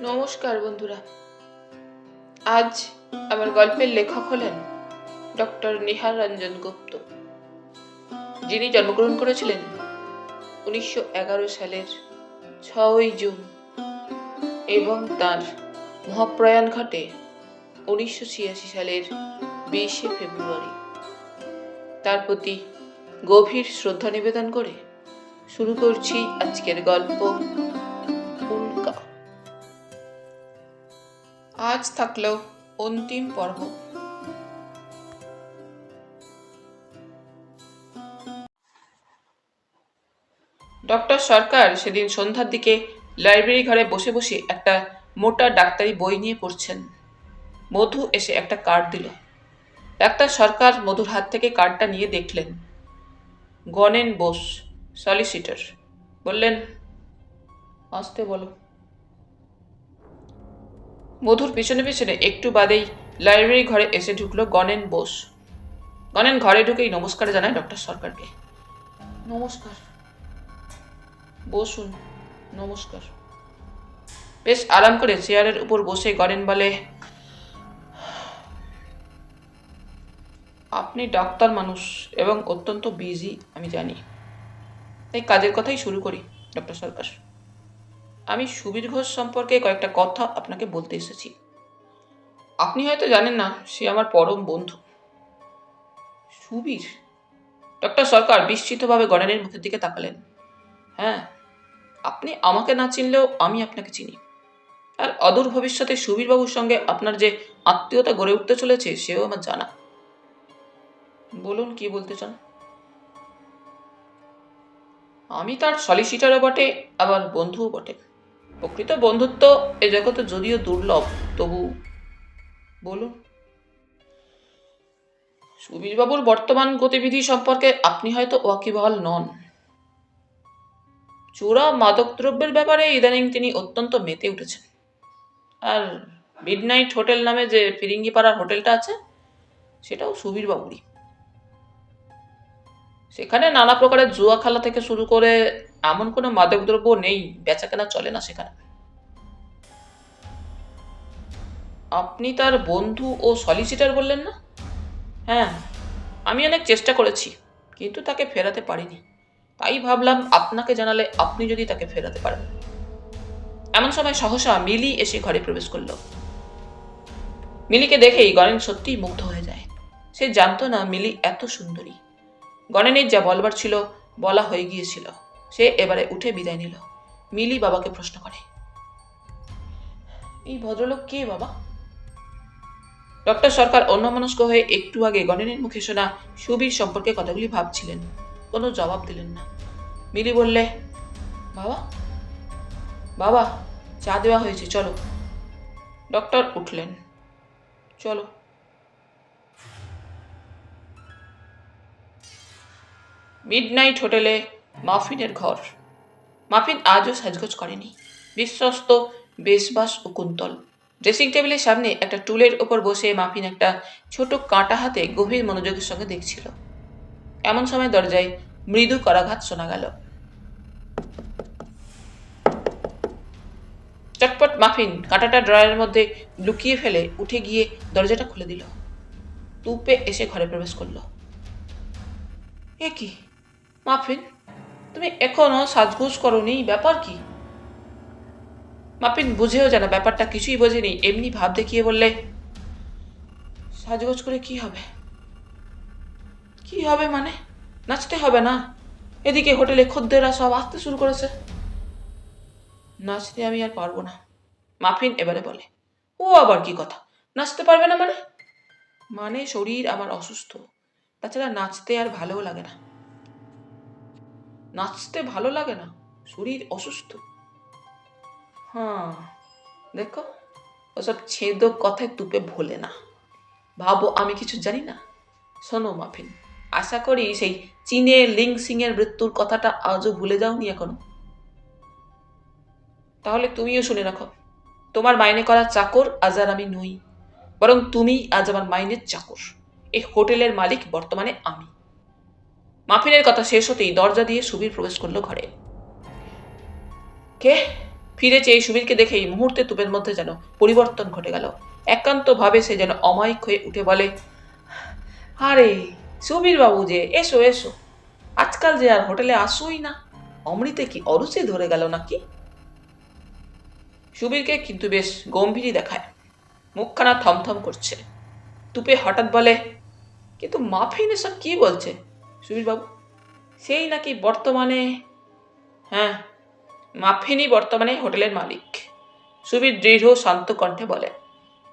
নমস্কার বন্ধুরা। আজ আমার গল্পের লেখক হলেন ডক্টর নিহার রঞ্জন গুপ্ত, যিনি জন্মগ্রহণ করেছিলেন 1911 সালের 6ই জুন এবং তার মহাপ্রয়াণ ঘটে 1986 সালের 20শে ফেব্রুয়ারি। তার প্রতি গভীর শ্রদ্ধা নিবেদন করে শুরু করছি আজকের গল্প উল্কা। আজ থাকলো অন্তিম পর্ব। ডক্টর সরকার সেদিন সন্ধ্যার দিকে লাইব্রেরি ঘরে বসে বসে একটা মোটা ডাক্তারি বই নিয়ে পড়ছেন। মধু এসে একটা কার্ড দিল। ডাক্তার সরকার মধুর হাত থেকে কার্ডটা নিয়ে দেখলেন, গণেন বোস, সলিসিটর। বললেন, আসতে বলো। মধুর পিছনে পিছনে একটু বাদেই লাইব্রেরি ঘরে এসে ঢুকলো গণেন বোস। গণেন ঘরে ঢুকেই নমস্কার জানায় ডক্টর সরকারকে। নমস্কার। বসুন। নমস্কার। বেশ আরাম করে চেয়ারের উপর বসে গণেন বলে, আপনি ডাক্তার মানুষ এবং অত্যন্ত বিজি, আমি জানি। তাই কাজের কথাই শুরু করি ডক্টর সরকার। আমি সুবীর ঘোষ সম্পর্কে কয়েকটা কথা আপনাকে বলতে এসেছি। আপনি হয়তো জানেন না, সে আমার পরম বন্ধু। সুবীর? ডক্টর সরকার বিস্মিতভাবে গণেনের মুখের দিকে তাকালেন। হ্যাঁ, আপনি আমাকে না চিনলেও আমি আপনাকে চিনি। আর অদূর ভবিষ্যতে সুবীরবাবুর সঙ্গে আপনার যে আত্মীয়তা গড়ে উঠতে চলেছে সেও আমার জানা। বলুন, কি বলতে চান? আমি তার সলিসিটারও বটে, আবার বন্ধুও বটে। প্রকৃত বন্ধুত্ব এ জগতে যদিও দুর্লভ, তবু। বলুন। সুবীরবাবুর বর্তমান গতিবিধি সম্পর্কে আপনি হয়তো ওয়াকিবহাল নন। চোরা মাদকদ্রব্যের ব্যাপারে ইদানিং তিনি অত্যন্ত মেতে উঠেছেন। আর মিডনাইট হোটেল নামে যে ফিরিঙ্গিপাড়ার হোটেলটা আছে, সেটাও সুবীরবাবুরই। সেখানে নানা প্রকারের জুয়া খেলা থেকে শুরু করে এমন কোনো মাদকদ্রব্য নেই, বেচাকেনা চলে না সেখানে। আপনি তার বন্ধু ও সলিসিটার বললেন না? হ্যাঁ, আমি অনেক চেষ্টা করেছি, কিন্তু তাকে ফেরাতে পারিনি। তাই ভাবলাম আপনাকে জানালে আপনি যদি তাকে ফেরাতে পারেন। এমন সময় সহসা মিলি এসে ঘরে প্রবেশ করলো। মিলিকে দেখেই গণেন সত্যিই মুগ্ধ হয়ে যায়। সে জানতো না মিলি এত সুন্দরী। গণেনের যা বলবার ছিল বলা হয়ে গিয়েছিল। সে এবারে উঠে বিদায় নিল। মিলি বাবাকে প্রশ্ন করে, এই ভদ্রলোক কে বাবা? ডক্টর সরকার অন্যমনস্ক হয়ে একটু আগে গণেনের মুখে শোনা সুবীর সম্পর্কে কথাগুলি ভাবছিলেন। কোনো জবাব দিলেন না। মিলি বললে, বাবা, বাবা, চা দেওয়া হয়েছে, চলো। ডক্টর উঠলেন। চলো। মিডনাইট হোটেলে মাফিনের ঘর। মাফিন আজও সাজগোজ করেনি। বিশ্বস্ত বেশবাস ও কুন্তল। ড্রেসিং টেবিলের সামনে একটা টুলের ওপর বসে মাফিন একটা ছোট কাঁটা হাতে গভীর মনোযোগের সঙ্গে দেখছিল। এমন সময় দরজায় মৃদু করাঘাত শোনা গেল। চটপট মাফিন কাঁটাটা ড্রয়ারের মধ্যে লুকিয়ে ফেলে উঠে গিয়ে দরজাটা খুলে দিল। তুপে এসে ঘরে প্রবেশ করল। এ কি মাফিন, তুমি এখনো সাজগোজ করোনি, ব্যাপার কি? মাফিন বুঝেও জানা ব্যাপারটা কিছুই বোঝেনি, এমনি ভাব দেখিয়ে বললে, সাজগোজ করে কি হবে? কি হবে মানে? নাচতে হবে না? এদিকে হোটেলে খদ্দেররা সব আসতে শুরু করেছে। নাচতে আমি আর পারবো না, মাফিন এবারে বলে। ও আবার কি কথা, নাচতে পারবে না মানে? মানে শরীর আমার অসুস্থ, তাছাড়া নাচতে আর ভালোও লাগে না। নাচতে ভালো লাগে না? শরীর অসুস্থ? হ্যাঁ, দেখো, ওসব ছেদক কথায় তুপে ভোলে না। ভাবো আমি কিছু জানি না? শোনো মাফিন, আশা করি সেই চীনে লিং সিং এর মৃত্যুর কথাটা আজও ভুলে যাওনি এখনো। তাহলে তুমিও শুনে রাখো, তোমার মাইনে করা চাকর আজ আর আমি নই, বরং তুমি আজ আমার মাইনের চাকর। এই হোটেলের মালিক বর্তমানে আমি। মাফিনের কথা শেষ হতেই দরজা দিয়ে সুবীর প্রবেশ করলো ঘরে। কে? ফিরে চেয়ে সুবীরকে দেখেই মুহূর্তে তুপের মধ্যে যেন পরিবর্তন ঘটে গেল। একান্তভাবে সে যেন অমায়িক হয়ে উঠে বলে, আরে সুবীর বাবু যে, এসো এসো, আজকাল যে আর হোটেলে আসোই না, অমৃতে কি অরুচি ধরে গেল নাকি? সুবীরকে কিন্তু বেশ গম্ভীরই দেখায়, মুখখানা থমথম করছে। তুপে হঠাৎ বলে, কিন্তু মাফিন এসব কি বলছে সুবীর বাবু? সেই নাকি বর্তমানে? হ্যাঁ, মাফিনই বর্তমানে হোটেলের মালিক, সুবীর দৃঢ় শান্ত কণ্ঠে বলে।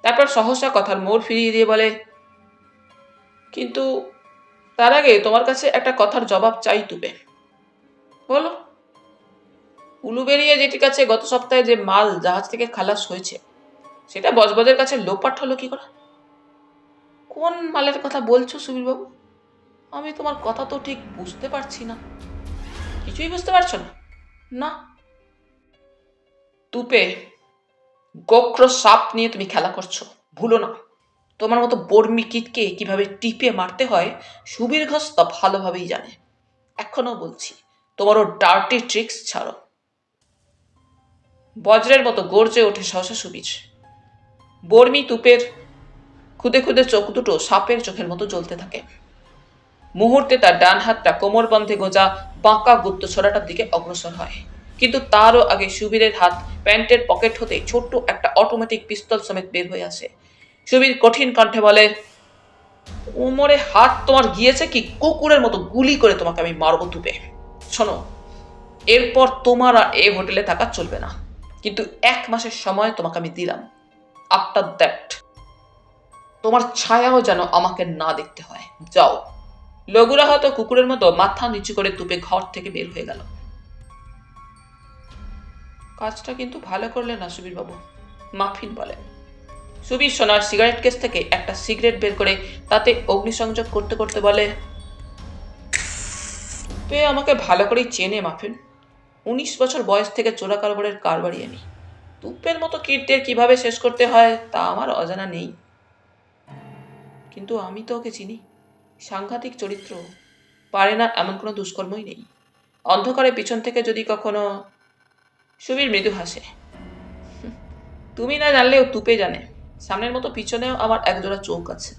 তারপর সহসা কথার মোড় ফিরিয়ে দিয়ে বলে, কিন্তু তার আগে তোমার কাছে একটা কথার জবাব চাই তুপে। বলো। উলুবেরিয়া যেটির কাছে গত সপ্তাহে যে মাল জাহাজ থেকে খালাস হয়েছে, সেটা বজবজের কাছে লোপাট হলো কি করে? কোন মালের কথা বলছো সুবীর বাবু? আমি তোমার কথা তো ঠিক বুঝতে পারছি না। কিছুই বুঝতে পারছো না? না। তুপে, গোক্র সাপ নিয়ে তুমি খেলা করছো, ভুলো না। তোমার মতো বর্মি কীটকে কিভাবে টিপে মারতে হয় সুবীর ঘোষ তা ভালোভাবেই জানে। এখনো বলছি, তোমারও ডার্টি ট্রিক্স ছাড়ো। বজ্রের মতো গর্জে ওঠে সহসা সুবীর। বর্মি তুপের খুদে খুদে চোখ দুটো সাপের চোখের মতো জ্বলতে থাকে। মুহূর্তে তার ডান হাতটা কোমর বন্ধে গোঁজা বাঁকা গুপ্ত ছোড়াটার দিকে অগ্রসর হয়, কিন্তু তারও আগে সুবীরের হাত প্যান্টের পকেট হতে ছোট্ট একটা অটোমেটিক পিস্তল সমেত বের হয়ে আসে। সুবীর কঠিন কণ্ঠে বলে, কোমরে হাত তোমার গিয়েছে কি? কুকুরের মতো গুলি করে তোমাকে আমি মারবো তুপে। শোনো, এরপর তোমার আর এই হোটেলে থাকা চলবে না, কিন্তু 1 মাসের সময় তোমাকে আমি দিলাম। আফটার দ্যাট তোমার ছায়াও যেন আমাকে না দেখতে হয়। যাও। লঘুরা হয়তো কুকুরের মতো মাথা নিচু করে তুপে ঘর থেকে বের হয়ে গেল। কাজটা কিন্তু ভালো করলে না সুবীর বাবু, মাফিন বলে। সুবীর সোনার সিগারেট কেস থেকে একটা সিগারেট বের করে তাতে অগ্নিসংযোগ করতে করতে বলে, তুপে আমাকে ভালো করেই চেনে মাফিন। 19 বছর বয়স থেকে চোরা কারবারের কারবারি আমি। তুপের মতো কীটদের কিভাবে শেষ করতে হয় তা আমার অজানা নেই। কিন্তু আমি তো ওকে চিনি, সাংঘাতিক চরিত্র, পারে না এমন কোনো দুষ্কর্মই নেই। অন্ধকারে পিছন থেকে যদি কখনো। সুবীর মৃদু হাসে, তুমি না জানলেও তুপে জানে, সামনের মতো পিছনেও আমার একজোড়া চোখ আছে।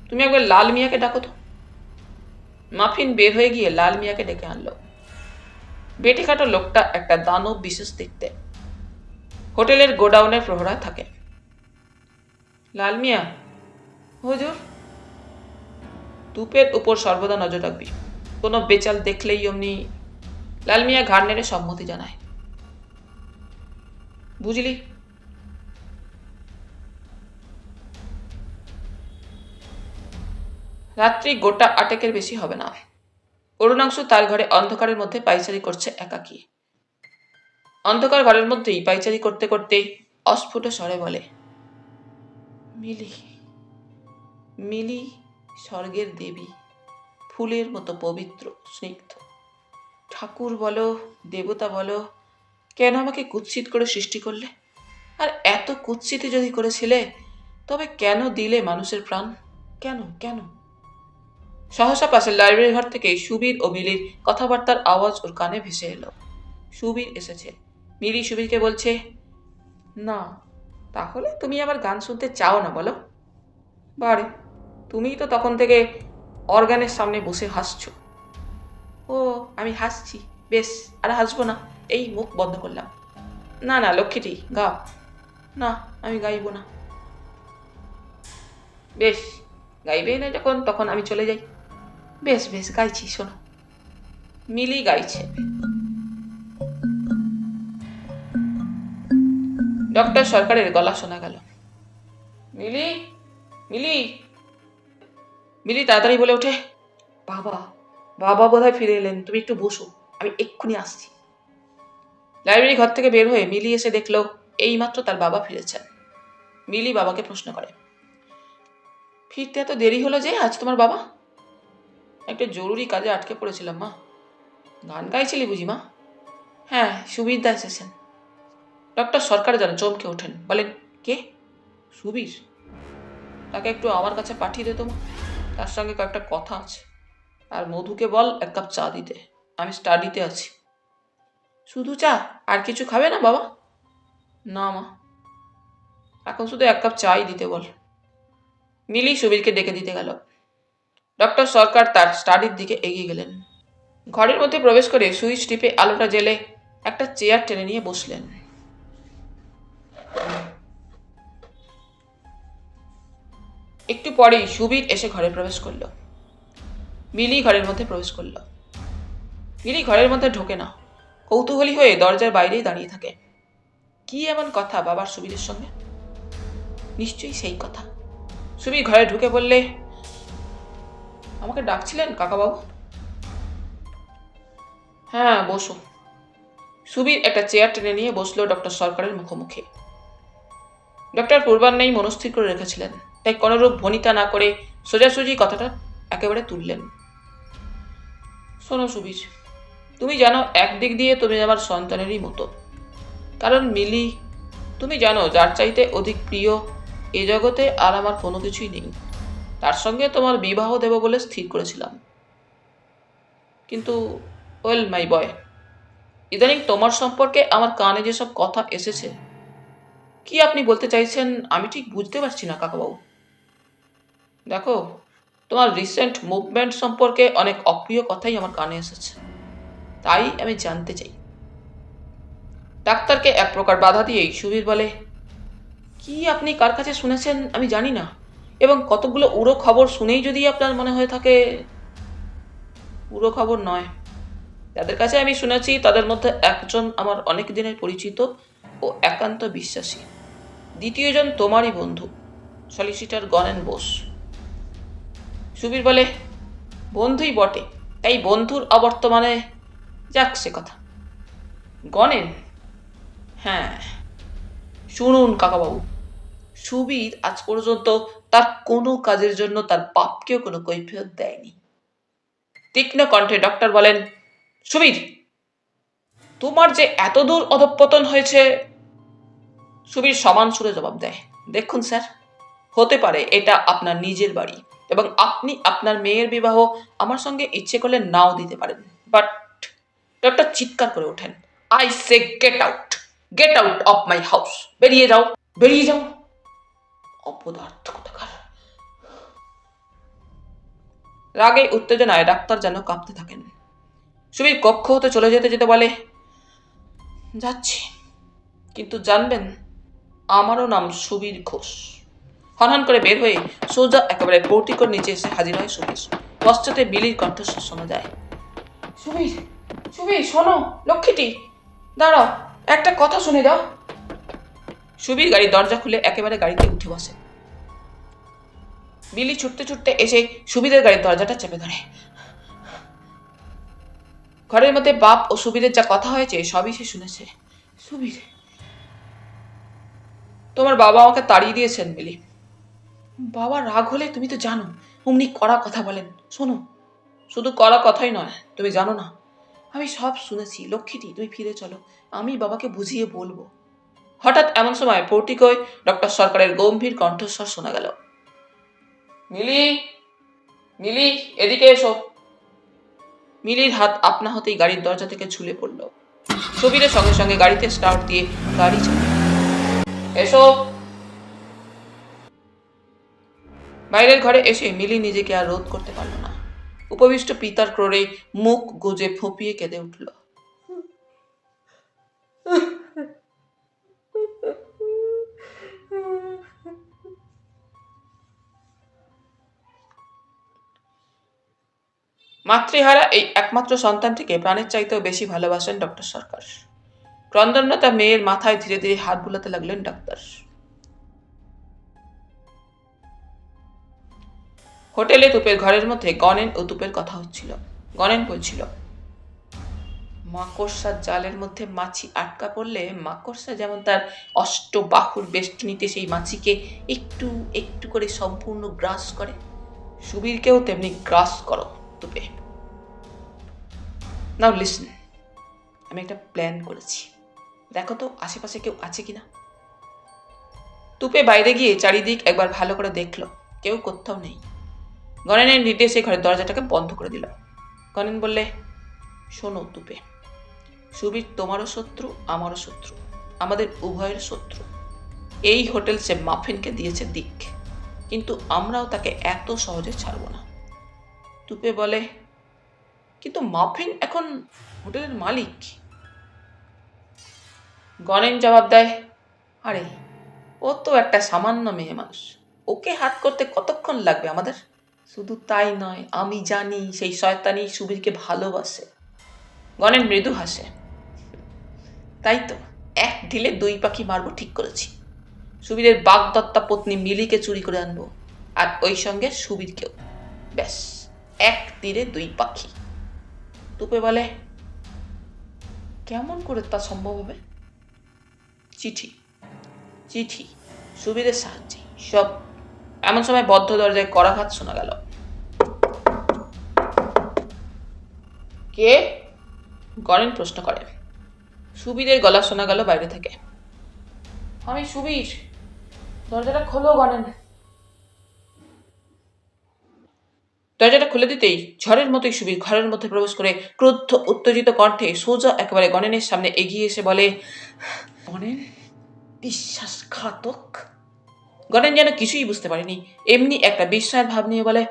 তুমি একবার লাল মিয়াকে ডাকো তো। মাফিন বের হয়ে গিয়ে লাল মিয়াকে ডেকে আনলো। বেটিখাটো লোকটা একটা দানব বিশেষ দেখতে, হোটেলের গোডাউনের প্রহরায় থাকে। লাল মিয়া, হুজুর। তুপের উপর সর্বদা নজর রাখবি, কোনো বেচাল দেখলেই অমনি। লাল মিয়া ঘাড় নেড়ে সম্মতি জানায়। বুঝলি? রাত্রি গোটা 8 বেশি হবে না। অরুণাংশু তার ঘরে অন্ধকারের মধ্যে পাইচারি করছে একাকী। অন্ধকার ঘরের মধ্যেই পাইচারি করতে করতে অস্ফুট স্বরে বলে, মিলি, মিলি স্বর্গের দেবী, ফুলের মতো পবিত্র স্নিগ্ধ। ঠাকুর বলো, দেবতা বলো, কেন আমাকে কুৎসিত করে সৃষ্টি করলে? আর এত কুৎসিত যদি করেছিলে, তবে কেন দিলে মানুষের প্রাণ? কেন কেন? সহসা পাশের লাইব্রেরি ঘর থেকে সুবীর ও মিলির কথাবার্তার আওয়াজ ওর কানে ভেসে এলো। সুবীর এসেছে। মিলি সুবীরকে বলছে, না তাহলে তুমি আবার গান শুনতে চাও না বলো? বারে, তুমিই তো তখন থেকে অর্গানের সামনে বসে হাসছো। ও, আমি হাসছি, বেশ, আর হাসবো না, এই মুখ বন্ধ করলাম। না না লক্ষ্মীটি, গাও। না, আমি গাইব না। বেশ, গাইবে না যখন, তখন আমি চলে যাই। বেশ বেশ, গাইছি, শোনো। মিলি গাইছে। ডক্টর সরকারের গলা শোনা গেল। মিলি, মিলি। মিলি তাড়াতাড়ি বলে ওঠে, বাবা, বাবা বোধহয় ফিরে এলেন, তুমি একটু বসো, আমি এক্ষুনি আসছি। লাইব্রেরি ঘর থেকে বের হয়ে মিলি এসে দেখলো এইমাত্র তার বাবা ফিরেছেন। মিলি বাবাকে প্রশ্ন করে, ফিরতে এত দেরি হলো যে আজ তোমার বাবা? একটা জরুরি কাজে আটকে পড়েছিলাম মা। গান গাইছিলি বুঝি মা? হ্যাঁ, সুবীরদা এসেছেন। ডক্টর সরকার যেন চমকে ওঠেন, বলেন, কে? সুবীর? তাকে একটু আমার কাছে পাঠিয়ে দে তোমা, তার সঙ্গে কয়েকটা কথা আছে। আর মধুকে বল 1 কাপ চা দিতে, আমি স্টাডিতে আছি। শুধু চা? আর কিছু খাবে না বাবা? না মা, এখন শুধু এক কাপ চাই দিতে বল। মিলি সুবীরকে ডেকে দিতে গেল। ডক্টর সরকার তার স্টাডির দিকে এগিয়ে গেলেন। ঘরের মধ্যে প্রবেশ করে সুইচ টিপে আলোটা জ্বেলে একটা চেয়ার টেনে নিয়ে বসলেন। একটু পরেই সুবীর এসে ঘরে প্রবেশ করল। মিলি ঘরের মধ্যে প্রবেশ করল। মিলি ঘরের মধ্যে ঢোকে না, কৌতূহলী হয়ে দরজার বাইরেই দাঁড়িয়ে থাকে। কি এমন কথা বাবার সুবীরের সঙ্গে? নিশ্চয়ই সেই কথা। সুবীর ঘরে ঢুকে বললে, আমাকে ডাকছিলেন কাকাবাবু? হ্যাঁ, বসো। সুবীর একটা চেয়ার টেনে নিয়ে বসলো ডক্টর সরকারের মুখোমুখি। ডক্টর পূর্বাহ্নেই মনস্থির করে রেখেছিলেন, তাই কোনরূপ ভনিতা না করে সোজাসুজি কথাটা একেবারে তুললেন। শোনো সুবীর, তুমি জানো একদিক দিয়ে তুমি আমার সন্তানেরই মতো। কারণ মিলি, তুমি জানো যার চাইতে অধিক প্রিয় এ জগতে আর আমার কোনো কিছুই নেই। তার সঙ্গে তোমার বিবাহ দেব বলে স্থির করেছিলাম। কিন্তু ওয়েল মাই বয়, ইদানিং তোমার সম্পর্কে আমার কানে যেসব কথা এসেছে, কি আপনি বলতে চাইছেন আমি ঠিক বুঝতে পারছি না কাকাবাবু। দেখো, তোমার রিসেন্ট মুভমেন্ট সম্পর্কে অনেক অপ্রিয় কথাই আমার কানে এসেছে, তাই আমি জানতে চাই। ডাক্তারকে এক প্রকার বাধা দিয়েই সুবীর বলে, কি আপনি কার কাছে শুনেছেন আমি জানি না, এবং কতগুলো উড়ো খবর শুনেই যদি আপনার মনে হয়ে থাকে। উড়ো খবর নয়, যাদের কাছে আমি শুনেছি তাদের মধ্যে একজন আমার অনেক দিনের পরিচিত ও একান্ত বিশ্বাসী, দ্বিতীয়জন তোমারই বন্ধু, সলিসিটার গণেন বোস। সুবীর বলে, বন্ধুই বটে, তাই বন্ধুর অবর্তমানে যাক সে কথা। গণেন? হ্যাঁ, শুনুন কাকাবাবু, সুবীর আজ পর্যন্ত তার কোনো কাজের জন্য তার বাপকেও কোনো কৈফিয়ত দেয়নি। তীক্ষ্ণ কণ্ঠে ডক্টর বলেন, সুবীর, তোমার যে এতদূর অধঃপতন হয়েছে। সুবীর সমান সুরে জবাব দেয়, দেখুন স্যার, হতে পারে এটা আপনার নিজের বাড়ি এবং আপনি আপনার মেয়ের বিবাহ আমার সঙ্গে ইচ্ছে করলে নাও দিতে পারেন, বাট ডক্টর চিৎকার করে ওঠেন, I say get out of my house. বেরিয়ে যাও, বেরিয়ে যাও। অপদার্থ কোথাকার। রাগে উত্তেজনায় ডাক্তার যেন কাঁপতে থাকেন। সুবীর কক্ষ হতে চলে যেতে যেতে বলে, যাচ্ছি, কিন্তু জানবেন আমারও নাম সুবীর ঘোষ। হনহন করে বের হয়ে সোজা একেবারে পোর্টিকোর নিচে এসে হাজির হয় সুবীর। পশ্চাতে বিলির কণ্ঠস্বর শোনা যায়, সুবীর, সুবীর শোনো, লক্ষ্মীটি, দাঁড়াও, একটা কথা শুনে যাও। সুবীর গাড়ির দরজা খুলে একেবারে গাড়িতে উঠে বসে। বিলি ছুটতে ছুটতে এসে সুবীরের গাড়ির দরজাটা চেপে ধরে। ঘরের মধ্যে বাপ ও সুবীরের যা কথা হয়েছে সবই সে শুনেছে। সুবীর, তোমার বাবা আমাকে তাড়িয়ে দিয়েছেন বিলি। বাবা রাগ হলে তুমি তো জানো অমনি কড়া কথা বলেন। শোনো, শুধু কড়া কথাই নয়, তুমি জানো না, আমি সব শুনেছি। লক্ষ্মীটি, তুমি ফিরে চলো, আমি বাবাকে বুঝিয়ে বলবো। হঠাৎ এমন সময় পোর্টিকোয় ডক্টর সরকারের গম্ভীর কণ্ঠস্বর শোনা গেল, মিলি, মিলি, এদিকে এসো। মিলির হাত আপনা হতেই গাড়ির দরজা থেকে ঝুলে পড়ল। সুবীরের সঙ্গে সঙ্গে গাড়িতে স্টার্ট দিয়ে গাড়ি চালায়। এসো। বাইরের ঘরে এসে মিলি নিজেকে আর রোধ করতে পারল না। উপবিষ্ট পিতার ক্রোড়ে মুখ গুজে ফুঁপিয়ে কেঁদে উঠল। মাতৃহারা এই একমাত্র সন্তানটিকে প্রাণের চাইতেও বেশি ভালোবাসেন ডক্টর সরকার। ক্রন্দনরতা মেয়ের মাথায় ধীরে ধীরে হাত বুলাতে লাগলেন ডাক্তার। হোটেলে তুপের ঘরের মধ্যে গণেন ও তুপের কথা হচ্ছিল। গণেন বলছিল, মাকড়সার জালের মধ্যে মাছি আটকা পড়লে মাকড়সা যেমন তার অষ্টবাহুর বেষ্টনীতে সেই মাছিকে একটু একটু করে সম্পূর্ণ গ্রাস করে, সুবীরকেও তেমনি গ্রাস করো তুপে। নাও লিসন, আমি একটা প্ল্যান করেছি, দেখো তো আশেপাশে কেউ আছে কিনা। তুপে বাইরে গিয়ে চারিদিক একবার ভালো করে দেখলো, কেউ কোথাও নেই। গণেনের নির্দেশে ঘরের দরজাটাকে বন্ধ করে দিল। গণেন বললে, শোনো তুপে, সুবীর তোমারও শত্রু, আমারও শত্রু, আমাদের উভয়ের শত্রু। এই হোটেল সে মাফিনকে দিয়েছে দিক, কিন্তু আমরাও তাকে এত সহজে ছাড়ব না। তুপে বলে, কিন্তু মাফিন এখন হোটেলের মালিক। গণেন জবাব দেয়, আরে ও তো একটা সামান্য মেয়ে মানুষ, ওকে হাত করতে কতক্ষণ লাগবে আমাদের? শুধু তাই নয়, আমি জানি সেই শয়তানি সুবীরকে ভালোবাসে। গণেন মৃদু হাসে, তাই তো এক ঢিলে দুই পাখি মারবো ঠিক করেছি। সুবীরের বাগদত্তা পত্নী মিলিকে চুরি করে আনবো, আর ওই সঙ্গে সুবীরকেও। ব্যাস, এক তীরে দুই পাখি। তুপে বলে, কেমন করে তা সম্ভব হবে? চিঠি চিঠি সুবীরের সাহায্যে সব। এমন সময় বদ্ধ দরজায় করাঘাত শোনা গেল। কে? গণেন প্রশ্ন করে। সুবীরের গলা শোনা গেল বাইরে থেকে। আমি সুবীর, দরজাটা খোলো গণেন। দরজাটা খুলে দিতেই ঝড়ের মতোই সুবীর ঘরের মধ্যে প্রবেশ করে ক্রুদ্ধ উত্তেজিত কণ্ঠে সোজা একেবারে গণেনের সামনে এগিয়ে এসে বলে, গণেন বিশ্বাসঘাতক। গণেন যেন কিছুই বুঝতে পারেনি, এমনি একটা বিস্ময়ের ভাব নিয়ে বলে,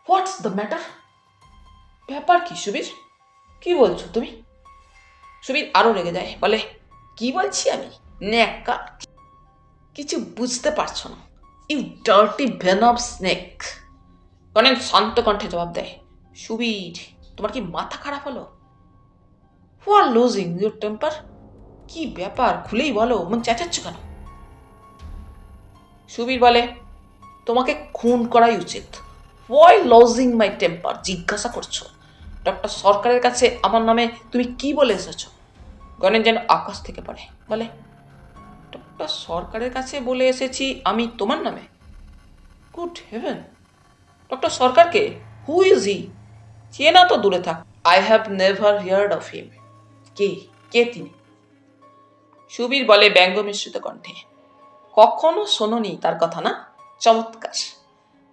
হোয়াটস দ্য ম্যাটার? ব্যাপার কি সুবীর, কি বলছো তুমি? সুবীর আরো রেগে যায়, বলে, কি বলছি আমি? ন্যাকা, কিছু বুঝতে পারছো না? You dirty venom snake. Ganen শান্ত কণ্ঠে জবাব দেয়, সুবীর তোমার কি মাথা খারাপ হলো? Who are losing your temper? কি ব্যাপার, খুলেই বলো, মন চেঁচাচ্ছ কেন? সুবীর বলে, তোমাকে খুন করাই উচিত। হোয়াই লজিং মাই টেম্পার জিজ্ঞাসা করছো? ডক্টর সরকারের কাছে আমার নামে তুমি কি বলে এসেছো? গণেন যেন আকাশ থেকে পড়ে, বলে, ডক্টর সরকারের কাছে বলে এসেছি আমি তোমার নামে? গুড হেভেন, ডক্টর সরকারকে? Who is he? চেনা তো দূরে থাক, I have never heard of him. কে কে তিনি? সুবীর বলে ব্যঙ্গ মিশ্রিত কণ্ঠে, কখনো শোনোনি তার কথা না? চমৎকার,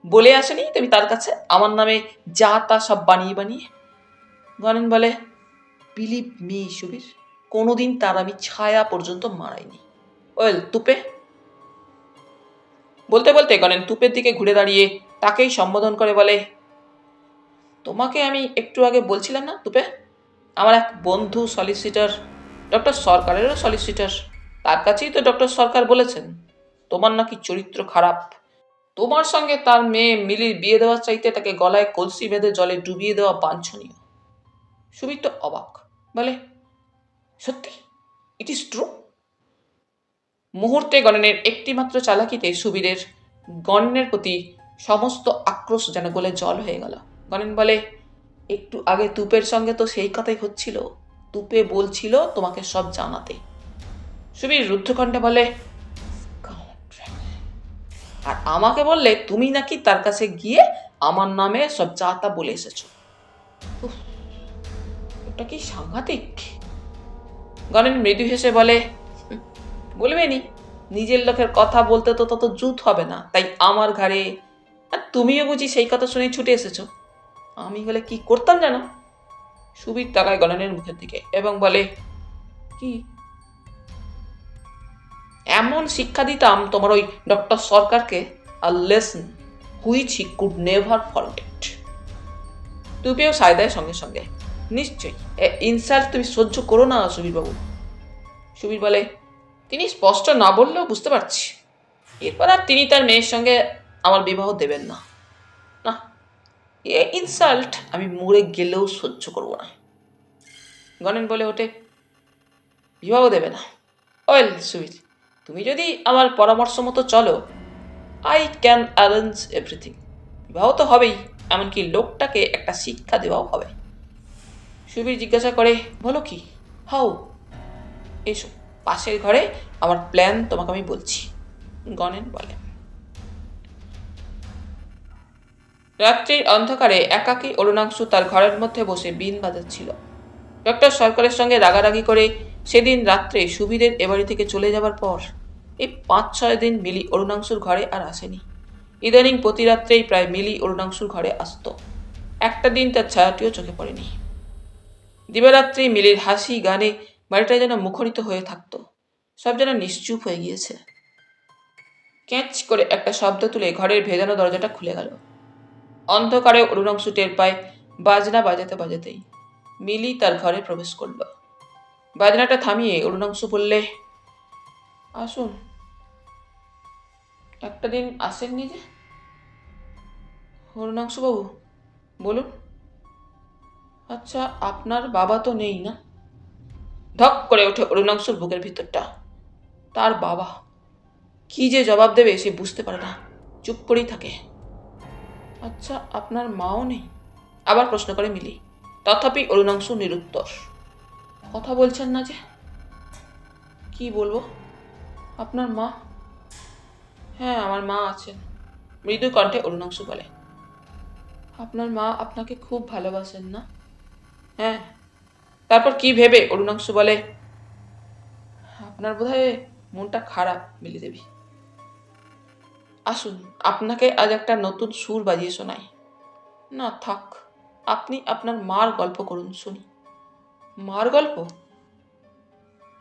বলে আসেনি তুমি তার কাছে আমার নামে যা তা সব বানিয়ে বানিয়ে? গণেন বলে, বিলিভ মি সুবীর, কোনোদিন তার আমি ছায়া পর্যন্ত মারাইনি। ওয়েল তুপে। বলতে বলতে গণেন তুপের দিকে ঘুরে দাঁড়িয়ে তাকেই সম্বোধন করে বলে, তোমাকে আমি একটু আগে বলছিলাম না তুপে, আমার এক বন্ধু সলিসিটার, ডক্টর সরকারেরও সলিসিটার, তার কাছেই তো ডক্টর সরকার বলেছেন তোমার নাকি চরিত্র খারাপ, তোমার সঙ্গে তার মেয়ে মিলির বিয়ে দেওয়ার চাইতে তাকে গলায় কলসি বেঁধে জলে ডুবিয়ে দেওয়া বাঞ্ছনীয়। সুবীর তো অবাক, বলে, সত্যি? It is true? মুহূর্তে গণনের একটিমাত্র চালাকিতে সুবীরের গণনের প্রতি সমস্ত আক্রোশ যেন গলে জল হয়ে গেল। গণেন বলে, একটু আগে তুপের সঙ্গে তো সেই কথাই হচ্ছিল, তুপে বলছিল তোমাকে সব জানাতে। সুবীর রুদ্ধকণ্ঠে বলে, আর আমাকে বললে তুমি নাকি তার কাছে গিয়ে আমার নামে সব যা তা বলে এসেছো। ওটা কি সাংঘাতিক। গণেন মৃদু হেসে বলে, বলবেনি, নিজের লোকের কথা বলতে তো তত জুত হবে না, তাই আমার ঘাড়ে। আর তুমিও বুঝি সেই কথা শুনে ছুটে এসেছো। আমি হলে কি করতাম জানো? সুবীর তাকায় গণনের মুখের দিকে এবং বলে, কি? এমন শিক্ষা দিতাম তোমার ওই ডক্টর সরকারকে, a lesson which he could never forget. তুমিও সায়দায় সঙ্গে সঙ্গে, নিশ্চয়ই ইনসাল্ট তুমি সহ্য করো না সুবীর বাবু। সুবীর বলে, তিনি স্পষ্ট না বললেও বুঝতে পারছি, এরপর আর তিনি তার মেয়ের সঙ্গে আমার বিবাহ দেবেন না। না, এ ইনসাল্ট আমি মরে গেলেও সহ্য করব না। গণেন বলে ওঠে, বিবাহ দেবে না? ওয়েল সুবীর, তুমি যদি আমার পরামর্শ মতো চলো, আই ক্যান অ্যারেঞ্জ এভরিথিং। বিবাহ তো হবেই, এমনকি লোকটাকে একটা শিক্ষা দেওয়াও হবে। সুবীর জিজ্ঞাসা করে, বলো কি? হাউ? এসো, পাশের ঘরে আমার প্ল্যান তোমাকে আমি বলছি। গণেন বলে। রাত্রির অন্ধকারে একাকী অরুণাংশু তার ঘরের মধ্যে বসে বিন বাজাচ্ছিল। ডক্টর সরকারের সঙ্গে রাগারাগি করে সেদিন রাত্রে সুবীরের এ বাড়ি থেকে চলে যাবার পর এই 5-6 দিন মিলি অরুণাংশুর ঘরে আর আসেনি। ইদানিং প্রতি রাত্রেই প্রায় মিলি অরুণাংশুর ঘরে আসত। একটা দিন তার ছায়াটিও চোখে পড়েনি। দিবারাত্রি মিলির হাসি গানে বাড়িটা যেন মুখরিত হয়ে থাকতো। সব যেন নিশ্চুপ হয়ে গিয়েছে। ক্যাঁচ করে একটা শব্দ তুলে ঘরের ভেজানো দরজাটা খুলে গেল। অন্ধকারে অরুণাংশু টের পায় বাজনা বাজাতে বাজাতেই মিলি তার ঘরে প্রবেশ করল। বাজনাটা থামিয়ে অরুণাংশু বললে, আসুন। একটা দিন আসেননি যে? অরুণাংশু বাবু, বলুন। আচ্ছা, আপনার বাবা তো নেই না? ধক করে ওঠে অরুণাংশুর বুকের ভিতরটা। তার বাবা কি যে জবাব দেবে সে বুঝতে পারে না, চুপ করেই থাকে। আচ্ছা, আপনার মাও নেই? আবার প্রশ্ন করে মিলি। তথাপি অরুণাংশু নিরুত্তর। কথা বলছেন না যে? কি বলবো? আপনার মা? হ্যাঁ, আমার মা আছেন, মৃদু কণ্ঠে অরুণাংশু বলে। আপনার মা আপনাকে খুব ভালোবাসেন না? হ্যাঁ। তারপর কি ভেবে অরুণাংশু বলে, আপনার বোধহয় মনটা খারাপ মিলি দেবী। আসুন, আপনাকে আজ একটা নতুন সুর বাজিয়ে শোনাই। না থাক, আপনি আপনার মার গল্প করুন শুনি। মার গল্প?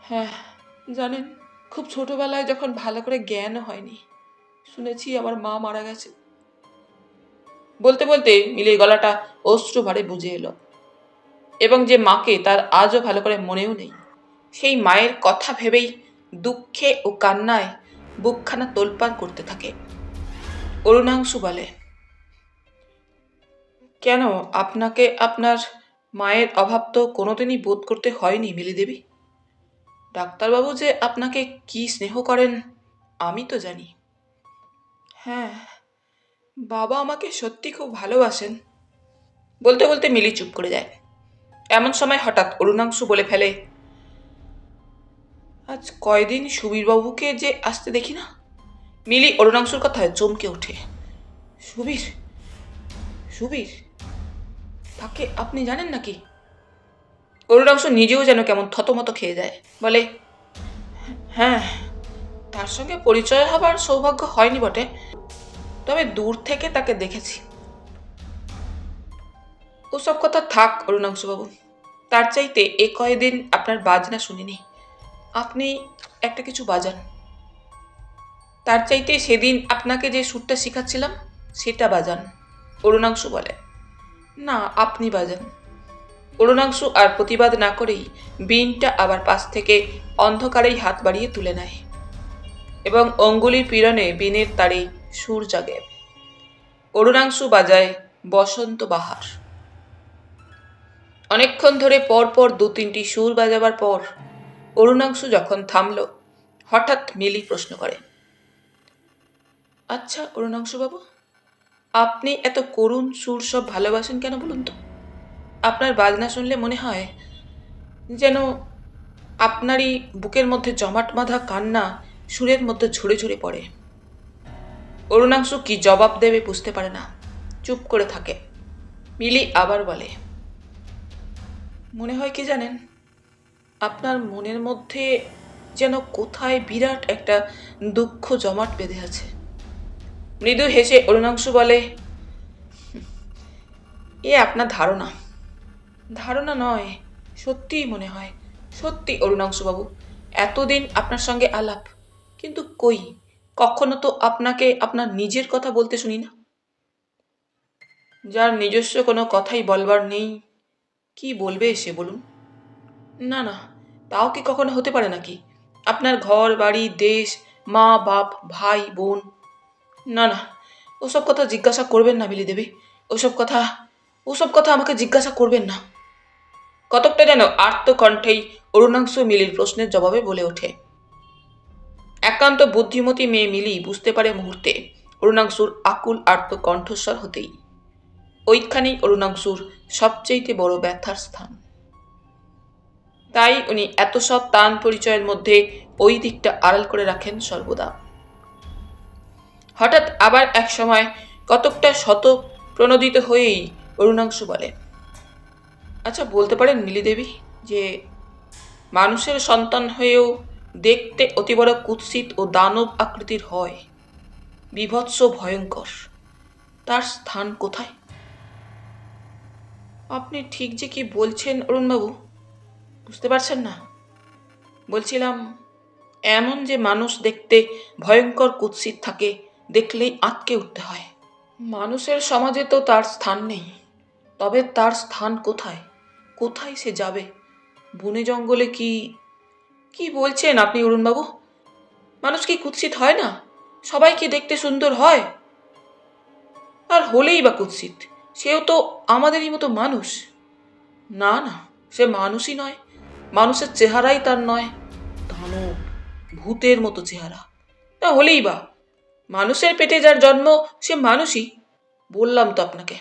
হ্যাঁ, জানেন, খুব ছোটবেলায় যখন ভালো করে জ্ঞান হয়নি শুনেছি আমার মা মারা গেছে। বলতে বলতে মিলির গলাটা অশ্রু ভারে বুঝে এলো, এবং যে মাকে তার আজও ভালো করে মনেও নেই, সেই মায়ের কথা ভেবেই দুঃখে ও কান্নায় বুকখানা তোলপাড় করতে থাকে। অরুণাংশু বলে, কেন, আপনাকে আপনার মায়ের অভাব তো কোনোদিনই বোধ করতে হয়নি মিলি দেবী। ডাক্তারবাবু যে আপনাকে কি স্নেহ করেন আমি তো জানি। হ্যাঁ, বাবা আমাকে সত্যি খুব ভালোবাসেন। বলতে বলতে মিলি চুপ করে যায়। এমন সময় হঠাৎ অরুণাংশু বলে ফেলে, আজ কয়দিন সুবীরবাবুকে যে আসতে দেখি না। মিলি অরুণাংশুর কথায় চমকে ওঠে। সুবীর? সুবীর তাকে আপনি জানেন নাকি? অরুণাংশু নিজেও যেন কেমন থতমত খেয়ে যায়। বলে, হ্যাঁ, তার সঙ্গে পরিচয় হবার সৌভাগ্য হয়নি বটে, তবে দূর থেকে তাকে দেখেছি। ওসব কথা থাক অরুণাংশুবাবু, তার চাইতে এ কয়দিন আপনার বাজনা শুনিনি। আপনি একটা কিছু বাজান। তার চাইতে সেদিন আপনাকে যে সুরটা শেখাচ্ছিলাম সেটা বাজান। অরুণাংশু বলে, না, আপনি বাজান। অরুণাংশু আর প্রতিবাদ না করেই বীণটা আবার পাশ থেকে অন্ধকারেই হাত বাড়িয়ে তুলে নেয়, এবং অঙ্গুলির পীড়নে বীণের তারে সুর জাগে। অরুণাংশু বাজায় বসন্ত বাহার। অনেকক্ষণ ধরে পরপর দু তিনটি সুর বাজাবার পর অরুণাংশু যখন থামল, হঠাৎ মিলি প্রশ্ন করে, আচ্ছা অরুণাংশুবাবু, আপনি এত করুণ সুর সব ভালোবাসেন কেন বলুন তো? আপনার বাজনা শুনলে মনে হয় যেন আপনারই বুকের মধ্যে জমাট বাঁধা কান্না সুরের মধ্যে ঝরে ঝরে পড়ে। অরুণাংশু কি জবাব দেবে বুঝতে পারে না, চুপ করে থাকে। মিলি আবার বলে, মনে হয় কি জানেন, আপনার মনের মধ্যে যেন কোথায় বিরাট একটা দুঃখ জমাট বেঁধে আছে। মৃদু হেসে অরুণাংশু বলে, এ আপনার ধারণা। ধারণা নয়, সত্যিই মনে হয়। সত্যি অরুণাংশুবাবু, এতদিন আপনার সঙ্গে আলাপ, কিন্তু কই কখনো তো আপনাকে আপনার নিজের কথা বলতে শুনি না। যার নিজস্ব কোনো কথাই বলবার নেই, কি বলবে সে বলুন? না না, তাও কি কখনো হতে পারে নাকি? আপনার ঘর বাড়ি দেশ, মা বাপ ভাই বোন, না না, ওসব কথা জিজ্ঞাসা করবেন না মিলি দেবী। ওসব কথা আমাকে জিজ্ঞাসা করবেন না। কতকটা যেন আর্তকণ্ঠেই অরুণাংশু মিলির প্রশ্নের জবাবে বলে ওঠে। একান্ত বুদ্ধিমতী মেয়ে মিলি বুঝতে পারে মুহূর্তে অরুণাংশুর আকুল আর্ত কণ্ঠস্বর হতেই ওইখানেই অরুণাংশুর সবচেয়ে বড় ব্যথার স্থান। তাই উনি এত সব তান পরিচয়ের মধ্যে ওই দিকটা আড়াল করে রাখেন সর্বদা। হঠাৎ আবার এক সময় কতকটা শত প্রণোদিত হয়েই অরুণাংশু বলে, আচ্ছা বলতে পারেন মিলি দেবী যে মানুষের সন্তান হয়েও দেখতে অতি বড় কুৎসিত ও দানব আকৃতির হয়, বীভৎস ভয়ঙ্কর, তার স্থান কোথায়? আপনি ঠিক যে কি বলছেন অরুণবাবু, বুঝতে পারছেন না? বলছিলাম, এমন যে মানুষ দেখতে ভয়ঙ্কর কুৎসিত থাকে, দেখলেই আঁতকে উঠতে হয়। মানুষের সমাজে তো তার স্থান নেই। তবে তার স্থান কোথায়? কোথায় সে যাবে? বনে জঙ্গলে কি? কি বলছেন আপনি অরুণবাবু? মানুষ কি কুৎসিত হয় না? সবাই কি দেখতে সুন্দর হয়? আর হলেই বা কুৎসিত, সেও তো আমাদেরই মতো মানুষ। না না, সে মানুষই নয়। মানুষের চেহারাই তার নয়, দানব, ভূতের মতো চেহারা। তা হলেই বা, মানুষের পেটে যার জন্ম সে মানুষই। বললাম তো আপনাকে,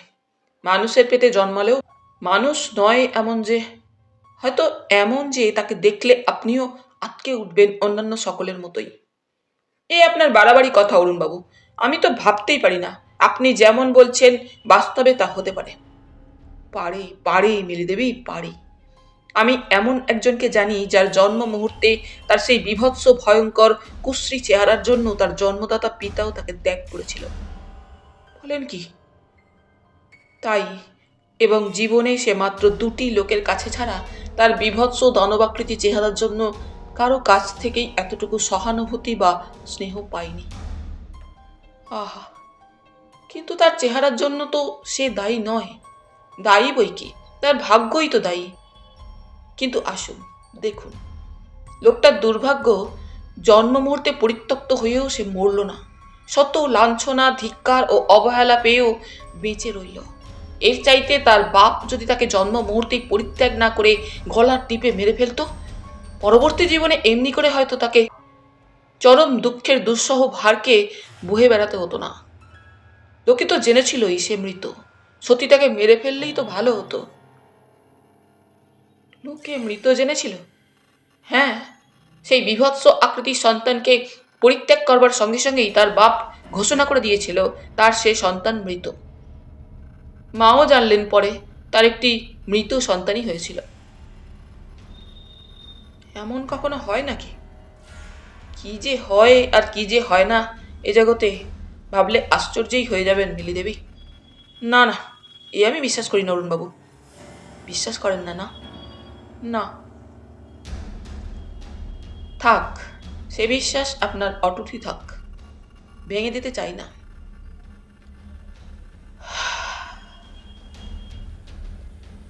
মানুষের পেটে জন্মালেও মানুষ নয় এমন যে, হয়তো এমন যে তাকে দেখলে আপনিও আটকে উঠবেন অন্যান্য সকলের মতোই। এ আপনার বাড়াবাড়ি কথা অরুণবাবু। আমি তো ভাবতেই পারি না আপনি যেমন বলছেন বাস্তবে তা হতে পারে। পারে পারে মিলিদেবী, পারে। আমি এমন একজনকে জানি যার জন্ম মুহূর্তে তার সেই বীভৎস ভয়ঙ্কর কুশ্রী চেহারার জন্য তার জন্মদাতা পিতাও তাকে ত্যাগ করেছিল। বলেন কি? তাই, এবং জীবনে সে মাত্র দুটি লোকের কাছে ছাড়া তার বীভৎস দানবাকৃতি চেহারার জন্য কারো কাছ থেকেই এতটুকু সহানুভূতি বা স্নেহ পায়নি। আহা, কিন্তু তার চেহারার জন্য তো সে দায়ী নয়। দায়ী বই কি, তার ভাগ্যই তো দায়ী। কিন্তু আসুন, দেখুন, লোকটার দুর্ভাগ্য, জন্ম মুহূর্তে পরিত্যক্ত হয়েও সে মরল না। শত লাঞ্ছনা, ধিক্কার ও অবহেলা পেয়েও বেঁচে রইল। এর চাইতে তার বাপ যদি তাকে জন্ম মুহূর্তেই পরিত্যাগ না করে গলার টিপে মেরে ফেলতো, পরবর্তী জীবনে এমনি করে হয়তো তাকে চরম দুঃখের দুঃসহ ভারকে বহে বেড়াতে হতো না। লোকে তো জেনেছিলই সে মৃত। সত্যি তাকে মেরে ফেললেই তো ভালো হতো। লোকে মৃত জেনেছিল? হ্যাঁ, সেই বীভৎস আকৃতির সন্তানকে পরিত্যাগ করবার সঙ্গে সঙ্গেই তার বাপ ঘোষণা করে দিয়েছিল তার সে সন্তান মৃত। মাও জানলেন পরে তার একটি মৃত সন্তানই হয়েছিল। এমন কখনো হয় নাকি? কি যে হয় আর কি যে হয় না এ জগতে, ভাবলে আশ্চর্যই হয়ে যাবেন মিলি দেবী। না না, এ আমি বিশ্বাস করি না অরুণবাবু। বিশ্বাস করেন না? না না, থাক, সে বিশ্বাস আপনার অটুটই থাক, ভেঙে দিতে চাই না।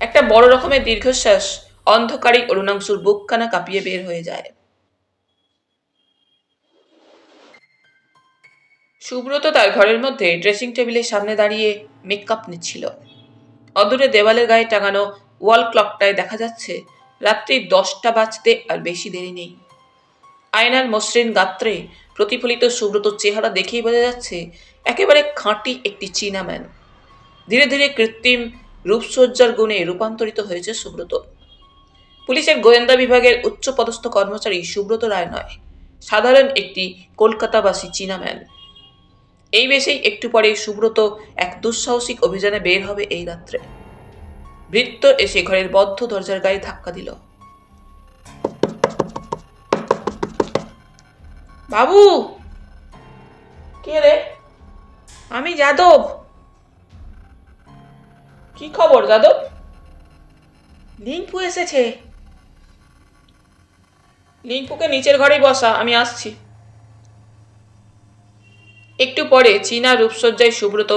একটা বড় রকমের দীর্ঘশ্বাস অন্ধকারী অরুণাংশুর বুকখানা কাঁপিয়ে বের হয়ে যায়। সুব্রত তার ঘরের মধ্যে ড্রেসিং টেবিলের সামনে দাঁড়িয়ে মেকআপ নিচ্ছিল। অদূরে দেওয়ালের গায়ে টাঙানো ওয়াল ক্লকটায় দেখা যাচ্ছে রাত্রি 10টা বাজতে আর বেশি দেরি নেই। আয়নার মসৃণ গাত্রে প্রতিফলিত সুব্রত চেহারা দেখেই বোঝা যাচ্ছে একেবারে খাঁটি একটি চীনা ম্যান। ধীরে ধীরে কৃত্রিম রূপসজ্জার গুণে রূপান্তরিত হয়েছে সুব্রত। পুলিশের গোয়েন্দা বিভাগের উচ্চপদস্থ কর্মচারী সুব্রত রায় নয়, সাধারণ একটি কলকাতাবাসী চীনা ম্যান। এই বেশেই একটু পরেই সুব্রত এক দুঃসাহসিক অভিযানে বের হবে এই রাত্রে। ভৃত্য এসে ঘরের বদ্ধ দরজার গায়ে ধাক্কা দিল। বাবু! কে রে? আমি যাদব। কি খবর যাদব? লিংপু এসেছে। লিংপুকে নিচের ঘরেই বসা, আমি আসছি। একটু পরে চীনা রূপসজ্জায় সুব্রত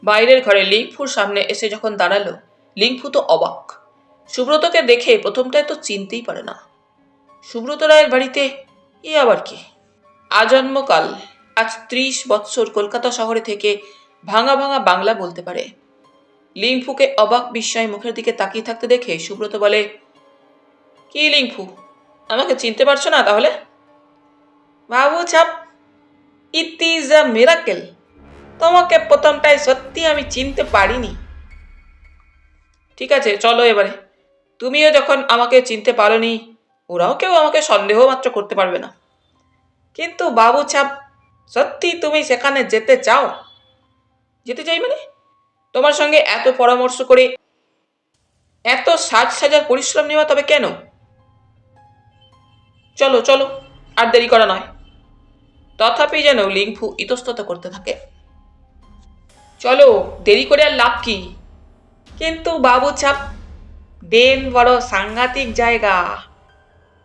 বাইরের ঘরে লিংফুর সামনে এসে যখন দাঁড়ালো, লিংফু তো অবাক। সুব্রতকে দেখে প্রথমটায় তো চিনতেই পারে না। সুব্রত রায়ের বাড়িতে এ আবার কি? আজন্মকাল, আজ 30 বৎসর কলকাতা শহরে থেকে ভাঙা ভাঙা বাংলা বলতে পারে। লিংফুকে অবাক বিস্ময় মুখের দিকে তাকিয়ে থাকতে দেখে সুব্রত বলে, কি লিংফু, আমাকে চিনতে পারছো না তাহলে? বাবু চাপ, ইট ইজ আ মিরাকেল। তোমাকে প্রথমটায় সত্যি আমি চিনতে পারিনি। ঠিক আছে, চলো এবারে। তুমিও যখন আমাকে চিনতে পারোনি, ওরাও কেউ আমাকে সন্দেহ মাত্র করতে পারবে না। কিন্তু বাবু ছাপ, সত্যি তুমি সেখানে যেতে চাও? যেতে চাই মানে? তোমার সঙ্গে এত পরামর্শ করে এত সাজার পরিশ্রম নেওয়া তবে কেন? চলো চলো, আর দেরি করা নয়। তথাপি যেন লিংফু ইতস্তত করতে থাকে। চলো, দেরি করে আর লাভ কি? কিন্তু বাবু ছাপ, ডেন বড় সাংঘাতিক জায়গা।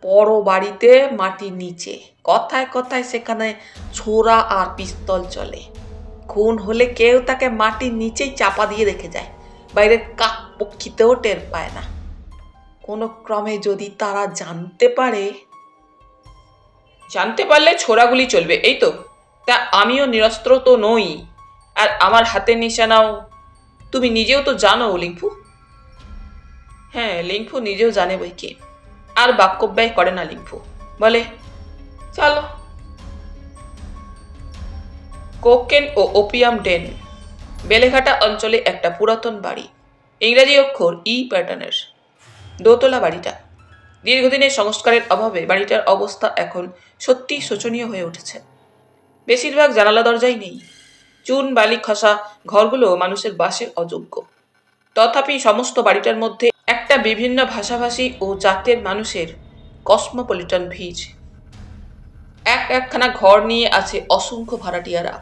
বড় বাড়িতে মাটির নিচে, কথায় কথায় সেখানে ছোরা আর পিস্তল চলে। খুন হলে কেউ তাকে মাটির নিচেই চাপা দিয়ে রেখে যায়, বাইরের কাক পক্ষীতেও টের পায় না। কোনো ক্রমে যদি তারা জানতে পারলে ছোড়াগুলি চলবে, এই তো। তা আমিও নিরস্ত্র তো নই, আর আমার হাতের নিশানাও তুমি নিজেও তো জানো লিংফু। হ্যাঁ, লিংফু নিজেও জানে বইকে, আর বাক্যব্যয় করে না লিংফু। বলে, চলো। কোকেন ও ওপিয়াম ডেন, বেলেঘাটা অঞ্চলে একটা পুরাতন বাড়ি, ইংরাজি অক্ষর ই প্যাটার্নের। দোতলা বাড়িটা। দীর্ঘদিনের সংস্কারের অভাবে বাড়িটার অবস্থা এখন সত্যি শোচনীয় হয়ে উঠেছে। বেশিরভাগ জানালা দরজাই নেই। চুন বালি খসা ঘরগুলো মানুষের বাসের অযোগ্য। তথাপি সমস্ত বাড়িটার মধ্যে একটা বিভিন্ন ভাষাভাষী ও জাতের মানুষের কসমোপলিটন ভিড়। একখানা ঘর নিয়ে আছে অসংখ্য ভাড়াটিয়ারা।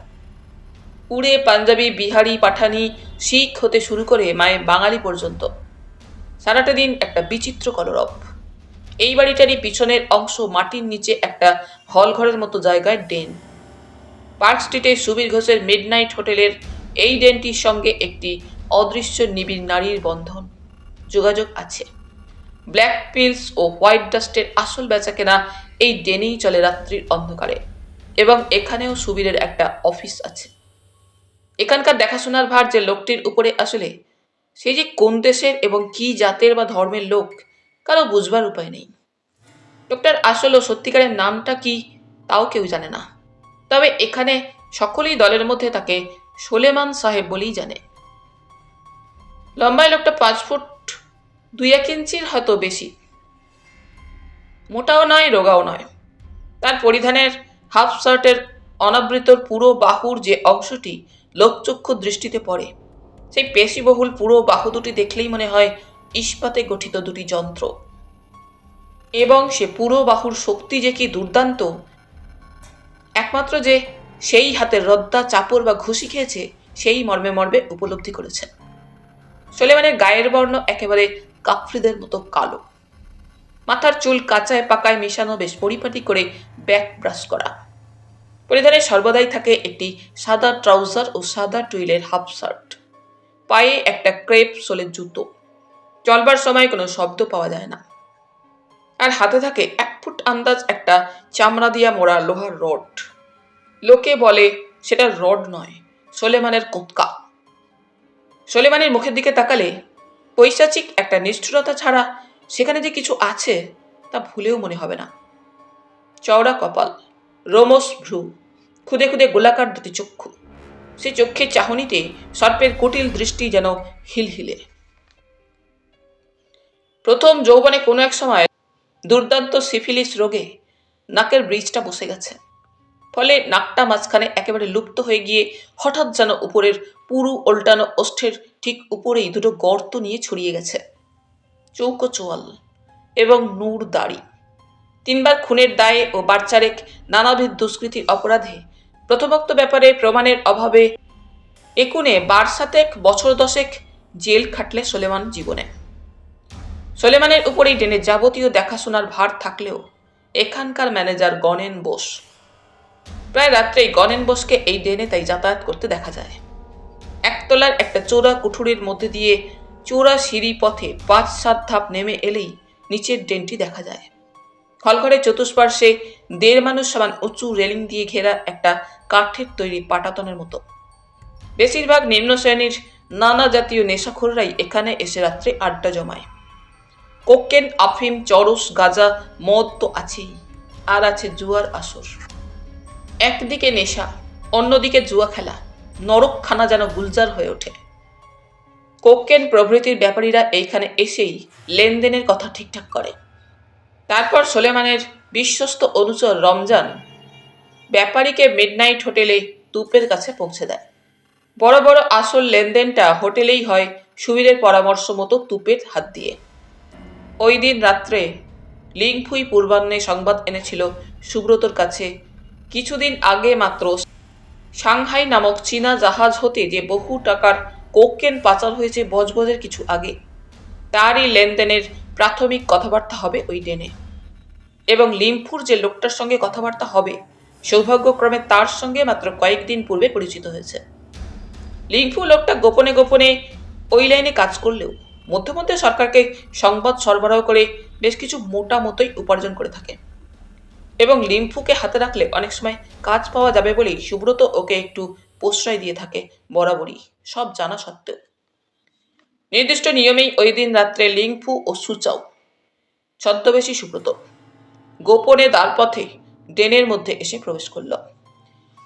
উড়ে পাঞ্জাবি, বিহারি, পাঠানি, শিখ হতে শুরু করে মায়ে বাঙালি পর্যন্ত। সারাটা দিন একটা বিচিত্র কলরব। এই বাড়িটারই পিছনের অংশ মাটির নিচে একটা হল ঘরের মতো জায়গায় ডেন। পার্ক স্ট্রিটে সুবীর ঘোষের মিডনাইট হোটেলের এই ডেনটির সঙ্গে একটি অদৃশ্য নিবিড় নারীর বন্ধন, যোগাযোগ আছে। ব্ল্যাক পিলস ও হোয়াইট ডাস্টের আসল বেচাকেনা এই ডেনেই চলে রাত্রির অন্ধকারে, এবং এখানেও সুবীরের একটা অফিস আছে। এখানকার দেখাশোনার ভার যে লোকটির উপরে আসলে, সে যে কোন দেশের এবং কি জাতের বা ধর্মের লোক কারো বুঝবার উপায় নেই। লোকটার আসল ও সত্যিকারের নামটা কি তাও কেউ জানে না। তবে এখানে সকলেই দলের মধ্যে তাকে সোলেমান সাহেব বলেই জানে। লম্বায় লোকটা 5 ফুট 2-1 ইঞ্চির হয়তো বেশি। মোটাও নয়, রোগাও নয়। তার পরিধানের হাফ শার্টের অনাবৃতর পুরো বাহুর যে অংশটি লোকচক্ষু দৃষ্টিতে পড়ে, সেই পেশিবহুল পুরো বাহু দুটি দেখলেই মনে হয় ইস্পাতে গঠিত দুটি যন্ত্র। এবং সে পুরো বাহুর শক্তি যে কি দুর্দান্ত, একমাত্র যে সেই হাতের রদ্দা, চাপড় বা ঘুষি খেয়েছে সেই মর্মে মর্মে উপলব্ধি করেছে। সোলেমানের গায়ের বর্ণ একেবারে কাফরিদের মতো কালো। মাথার চুল কাঁচায় পাকায় মেশানো, বেশ পরিপাটি করে ব্যাক ব্রাশ করা। পরিধানে সর্বদাই থাকে একটি সাদা ট্রাউজার ও সাদা টুইলের হাফ শার্ট। পায়ে একটা ক্রেপ সোলের জুতো। চলবার সময় কোনো শব্দ পাওয়া যায় না। আর হাতে থাকে 1 ফুট আন্দাজ একটা চামড়া দিয়া মোড়া লোহার রড। লোকে বলে সেটা রড নয়, সোলেমানের কোৎকা। সোলেমানের মুখের দিকে তাকালে পৈশাচিক একটা নিষ্ঠুরতা ছাড়া সেখানে যে কিছু আছে তা ভুলেও মনে হবে না। চওড়া কপাল, রোমস ভ্রু, খুদে খুদে গোলাকার দুটি চক্ষু। সে চক্ষের চাহনিতে সর্পের কুটিল দৃষ্টি যেন হিলহিলে। প্রথম যৌবনে কোনো এক সময় দুর্দান্ত সিফিলিস রোগে নাকের ব্রিজটা বসে গেছে। ফলে নাকটা মাঝখানে একেবারে লুপ্ত হয়ে গিয়ে হঠাৎ যেন উপরের পুরু ওল্টানো ওষ্ঠের ঠিক উপরেই দুটো গর্ত নিয়ে ছড়িয়ে গেছে। চৌকো চোয়াল এবং নূর দাড়ি। 3 বার খুনের দায়ে ও বারচারেক নানাবিধ দুষ্কৃতির অপরাধে প্রথমোক্ত ব্যাপারে প্রমাণের অভাবে একুনে বছর 10 জেল খাটলে সোলেমান জীবনে। সোলেমানের উপরেই ডেনের যাবতীয় দেখাশোনার ভার থাকলেও এখানকার ম্যানেজার গণেন বোস। প্রায় রাত্রেই গণেন বোসকে এই ডেনে তাই যাতায়াত করতে দেখা যায়। একতলার একটা চোরা কুঠুরির মধ্যে দিয়ে চোরা সিঁড়ি পথে 5-7 ধাপ নেমে এলেই নিচের ডেনটি দেখা যায়। হলঘরের চতুষ্পার্শ্বে 1.5 মানুষ সমান উঁচু রেলিং দিয়ে ঘেরা একটা কাঠের তৈরি পাটাতনের মতো। বেশিরভাগ নিম্ন শ্রেণীর নানা জাতীয় নেশাখোররাই এখানে এসে রাত্রে আড্ডা জমায়। কোকেন, আফিম, চরস, গাঁজা, মদ তো আছেই, আর আছে জুয়ার আসর। একদিকে নেশা, অন্যদিকে জুয়া খেলা, নরকখানা যেন গুলজার হয়ে ওঠে। কোকেন প্রভৃতির ব্যাপারীরা এইখানে এসেই লেনদেনের কথা ঠিকঠাক করে। তারপর সোলেমানের বিশ্বস্ত অনুচর রমজান ব্যাপারীকে মিডনাইট হোটেলে তুপের কাছে পৌঁছে দেয়। বড় বড় আসল লেনদেনটা হোটেলেই হয় সুবীরের পরামর্শ মতো তুপের হাত দিয়ে। ওই দিন রাত্রে লিংফুই পূর্বাহ্নে সংবাদ এনেছিল সুব্রতর কাছে কিছুদিন আগে মাত্র সাংহাই নামক চীনা জাহাজ হতে যে বহু টাকার কোকেন পাচার হয়েছে বজবজের কিছু আগে। তারই লেনদেনের প্রাথমিক কথাবার্তা হবে ওই ডেনে। এবং লিম্ফুর যে লোকটার সঙ্গে কথাবার্তা হবে সৌভাগ্যক্রমে তার সঙ্গে মাত্র কয়েকদিন পূর্বে পরিচিত হয়েছে। লিম্ফু লোকটা গোপনে গোপনে ওই লাইনে কাজ করলেও মধ্যে মধ্যে সরকারকে সংবাদ সরবরাহ করে বেশ কিছু মোটা মতোই উপার্জন করে থাকে। এবং লিম্ফুকে হাতে রাখলে অনেক সময় কাজ পাওয়া যাবে বলেই সুব্রত ওকে একটু প্রশ্রয় দিয়ে থাকে বরাবরই, সব জানা সত্ত্বেও। নির্দিষ্ট নিয়মেই ওই দিন রাত্রে লিংফু ও সুচাও, ছদ্মবেশী সুব্রত, গোপনে দ্বারপথে ডেনের মধ্যে এসে প্রবেশ করল।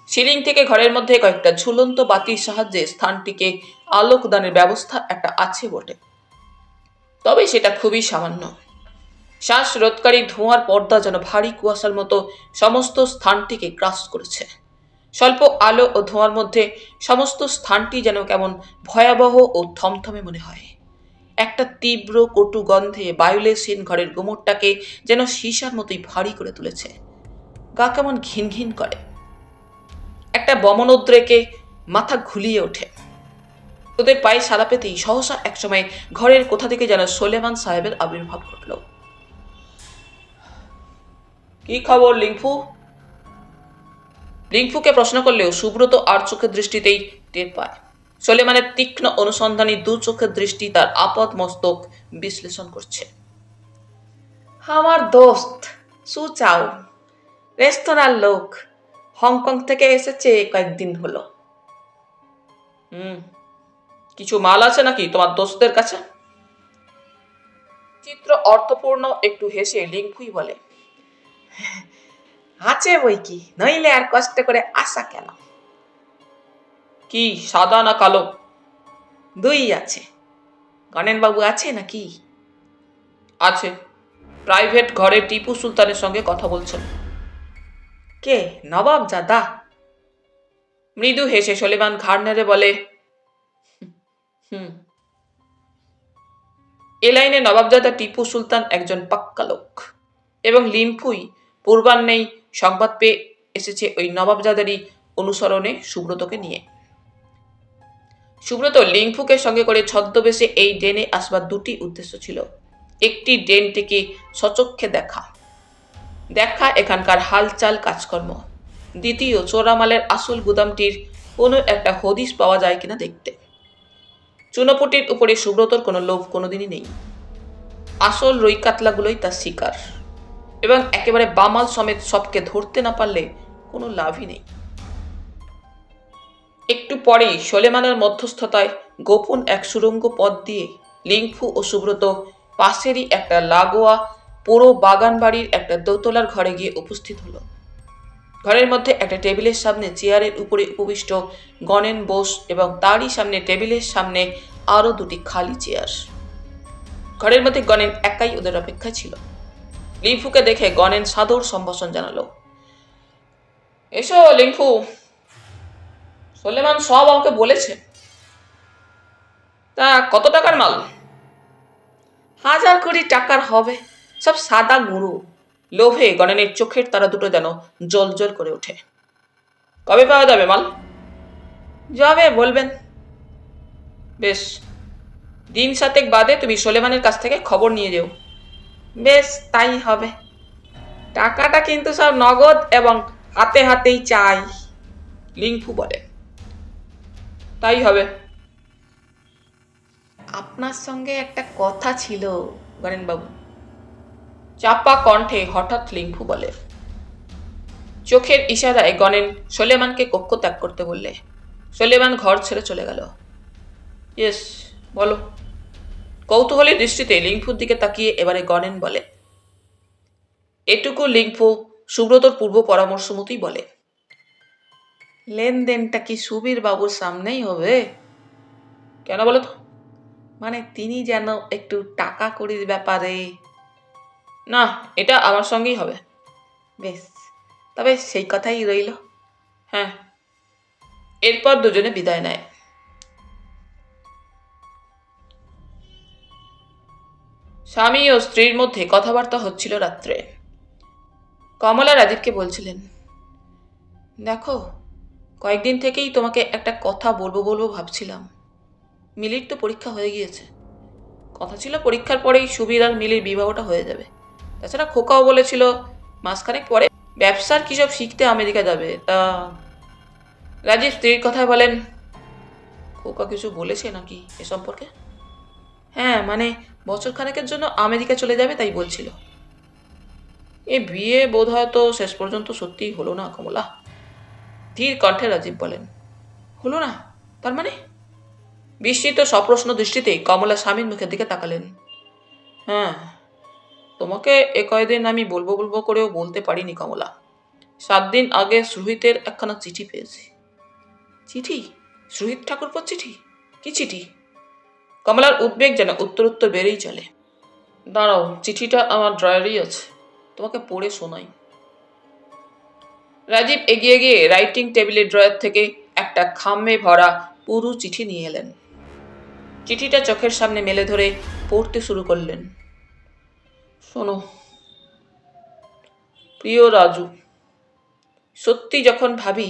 সিলিং থেকে ঘরের মধ্যে কয়েকটা ঝুলন্ত বাতির সাহায্যে স্থানটিকে আলোকদানের ব্যবস্থা একটা আছে বটে, তবে সেটা খুবই সামান্য। শ্বাসরোধকারী ধোঁয়ার পর্দা যেন ভারী কুয়াশার মতো সমস্ত স্থানটিকে গ্রাস করেছে। স্বল্প আলো ও ধোঁয়ার মধ্যে সমস্ত স্থানটি যেন কেমন ভয়াবহ ও থমথমে মনে হয়। একটা তীব্র কটু গন্ধে বায়ুলেসহীন ঘরের গুমটটাকে যেন সীসার মতোই ভারী করে তুলেছে। গা কেমন ঘিন ঘিন করে। একটা বমনোদ্রেকে মাথা ঘুলিয়ে ওঠে। ওদের পায়ে সাড়া পেতেই সহসা একসময় ঘরের কোথা থেকে যেন সোলেমান সাহেবের আবির্ভাব ঘটল। কি খবর লিংফু? লিংফুকে প্রশ্ন করলেও সুব্রত আর চোখের দৃষ্টিতেই টের পায় সোলেমানের তীক্ষ্ণ অনুসন্ধানী দু চোখের দৃষ্টি তার আপাত মস্তক বিশ্লেষণ করছে। আমার দোস্ত সুচাও, রেস্তোরাঁর লোক, হংকং থেকে এসেছে কয়েকদিন হলো। কিছু মাল আছে নাকি তোমার দোস্তদের কাছে? চিত্র অর্থপূর্ণ একটু হেসে লিংফুই বলে, আছে বই কি, নইলে আর কষ্ট করে আসা কেন? কি সাদা না কালো? দুই আছে। গণেন বাবু আছে নাকি? আছে, প্রাইভেট ঘরে টিপু সুলতানের সঙ্গে কথা বলছেন। কে, নবাব জাদা? মৃদু হেসে সোলেমান ঘাড় নেড়ে বলে, এ লাইনে নবাবজাদা টিপু সুলতান একজন পাক্কা লোক, এবং লিম্ফুই পূর্বাহ্নেই সংবাদ পেয়ে এসেছে ওই নবাবজাদারই অনুসরণে সুব্রতকে নিয়ে। সুব্রত লিংফুকে সঙ্গে করে ছদ্মবেশে এই ডেনে আসবার দুটি উদ্দেশ্য ছিল। একটি ডেনটিকে সচক্ষে দেখা দেখা এখানকার হালচাল কাজকর্ম, দ্বিতীয় চোরামালের আসল গুদামটির কোনো একটা হদিশ পাওয়া যায় কিনা দেখতে। চুনোপুটির উপরে সুব্রতর কোনো লোভ কোনোদিনই নেই। আসল রই কাতলাগুলোই তার শিকার, এবং একেবারে বামাল সমেত সবকে ধরতে না পারলে কোনো লাভই নেই। একটু পরেই সোলেমানের মধ্যস্থতায় গোপন এক সুড়ঙ্গ পথ দিয়ে লিংফু ও সুব্রত পাশেরই একটা লাগোয়া পুরো বাগান বাড়ির একটা দোতলার ঘরে গিয়ে উপস্থিত হলো। ঘরের মধ্যে একটা টেবিলের সামনে চেয়ারের উপরে উপবিষ্ট গণেন বোস, এবং তারই সামনে টেবিলের সামনে আরো দুটি খালি চেয়ার। ঘরের মধ্যে গণেন একাই ওদের অপেক্ষায় ছিল। লিংফুকে দেখে গণেন সাদর সম্ভাষণ জানালো। এসো লিংফু, সোলেমান সব আমাকে বলেছে। তা কত টাকার মাল? 1000 কোটি টাকার হবে, সব সাদা গুঁড়ো। লোভে গণেনের চোখের তারা দুটো যেন জল জল করে ওঠে। কবে পাওয়া যাবে মাল? যাবে বলবেন। বেশ, দিন 7 বাদে তুমি সোলেমানের কাছ থেকে খবর নিয়ে যেও। বেশ, তাই হবে। টাকাটা কিন্তু সব নগদ এবং হাতে হাতেই চাই, লিংফু বলে। তাই হবে। আপনার সঙ্গে একটা কথা ছিল গণেন বাবু, চাপা কণ্ঠে হঠাৎ লিংফু বলে। চোখের ইশারায় গণেন সোলেমানকে কক্ষ ত্যাগ করতে বললে। সোলেমান ঘর ছেড়ে চলে গেল। ইয়েস, বলো। কৌতূহলী দৃষ্টিতে লিংফুর দিকে তাকিয়ে এবারে গণেন বলে। এটুকু লিংফু সুব্রতর পূর্ব পরামর্শ মতোই বলে। লেনদেনটা কি সুবীর বাবুর সামনেই হবে? কেন বলো তো? মানে তিনি যেন একটু টাকা কড়ির ব্যাপারে। না, এটা আমার সঙ্গেই হবে। বেশ, তবে সেই কথাই রইল। হ্যাঁ। এরপর দুজনে বিদায় নেয়। স্বামী ও স্ত্রীর মধ্যে কথাবার্তা হচ্ছিল রাত্রে। কমলা রাজীবকে বলছিলেন, দেখো, কয়েকদিন থেকেই তোমাকে একটা কথা বলবো বলবো ভাবছিলাম। মিলির তো পরীক্ষা হয়ে গিয়েছে। কথা ছিল পরীক্ষার পরেই সুবীর আর মিলির বিবাহটা হয়ে যাবে। তাছাড়া খোকাও বলেছিল মাসখানেক পরে ব্যবসার কী সব শিখতে আমেরিকা যাবে। তা রাজীব স্ত্রীর কথায় বলেন, খোকা কিছু বলেছে নাকি এ সম্পর্কে? হ্যাঁ, মানে বছর খানেকের জন্য আমেরিকা চলে যাবে তাই বলছিল। এ বিয়ে বোধ হয় তো শেষ পর্যন্ত সত্যিই হলো না কমলা। ধীর কণ্ঠে রাজীব বলেন, হলো না? তার মানে? বিস্মিত সপ্রশ্ন দৃষ্টিতে কমলা স্বামীর মুখের দিকে তাকালেন। হ্যাঁ, তোমাকে এ কয়দিন আমি বলবো বলবো করেও বলতে পারিনি কমলা। 7 দিন আগে সুহিতের একখানা চিঠি পেয়েছি। চিঠি? সুহিত ঠাকুরপোর চিঠি? কি চিঠি? কমলার উদ্বেগ যেন উত্তরোত্তর বেড়েই চলে। দাঁড়াও, চিঠিটা আমার ড্রয়ারেই আছে, তোমাকে পড়ে শোনাই। রাজীব এগিয়ে গিয়ে রাইটিং টেবিলের ড্রয়ার থেকে একটা খামে ভরা পুরু চিঠি নিয়ে এলেন। চিঠিটা চোখের সামনে মেলে ধরে পড়তে শুরু করলেন। শোনো, প্রিয় রাজু, সত্যি যখন ভাবি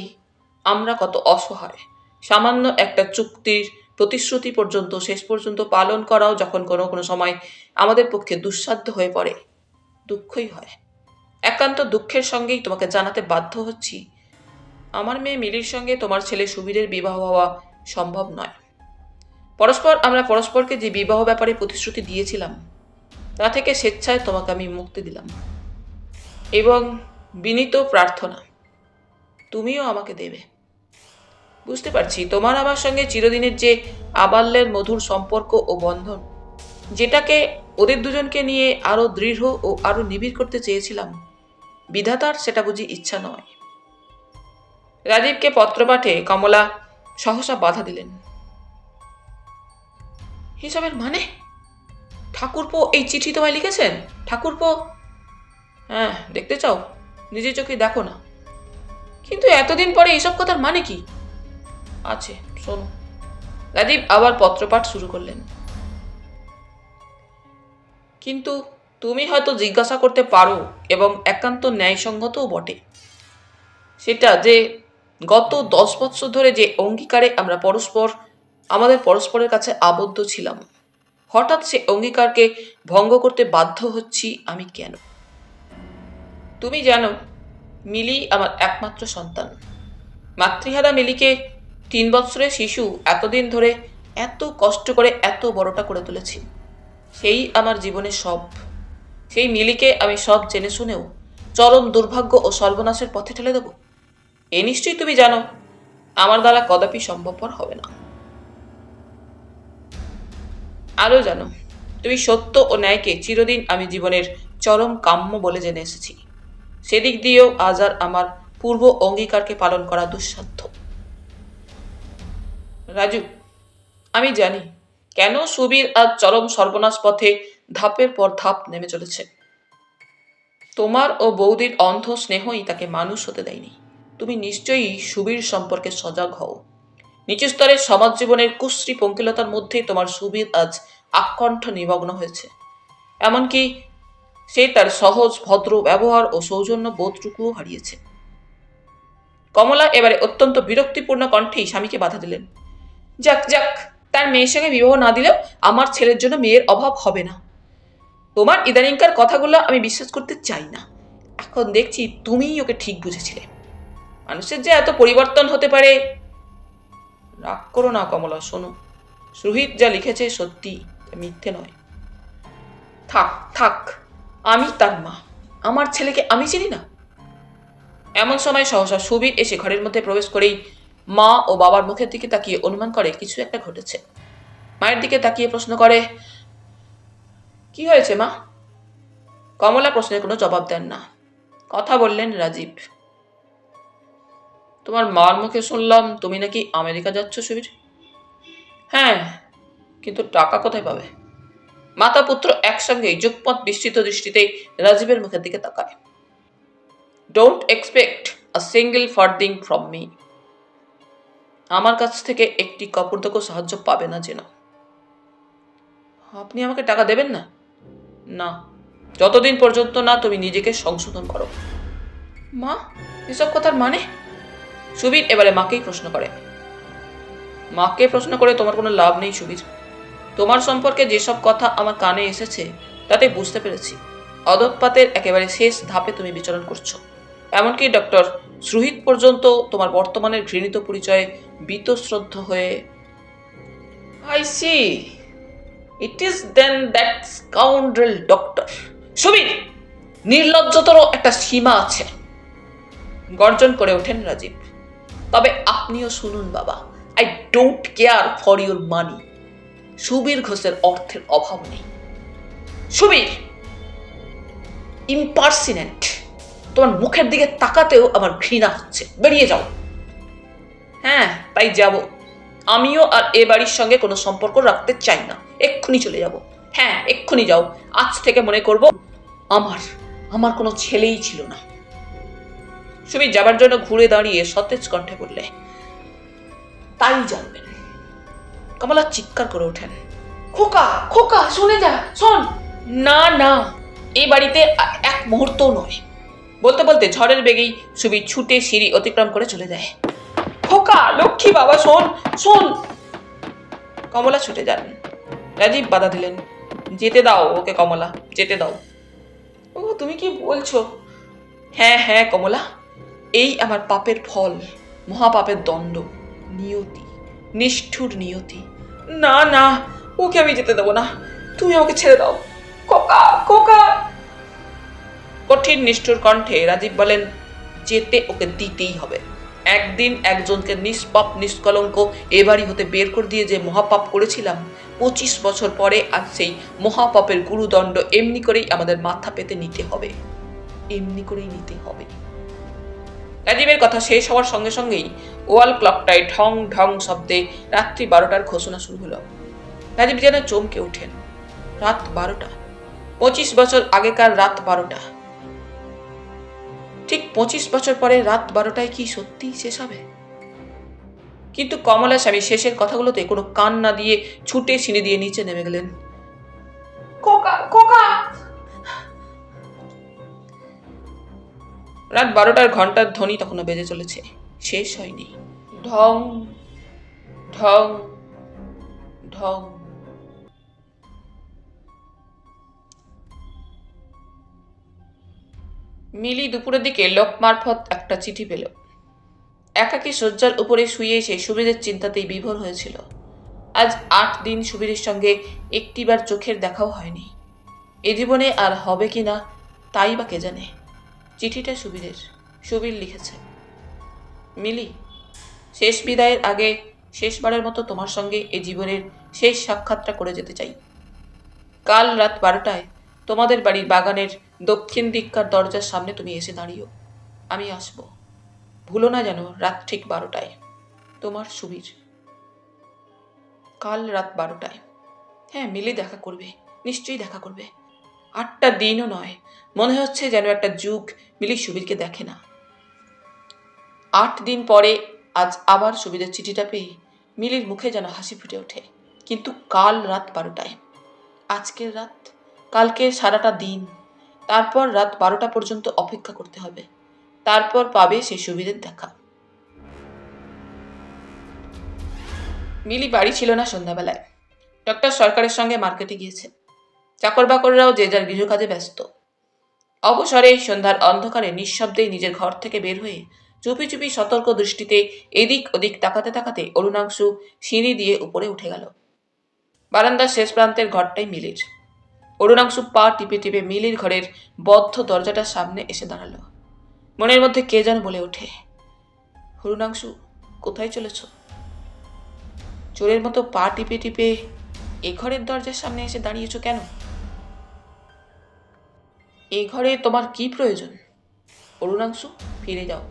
আমরা কত অসহায়, সামান্য একটা চুক্তির প্রতিশ্রুতি পর্যন্ত শেষ পর্যন্ত পালন করাও যখন কোনো কোনো সময় আমাদের পক্ষে দুঃসাধ্য হয়ে পড়ে, দুঃখই হয়। একান্ত দুঃখের সঙ্গেই তোমাকে জানাতে বাধ্য হচ্ছি, আমার মেয়ে মিলির সঙ্গে তোমার ছেলে সুবীরের বিবাহ হওয়া সম্ভব নয়। পরস্পর আমরা পরস্পরকে যে বিবাহ ব্যাপারে প্রতিশ্রুতি দিয়েছিলাম তা থেকে স্বেচ্ছায় তোমাকে আমি মুক্তি দিলাম, এবং বিনীত প্রার্থনা তুমিও আমাকে দেবে। বুঝতে পারছি তোমার আমার সঙ্গে চিরদিনের যে আবাল্যের মধুর সম্পর্ক ও বন্ধন, যেটাকে ওদের দুজনকে নিয়ে আরো দৃঢ় ও আরো নিবিড় করতে চেয়েছিলাম, বিধাতার সেটা বুঝি ইচ্ছা নয়। রাজীবকে পত্র পাঠে কমলা সহসা বাধা দিলেন। হিসাবের মানে? ঠাকুরপো এই চিঠি তোমায় লিখেছেন? ঠাকুরপো? হ্যাঁ, দেখতে চাও? নিজের চোখে দেখো না। কিন্তু এতদিন পরে এইসব কথার মানে কি? আছে, শোনো। রাজীব আবার পত্রপাঠ শুরু করলেন। কিন্তু তুমি হয়তো জিজ্ঞাসা করতে পারো, এবং একান্ত ন্যায়সঙ্গতও বটে, সেটা যে গত 10 বছর ধরে যে অঙ্গীকারে আমরা আমাদের পরস্পরের কাছে আবদ্ধ ছিলাম, হঠাৎ সে অঙ্গীকারকে ভঙ্গ করতে বাধ্য হচ্ছি আমি কেন? তুমি জানো, মিলি আমার একমাত্র সন্তান। মাতৃহারা মিলিকে 3 বছরের শিশু এতদিন ধরে এত কষ্ট করে এত বড়টা করে তুলেছি। সেই আমার জীবনের সব। সেই মিলিকে আমি সব জেনে শুনেও চরম দুর্ভাগ্য ও সর্বনাশের পথে ঠেলে দেব, এ নিশ্চয়ই তুমি জানো আমার দ্বারা কদাপি সম্ভবপর হবে না। আরও জানো, তুমি সত্য ও ন্যায়কে চিরদিন আমি জীবনের চরম কাম্য বলে জেনে এসেছি। সেদিক দিয়েও আজ আর আমার পূর্ব অঙ্গীকারকে পালন করা দুঃসাধ্য। রাজু, আমি জানি কেন সুবীর আজ চরম সর্বনাশ পথে ধাপের পর ধাপ নেমে চলেছে। তোমার ও বৌদির অন্ধ স্নেহই তাকে মানুষ হতে দেয়নি। তুমি নিশ্চয়ই সুবীর সম্পর্কে সজাগ হও। নিচু স্তরের সমাজ জীবনের কুশ্রী পঙ্কিলতার মধ্যে তোমার সুবীর আজ আকণ্ঠ নিমগ্ন হয়েছে। এমনকি সে তার সহজ ভদ্র ব্যবহার ও সৌজন্য বোধটুকুও হারিয়েছে। কমলা এবারে অত্যন্ত বিরক্তিপূর্ণ কণ্ঠেই স্বামীকে বাধা দিলেন। যাক যাক, তার মেয়ের সঙ্গে বিবাহ না দিলেও আমার ছেলের জন্য মেয়ের অভাব হবে না। তোমার ইদানিংকার কথাগুলো আমি বিশ্বাস করতে চাই না। এখন দেখছি তুমিই ওকে ঠিক বুঝেছিলে। মানুষের যে এত পরিবর্তন হতে পারে। রাগ করো না কমলা, শোনো, সুহিত যা লিখেছে সত্যি, মিথ্যে নয়। থাক থাক, আমি তার মা, আমার ছেলেকে আমি চিনি না? এমন সময় সহসা সুবীর এসে ঘরের মধ্যে প্রবেশ করেই মা ও বাবার মুখের দিকে তাকিয়ে অনুমান করে কিছু একটা ঘটেছে। মায়ের দিকে তাকিয়ে প্রশ্ন করে, কি হয়েছে মা? কমলা প্রশ্নের কোনো জবাব দেন না। কথা বললেন রাজীব। তোমার মার মুখে শুনলাম তুমি নাকি আমেরিকা যাচ্ছ সুবীর। হ্যাঁ, কিন্তু টাকা কোথায় পাবে? মাতা পুত্র একসঙ্গেই যুগপৎ বিস্তৃত দৃষ্টিতে রাজীবের মুখের দিকে তাকায়। Don't expect a single farthing from me. আমার কাছ থেকে একটি কপর্দকও সাহায্য পাবে না যেন। আপনি আমাকে টাকা দেবেন না? না, যতদিন পর্যন্ত না তুমি নিজেকে সংশোধন করো। মা, এসব কথার মানে? সুবীর এবারে মাকেই প্রশ্ন করে। মাকে প্রশ্ন করে তোমার কোনো লাভ নেই সুবীর। তোমার সম্পর্কে যেসব কথা আমার কানে এসেছে তাতে বুঝতে পেরেছি অধঃপাতের একেবারে শেষ ধাপে তুমি বিচরণ করছো। এমনকি ডক্টর সুহিত পর্যন্ত তোমার বর্তমানের ঘৃণিত পরিচয়ে বীতশ্রদ্ধ হয়ে I see it is then that scoundrel doctor. Subir, নির্লজ্জতারও একটা সীমা আছে, গর্জন করে ওঠেন রাজীব। তবে আপনিও শুনুন বাবা, I don't care for your মানি। সুবীর ঘোষের অর্থের অভাব নেই। সুবীর, ইম্পার্সিনেন্ট, তোমার মুখের দিকে তাকাতেও আমার ঘৃণা হচ্ছে, বেরিয়ে যাও। হ্যাঁ, তাই যাব। আমিও আর এ বাড়ির সঙ্গে কোনো সম্পর্ক রাখতে চাই না, এক্ষুনি চলে যাব। হ্যাঁ, এক্ষুনি যাও। আজ থেকে মনে করব আমার আমার কোনো ছেলেই ছিল না। সুবীর যাবার জন্য ঘুরে দাঁড়িয়ে সতেজ কণ্ঠে বললে, তাই জানবেন। কমলা চিৎকার করে ওঠেন, খোকা খোকা শুনে যা, শোন। না না, এই বাড়িতে এক মুহূর্তও নয়। বলতে বলতে ঝড়ের বেগেই সুবীর ছুটে সিঁড়ি অতিক্রম করে চলে যায়। খোকা, লক্ষ্মী বাবা, শোন শোন। কমলা ছুটে যান। রাজীব বাধা দিলেন, যেতে দাও ওকে কমলা, যেতে দাও। ও তুমি কি বলছো? হ্যাঁ হ্যাঁ কমলা, এই আমার পাপের ফল, মহাপাপের দণ্ড, নিয়তি, নিষ্ঠুর নিয়তি। না না, ওকে আমি যেতে দেবো না, তুমি আমাকে ছেড়ে দাও। খোকা খোকা। কঠিন নিষ্ঠুর কণ্ঠে রাজীব বলেন, যেতে ওকে দিতেই হবে। একদিন একজনকে নিষ্পাপ নিষ্কলঙ্ক এ বাড়ি হতে বের করে দিয়ে যে মহাপাপ করেছিলাম, 25 বছর পরে আজ সেই মহাপাপের গুরুদণ্ড এমনি করেই আমাদের মাথা পেতে নিতে হবে, এমনি করেই নিতে হবে। রাজীবের কথা শেষ হওয়ার সঙ্গে সঙ্গেই ওয়াল ক্লকটায় ঢং ঢং শব্দে রাত্রি 12টার ঘোষণা শুরু হলো। রাজীব যেন চমকে ওঠেন। রাত 12টা, 25 বছর আগেকার রাত 12টা। ঠিক 25 বছর পরে রাত 12টায় কি সত্যি শেষ হবে? কিন্তু কমলা স্বামী শেষের কথাগুলোতে কোনো কান না দিয়ে ছুটে সিঁড়ি দিয়ে নিচে নেমে গেলেন। খোকা খোকা। রাত 12টার ঘন্টার ধ্বনি তখনও বেজে চলেছে, শেষ হয়নি। ঢং ঢং ঢং। মিলি দুপুরের দিকে লোক মারফত একটা চিঠি পেল। একাকী শয্যার উপরে শুয়ে এসে সুবীরের চিন্তাতেই বিভোর হয়েছিল। আজ 8 দিন সুবীরের সঙ্গে একটিবার চোখের দেখাও হয়নি। এ জীবনে আর হবে কি না তাই বা কে জানে। চিঠিটা সুবীরের। সুবীর লিখেছে, মিলি, শেষ বিদায়ের আগে শেষবারের মতো তোমার সঙ্গে এ জীবনের শেষ সাক্ষাৎটা করে যেতে চাই। কাল রাত 12টায় তোমাদের বাড়ির বাগানের দক্ষিণ দিককার দরজার সামনে তুমি এসে দাঁড়িও। আমি আসব, ভুলো না যেন রাত ঠিক 12টায়। তোমার সুবীর। কাল রাত 12টায়। হ্যাঁ, মিলি দেখা করবে, নিশ্চয়ই দেখা করবে। 8টা দিনও নয়, মনে হচ্ছে যেন একটা যুগ মিলি সুবীরকে দেখে না। 8 দিন পরে আজ আবার সুবীরের চিঠিটা পেয়ে মিলির মুখে যেন হাসি ফুটে ওঠে। কিন্তু কাল রাত 12টায়। আজকের রাত, কালকে সারাটা দিন, তারপর রাত 12টা পর্যন্ত অপেক্ষা করতে হবে। তারপর পাবে সে সুবীরের দেখা। মিলি বাড়ি ছিল না সন্ধ্যাবেলায়। ডক্টর সরকারের সঙ্গে মার্কেটে গিয়েছে। চাকর বাকররাও যে যার গৃহকাজে ব্যস্ত। অবসরে সন্ধ্যার অন্ধকারে নিঃশব্দেই নিজের ঘর থেকে বের হয়ে চুপি চুপি সতর্ক দৃষ্টিতে এদিক ওদিক তাকাতে তাকাতে অরুণাংশু সিঁড়ি দিয়ে উপরে উঠে গেল। বারান্দার শেষ প্রান্তের ঘরটাই মিলির। অরুণাংশু পা টিপে টিপে মিলির ঘরের বদ্ধ দরজাটার সামনে এসে দাঁড়ালো। মনের মধ্যে কে যেন বলে ওঠে, অরুণাংশু, কোথায় চলেছ? চোরের মতো পা টিপে টিপে এ ঘরের দরজার সামনে এসে দাঁড়িয়েছ কেন? এ ঘরে তোমার কি প্রয়োজন? অরুণাংশু, ফিরে যাও।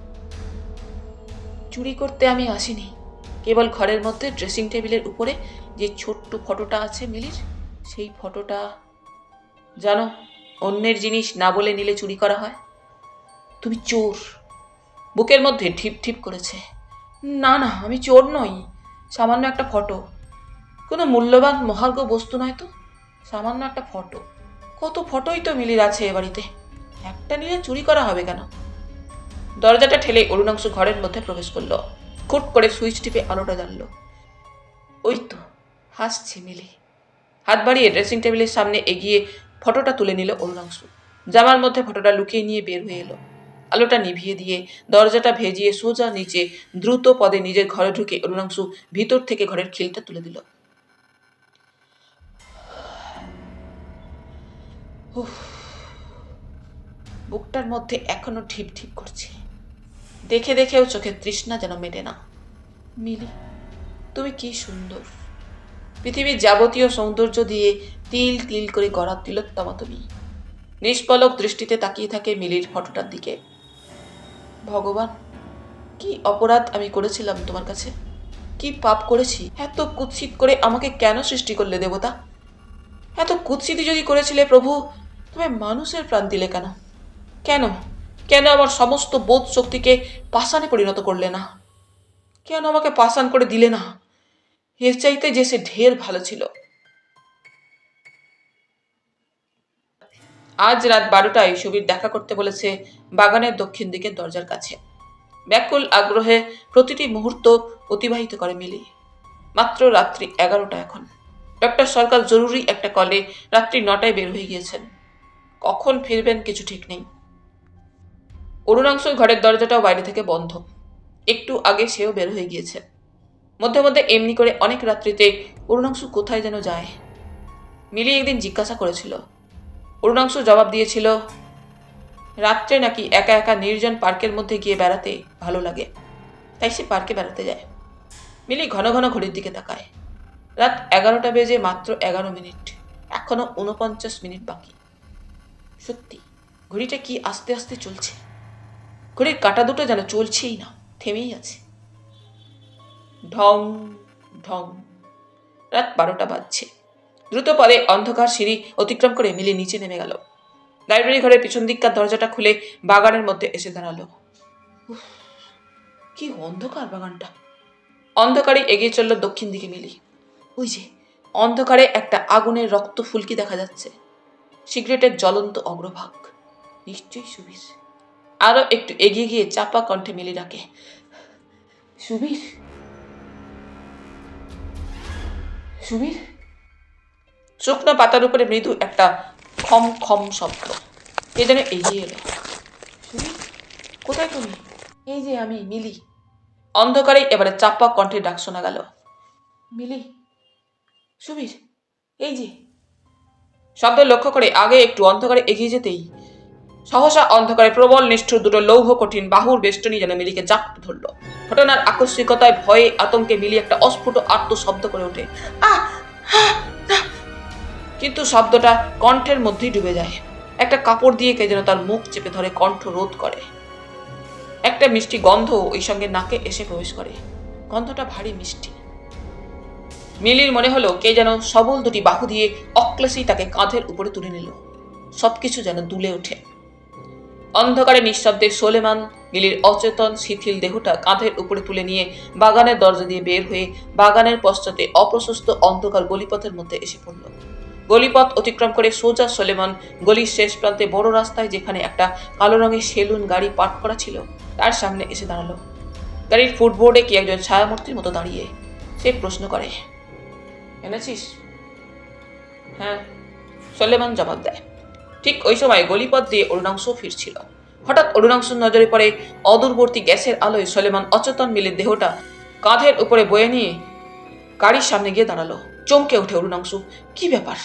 চুরি করতে আমি আসিনি। কেবল ঘরের মধ্যে ড্রেসিং টেবিলের উপরে যে ছোট্ট ফটোটা আছে মিলির, সেই ফটোটা। জানো, অন্যের জিনিস না বলে নিলে চুরি করা হয়। তুমি চোর। বুকের মধ্যে ঠিপ ঠিপ করেছে। না না, আমি চোর নই। সামান্য একটা ফটো, কোনো মূল্যবান মহার্ঘ বস্তু নয় তো, সামান্য একটা ফটো। কত ফটোই তো মিলির আছে এ বাড়িতে, একটা নিলে চুরি করা হবে কেন? দরজাটা ঠেলে অরুণাংশু ঘরের মধ্যে প্রবেশ করলো। খুট করে সুইচ টিপে আলোটা জ্বাললো। ওই তো হাসছে মিলি। হাত বাড়িয়ে ড্রেসিং টেবিলের সামনে এগিয়ে ফটোটা তুলে নিল অরুণাংশু। জামার মধ্যে ফটোটা লুকিয়ে নিয়ে বের হয়ে এলো। আলোটা নিভিয়ে দিয়ে দরজাটা ভেজিয়ে সোজা নিচে দ্রুত পদে নিজের ঘরে ঢুকে অরুণাংশু ভিতর থেকে ঘরের খিলটা তুলে দিল। বুকটার মধ্যে এখনো ঢিপ ঢিপ করছে। দেখে দেখেও চোখের তৃষ্ণা যেন মেটে না। মিলি, তুমি কি সুন্দর। পৃথিবীর যাবতীয় সৌন্দর্য দিয়ে তিল তিল করে গড়া তিলোত্তমা তুমি। নিষ্পলক দৃষ্টিতে তাকিয়ে থাকে মিলির ফটোটার দিকে। ভগবান, কি অপরাধ আমি করেছিলাম তোমার কাছে? কি পাপ করেছি? এত কুৎসিত করে আমাকে কেন সৃষ্টি করলে দেবতা? এত কুৎসিতি যদি করেছিলে প্রভু, তবে মানুষের প্রাণ দিলে কেন? কেন কেন আমার সমস্ত বোধ শক্তিকে পাষাণে পরিণত করলে না? কেন আমাকে পাষাণ করে দিলে না? এর চাইতে যে সে ঢের ভালো ছিল। আজ রাত 12টায় সুবীর দেখা করতে বলেছে বাগানের দক্ষিণ দিকের দরজার কাছে। ব্যাকুল আগ্রহে প্রতিটি মুহূর্ত অতিবাহিত করে মিলি। মাত্র রাত্রি 11টা এখন। ডক্টর সরকার জরুরি একটা কলে রাত্রি 9টায় বের হয়ে গিয়েছেন। কখন ফিরবেন কিছু ঠিক নেই। অরুণাংশুর ঘরের দরজাটাও বাইরে থেকে বন্ধ। একটু আগে সেও বের হয়ে গিয়েছে। মধ্যে মধ্যে এমনি করে অনেক রাত্রিতে অরুণাংশু কোথায় যেন যায়। মিলি একদিন জিজ্ঞাসা করেছিল। অরুণাংশু জবাব দিয়েছিল, রাত্রে নাকি একা একা নির্জন পার্কের মধ্যে গিয়ে বেড়াতে ভালো লাগে, তাই সে পার্কে বেড়াতে যায়। মিলি ঘন ঘন ঘড়ির দিকে তাকায়। রাত 11টা বেজে মাত্র 11 মিনিট। এখনো 49 মিনিট বাকি। সত্যি ঘড়িটা কি আস্তে আস্তে চলছে। ঘড়ির কাঁটা দুটো যেন চলছেই না, থেমেই আছে। ঢং ঢং। রাত 12টা বাজছে। দ্রুত পদে অন্ধকার সিঁড়ি অতিক্রম করে মিলি নিচে নেমে গেল। লাইব্রেরি ঘরের পিছন দিককার দরজাটা খুলে বাগানের মধ্যে এসে দাঁড়ালো। কি অন্ধকার বাগানটা। অন্ধকারে এগিয়ে চলল দক্ষিণ দিকে মিলি। ওই যে অন্ধকারে একটা আগুনের রক্ত ফুলকি দেখা যাচ্ছে। সিগারেটের জ্বলন্ত অগ্রভাগ। নিশ্চয়ই সুবীর। আরো একটু এগিয়ে গিয়ে চাপা কণ্ঠে মিলি ডাকে, সুবীর, সুবীর। শুকনো পাতার উপরে মৃদু একটা খম খম শব্দ। কে যেন এগিয়ে এলো। সুবীর, কোথায় তুমি? এই যে আমি, মিলি। অন্ধকারে এবারে চাপা কণ্ঠে ডাক শোনা গেল। মিলি, সুবীর, এই যে। শব্দ লক্ষ্য করে আগে একটু অন্ধকারে এগিয়ে যেতেই সহসা অন্ধকারে প্রবল নিষ্ঠুর দুটো লৌহ কঠিন বাহুর বেষ্টনী যেন মিলিকে জাপটে ধরল। ঘটনার আকস্মিকতায় ভয়ে আতঙ্কে মিলি একটা অস্ফুট আর্ত শব্দ করে ওঠে। কিন্তু শব্দটা কণ্ঠের মধ্যেই ডুবে যায়। একটা কাপড় দিয়ে কে যেন তার মুখ চেপে ধরে কণ্ঠ রোধ করে। একটা মিষ্টি গন্ধ ওই সঙ্গে নাকে এসে প্রবেশ করে। গন্ধটা ভারী মিষ্টি। মিলির মনে হলো কে যেন সবল দুটি বাহু দিয়ে অক্লেশেই তাকে কাঁধের উপরে তুলে নিল। সবকিছু যেন দুলে ওঠে। অন্ধকারে নিঃশব্দে সোলেমান মিলির অচেতন শিথিল দেহটা কাঁধের উপরে তুলে নিয়ে বাগানের দরজা দিয়ে বের হয়ে বাগানের পশ্চাতে অপ্রশস্ত অন্ধকার গলিপথের মধ্যে এসে পড়ল। গলিপথ অতিক্রম করে সোজা সোলেমান গলির শেষ প্রান্তে বড় রাস্তায় যেখানে একটা কালো রঙের সেলুন গাড়ি পার্ক করা ছিল তার সামনে এসে দাঁড়ালো। গাড়ির ফুটবোর্ডে কি একজন ছায়ামূর্তির মতো দাঁড়িয়ে। সে প্রশ্ন করে, এনেছিস? হ্যাঁ, সোলেমান জবাব দেয়। ঠিক ওই সময় গলিপথ দিয়ে অরুণাংশ ফিরছিল। হঠাৎ অরুণাংশুর নজরে পড়ে অদূরবর্তী গ্যাসের আলোয় সোলেমান অচেতন মিলির দেহটা কাঁধের উপরে বয়ে নিয়ে গাড়ির সামনে গিয়ে দাঁড়ালো। চমকে ওঠে অরুণাংশু। কি ব্যাপার?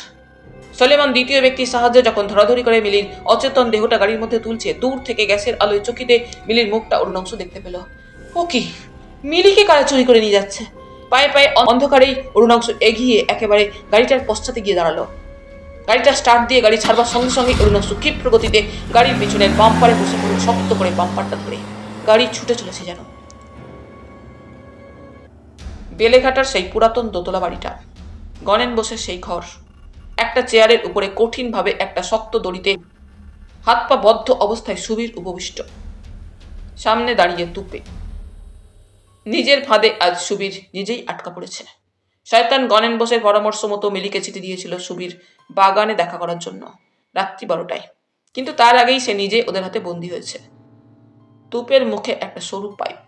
সোলেমান দ্বিতীয় ব্যক্তির সাহায্যে যখন ধরাধরি করে মিলির অচেতন দেহটা গাড়ির মধ্যে তুলছে, দূর থেকে গ্যাসের আলোয় চকিতে মিলির মুখটা অরুণাংশু দেখতে পেল। ও কি, মিলিকে কারা চুরি করে নিয়ে যাচ্ছে? পায়ে পায়ে অন্ধকারেই অরুণাংশু এগিয়ে একেবারে গাড়িটার পশ্চাতে গিয়ে দাঁড়ালো। গাড়িটা স্টার্ট দিয়ে গাড়ি ছাড়বার সঙ্গে সঙ্গে অরুণাংশু ক্ষিপ্র গতিতে গাড়ির পিছনের বাম্পারে বসে পড়ল, শক্ত করে বাম্পারটা ধরে। গাড়ি ছুটে চলেছে যেন। বেলেঘাটার সেই পুরাতন দোতলা বাড়িটা, গণেন বসে সেই ঘর। একটা চেয়ারের উপরে কঠিনভাবে একটা শক্ত দড়িতে হাত পা বদ্ধ অবস্থায় সুবীর উপবিষ্ট। সামনে দাঁড়িয়ে তুপে। নিজের ফাঁদে আজ সুবীর নিজেই আটকা পড়েছে। শয়তান গণেন বসের পরামর্শ মতো মিলিকে চিঠি দিয়েছিল সুবীর বাগানে দেখা করার জন্য রাত্রি 12টায়। কিন্তু তার আগেই সে নিজে ওদের হাতে বন্দী হয়েছে। তুপের মুখে একটা সরু পাইপ।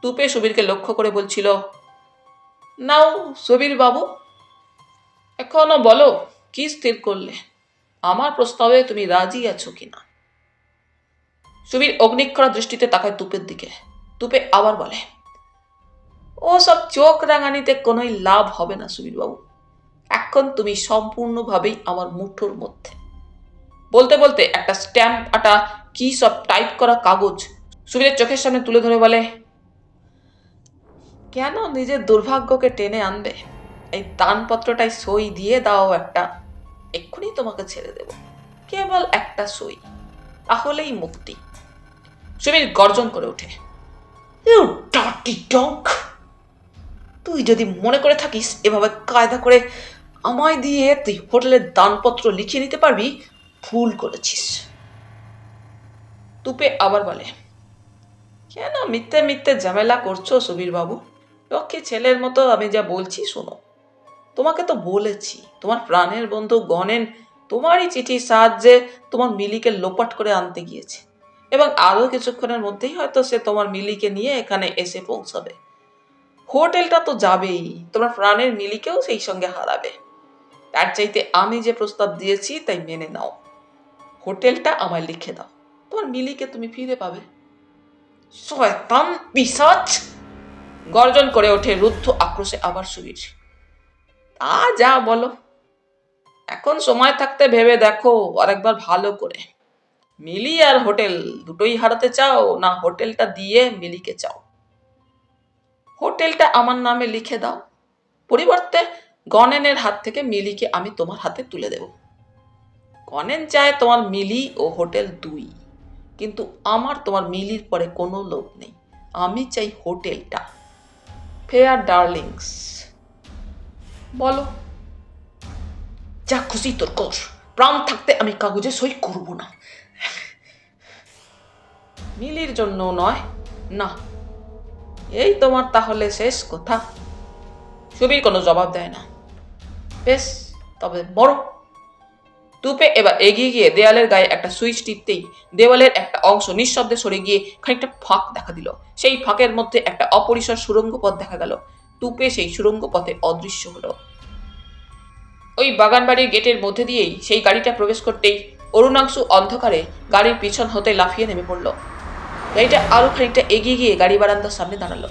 তুপে সুবীরকে লক্ষ্য করে বলছিল, নাও সুবীর বাবু, এক এখনো বলো, কি স্থির করলে? আমার প্রস্তাবে তুমি রাজি আছো কিনা? সুবীর অগ্নিক্ষরা দৃষ্টিতে তাকায় তুপের দিকে। তুপে আবার বলে, ও সব চোখ রাঙানিতে কোনোই লাভ হবে না সুবীর বাবু। এখন তুমি সম্পূর্ণভাবেই আমার মুঠোর মধ্যে। বলতে বলতে একটা স্ট্যাম্প আটা কি সব টাইপ করা কাগজ সুবীরের চোখের সামনে তুলে ধরে বলে, কেন নিজের দুর্ভাগ্যকে টেনে আনবে? এই দানপত্রটাই সই দিয়ে দাও একটা, এক্ষুনি তোমাকে ছেড়ে দেব। কেবল একটা সই, তাহলেই মুক্তি। সুবীর গর্জন করে ওঠে, ইউ ডার্টি ডগ! তুই যদি মনে করে থাকিস এভাবে কায়দা করে আমায় দিয়ে তুই হোটেলের দানপত্র লিখিয়ে নিতে পারবি, ভুল করেছিস। তুপে আবার বলে, কেন মিথ্যে মিথ্যে ঝামেলা করছো সুবীর বাবু? লক্ষ্মী ছেলের মতো আমি যা বলছি শোনো। তোমাকে তো বলেছি তোমার প্রাণের বন্ধু গণেন তোমারই চিঠির সাহায্যে তোমার মিলিকে লোপাট করে আনতে গিয়েছে, এবং আরো কিছুক্ষণের মধ্যেই হয়তো সে তোমার মিলিকে নিয়ে এখানে এসে পৌঁছাবে। হোটেলটা তো যাবেই, তোমার প্রাণের মিলিকেও সেই সঙ্গে হারাবে। তার চাইতে আমি যে প্রস্তাব দিয়েছি তাই মেনে নাও। হোটেলটা আমায় লিখে দাও, তোমার মিলিকে তুমি ফিরে পাবে। শয়তান পিশাচ! গর্জন করে ওঠে রুদ্ধ আক্রোশে আবার সুবীর। তা যা বলো, এখন সময় থাকতে ভেবে দেখো আরেকবার ভালো করে। মিলি আর হোটেল দুটোই হারাতে চাও, না হোটেলটা দিয়ে মিলিকে চাও? হোটেলটা আমার নামে লিখে দাও, পরিবর্তে গণেনের হাত থেকে মিলিকে আমি তোমার হাতে তুলে দেব। গণেন চায় তোমার মিলি ও হোটেল দুই, কিন্তু আমার তোমার মিলির পরে কোনো লোভ নেই। আমি চাই হোটেলটা। ফেয়ার ডার্লিংস, বলো। যা খুশি তোর কর, প্রাণ থাকতে আমি কাগজে সই করব না। মিলির জন্য নয়, না। এই তোমার তাহলে শেষ কথা? সুবীর কোনো জবাব দেয় না। বেশ, তবে বড়। তুপে এবার এগিয়ে গিয়ে দেয়ালের গায়ে একটা সুইচ টিপতেই দেওয়ালের একটা অংশ নিঃশব্দে সরে গিয়ে খানিকটা ফাঁক দেখা দিল। সেই ফাঁকের মধ্যে একটা অপরিসর সুড়ঙ্গ পথ দেখা গেল। তুপে সেই সুড়ঙ্গ পথে অদৃশ্য হলো। ওই বাগান বাড়ির গেটের মধ্যে দিয়েই সেই গাড়িটা প্রবেশ করতেই অরুণাংশু অন্ধকারে গাড়ির পিছন হতে লাফিয়ে নেমে পড়ল। গাড়িটা আরো খানিকটা এগিয়ে গিয়ে গাড়ি বারান্দার সামনে দাঁড়ালো।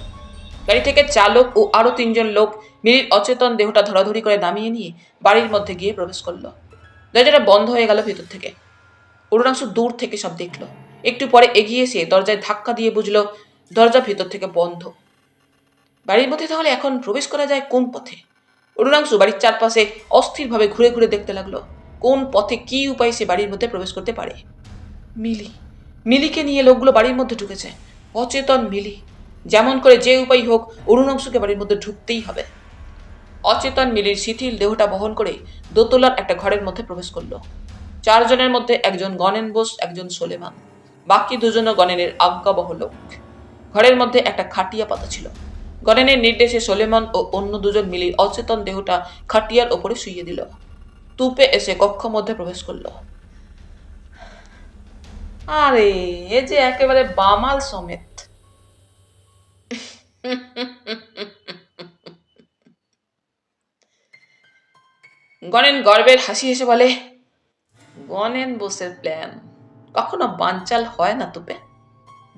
গাড়ি থেকে চালক ও আরো 3 জন লোক মিলির অচেতন দেহটা ধরাধরি করে নামিয়ে নিয়ে বাড়ির মধ্যে গিয়ে প্রবেশ করলো। দরজাটা বন্ধ হয়ে গেল ভেতর থেকে। অরুণাংশু দূর থেকে সব দেখলো। একটু পরে এগিয়ে এসে দরজায় ধাক্কা দিয়ে বুঝলো দরজা ভেতর থেকে বন্ধ। বাড়ির মধ্যে তাহলে এখন প্রবেশ করা যায় কোন পথে? অরুণাংশু বাড়ির চারপাশে অস্থিরভাবে ঘুরে ঘুরে দেখতে লাগলো কোন পথে কি উপায়ে সে বাড়ির মধ্যে প্রবেশ করতে পারে। মিলিকে নিয়ে লোকগুলো বাড়ির মধ্যে ঢুকেছে। অচেতন মিলি, যেমন করে যে উপায় হোক অরুণাংশুকে বাড়ির মধ্যে ঢুকতেই হবে। অচেতন মিলির শিথিল দেহটা বহন করে দোতলার একটা ঘরের মধ্যে প্রবেশ করলো। 4 জনের মধ্যে একজন গণেন বোস, একজন সোলেমান, বাকি 2 জন গণেনের আজ্ঞাবহ লোক। ঘরের মধ্যে একটা খাটিয়া পাতা ছিল। গণেনের নির্দেশে সোলেমান ও অন্য 2 জন মিলির অচেতন দেহটা খাটিয়ার ওপরে শুইয়ে দিল। তুপে এসে কক্ষ মধ্যে প্রবেশ করলো। আরে এ যে একেবারে বামাল সমেত। গণেন গর্বের হাসি হেসে বলে, গণেন বোসের প্ল্যান কখনো বানচাল হয় না তুপে।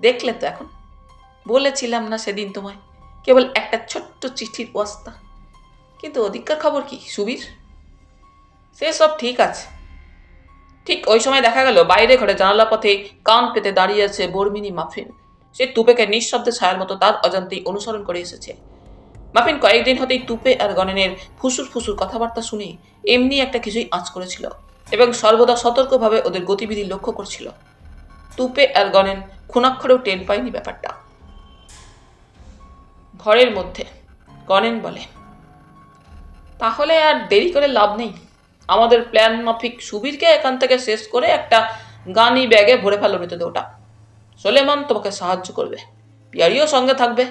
দেখলে তো এখন, বলেছিলাম না সেদিন তোমায়, কেবল একটা ছোট্ট চিঠির ওয়াস্তা। কিন্তু ওদিককার খবর কি সুবীর? সে সব ঠিক আছে। ঠিক ওই সময় দেখা গেল বাইরে ঘরে জানালা পথে কান পেতে দাঁড়িয়ে আছে বর্মিনী মাফিন। সে তুপেকে নিঃশব্দে ছায়ার মতো তার অজান্তেই অনুসরণ করে এসেছে। মাফিন কয়েকদিন হতেই তুপে আর গণেনের ফুসুর ফুসুর কথাবার্তা শুনে এমনি একটা কিছুই আঁচ করেছিল এবং সর্বদা সতর্কভাবে ওদের গতিবিধি লক্ষ্য করছিল। তুপে আর গণেন খুনাক্ষরেও টের পায়নি ব্যাপারটা। ঘরের মধ্যে গণেন বলে, তাহলে আর দেরি করে লাভ নেই। আমাদের প্ল্যান মাফিক সুবীরকে এখান থেকে শেষ করে একটা গানি ব্যাগে ভরে ফেলো মৃতদেহটা। সোলেমান তোমাকে সাহায্য করবে, পিয়ারিও সঙ্গে থাকবে।